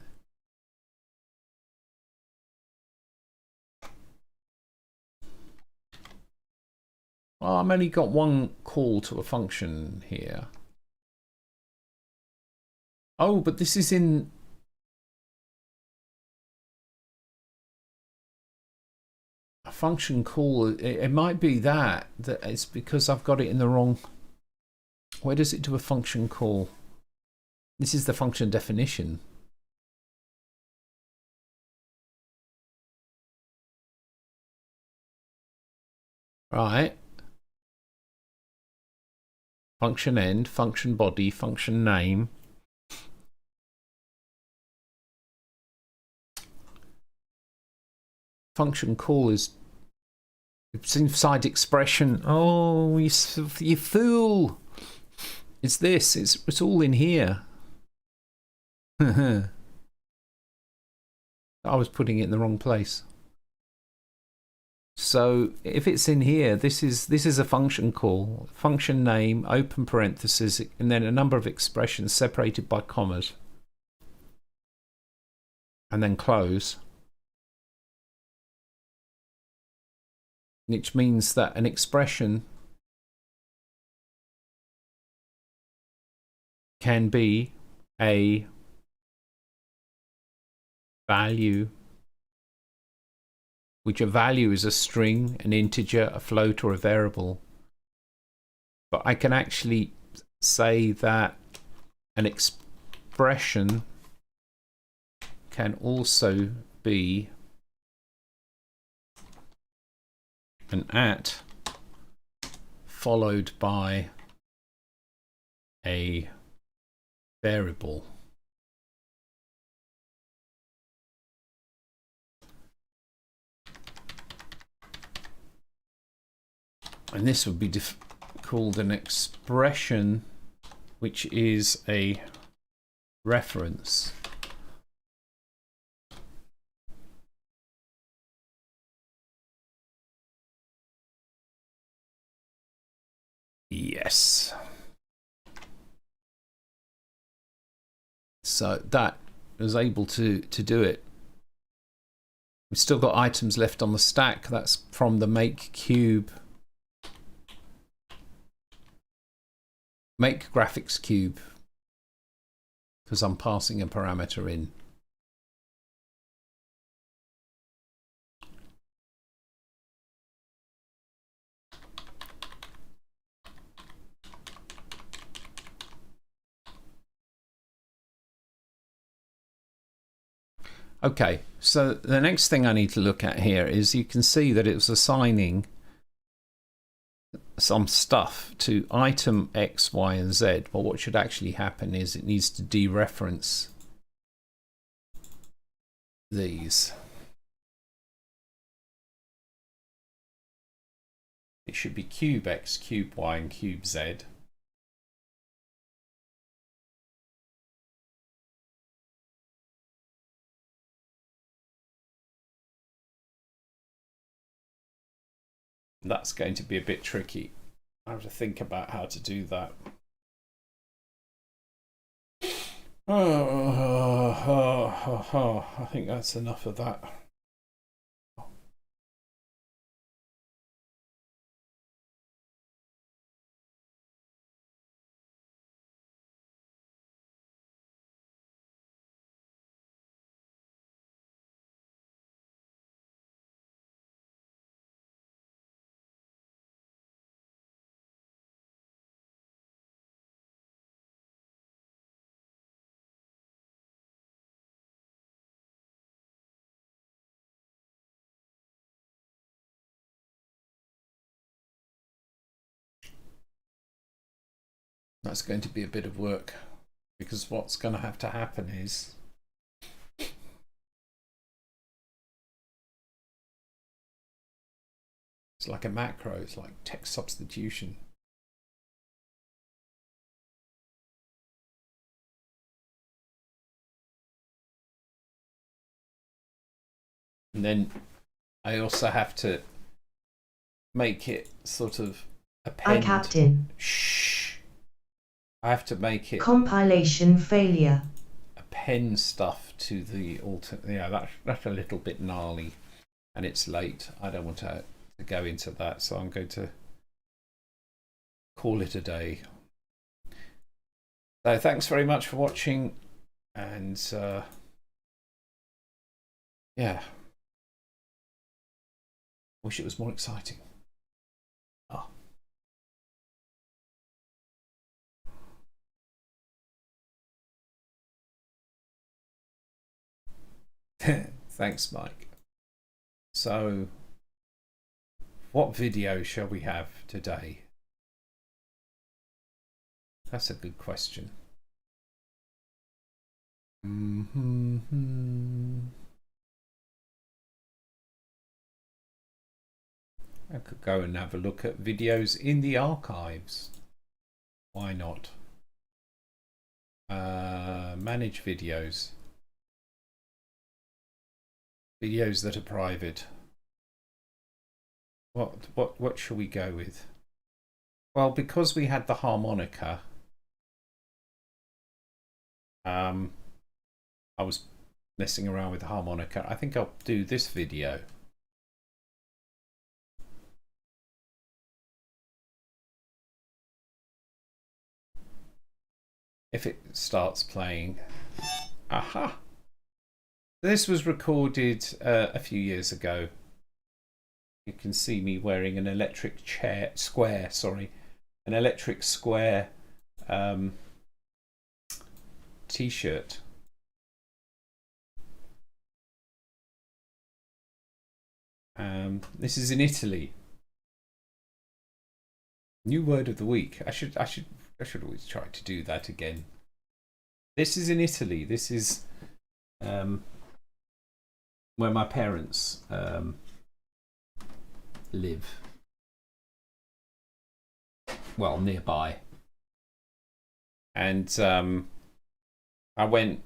Well, I've only got one call to a function here. Oh, but this is in a function call. It might be that it's because I've got it in the wrong. Where does it do a function call? This is the function definition. Right. Function end, function body, function name. Function call is it's inside expression. Oh, you fool! It's this. It's all in here. I was putting it in the wrong place. So if it's in here, this is a function call. Function name, open parenthesis, and then a number of expressions separated by commas, and then close. Which means that an expression can be a value, which a value is a string, an integer, a float, or a variable. But I can actually say that an expression can also be an at followed by a variable. And this would be called an expression, which is a reference. Yes. So that was able to do it. We've still got items left on the stack. That's from the make graphics cube, because I'm passing a parameter in. Okay, so the next thing I need to look at here is you can see that it was assigning some stuff to item X, Y, and Z. But what should actually happen is it needs to dereference these. It should be cube X, cube Y, and cube Z. That's going to be a bit tricky. I have to think about how to do that. I think that's enough of that. That's going to be a bit of work, because what's going to have to happen is it's like a macro, it's like text substitution. And then I also have to make it sort of append. Captain. Shh. I have to make it Compilation failure. Append stuff to the alter. Yeah, that's a little bit gnarly, and it's late. I don't want to go into that, so I'm going to call it a day. So thanks very much for watching, and yeah, wish it was more exciting. Oh. Thanks, Mike. So, what video shall we have today? That's a good question. I could go and have a look at videos in the archives. Why not? Manage videos. Videos that are private. What shall we go with? Well, because we had the harmonica, I was messing around with the harmonica. I think I'll do this video. If it starts playing. Aha! This was recorded a few years ago. You can see me wearing an electric square t-shirt. This is in Italy. New word of the week. I should always try to do that again. This is in Italy. This is where my parents live. Well, nearby. And I went.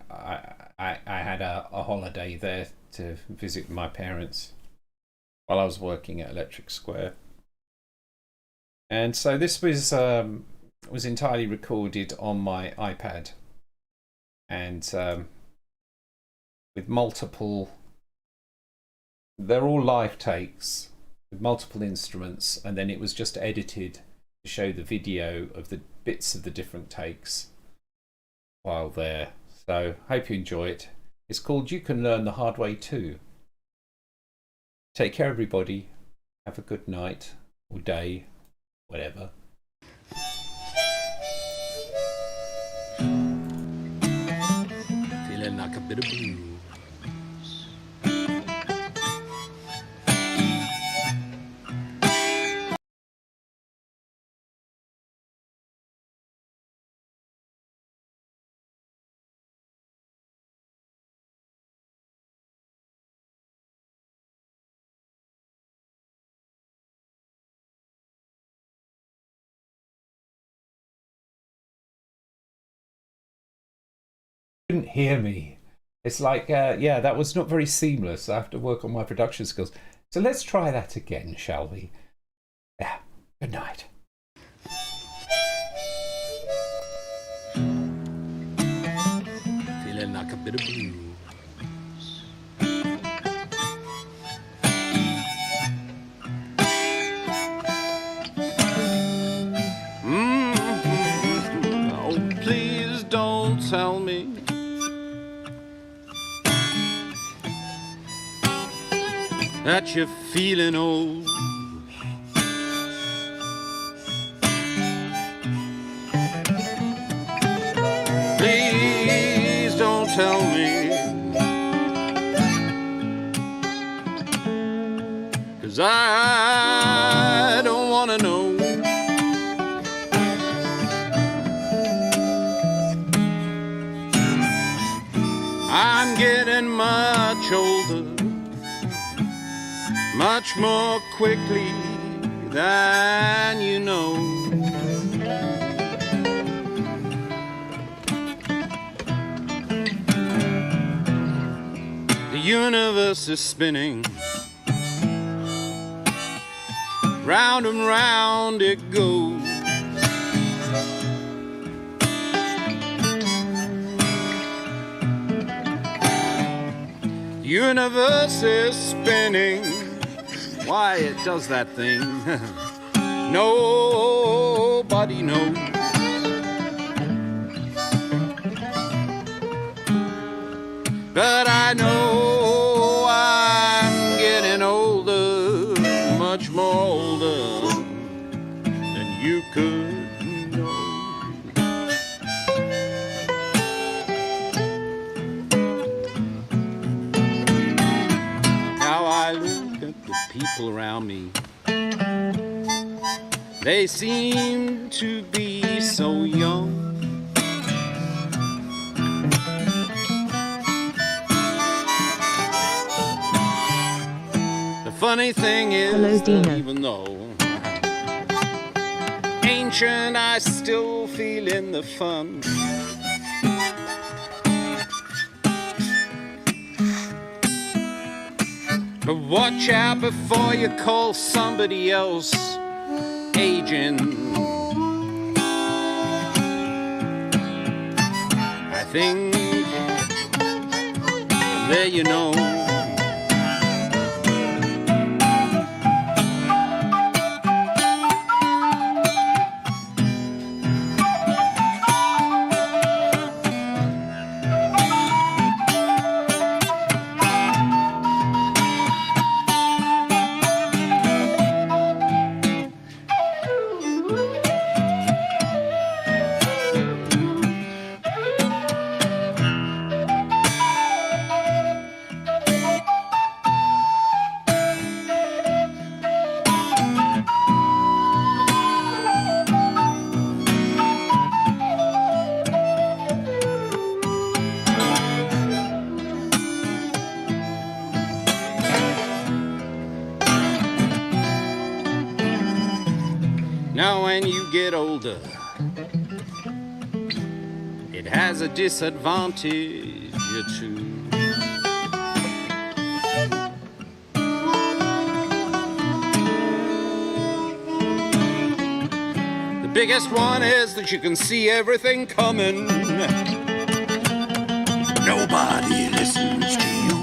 I had a holiday there to visit my parents while I was working at Electric Square. And so this was entirely recorded on my iPad, and with multiple. They're all live takes with multiple instruments, and then it was just edited to show the video of the bits of the different takes while there. So hope you enjoy it. It's called You Can Learn the Hard Way Too. Take care, everybody. Have a good night or day, whatever. Feeling like a bit of blues. Couldn't hear me. It's like, yeah, that was not very seamless. I have to work on my production skills. So let's try that again, shall we? Yeah, good night. Feeling like a bit of blues. Oh, please don't tell me that you're feeling old. Please don't tell me, 'cause I don't wanna know. I'm getting much older, much more quickly than you know. The universe is spinning, round and round it goes. The universe is spinning. Why it does that thing, nobody knows. But I know I'm getting older, much more older than you could know. Now I look at the people around me. They seem to be so young. The funny thing is, Hello, Dino. that even though ancient, I still feel in the fun. But watch out before you call somebody else aging. I think there you know. when you get older, it has a disadvantage or two. The biggest one is that you can see everything coming. Nobody listens to you.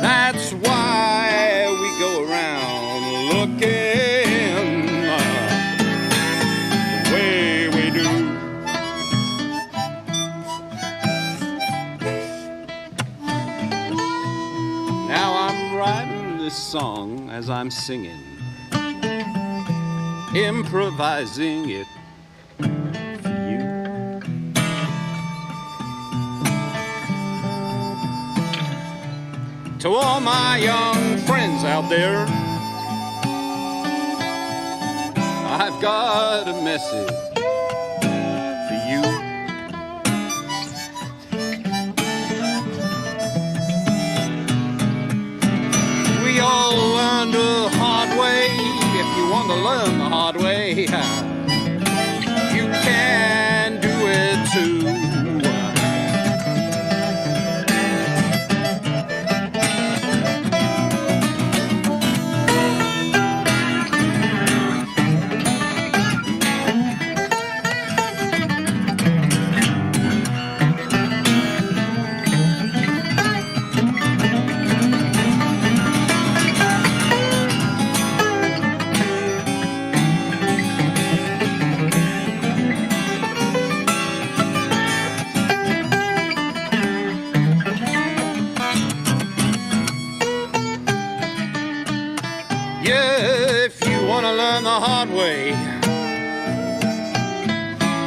That's why we go around looking the way we do. Now I'm writing this song as I'm singing, improvising it for you. To all my young friends out there, I've got a message for you. We all learn the hard way. If you want to learn the hard way, you can do it too. Yeah, if you want to learn the hard way,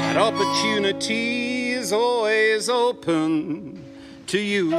that opportunity is always open to you.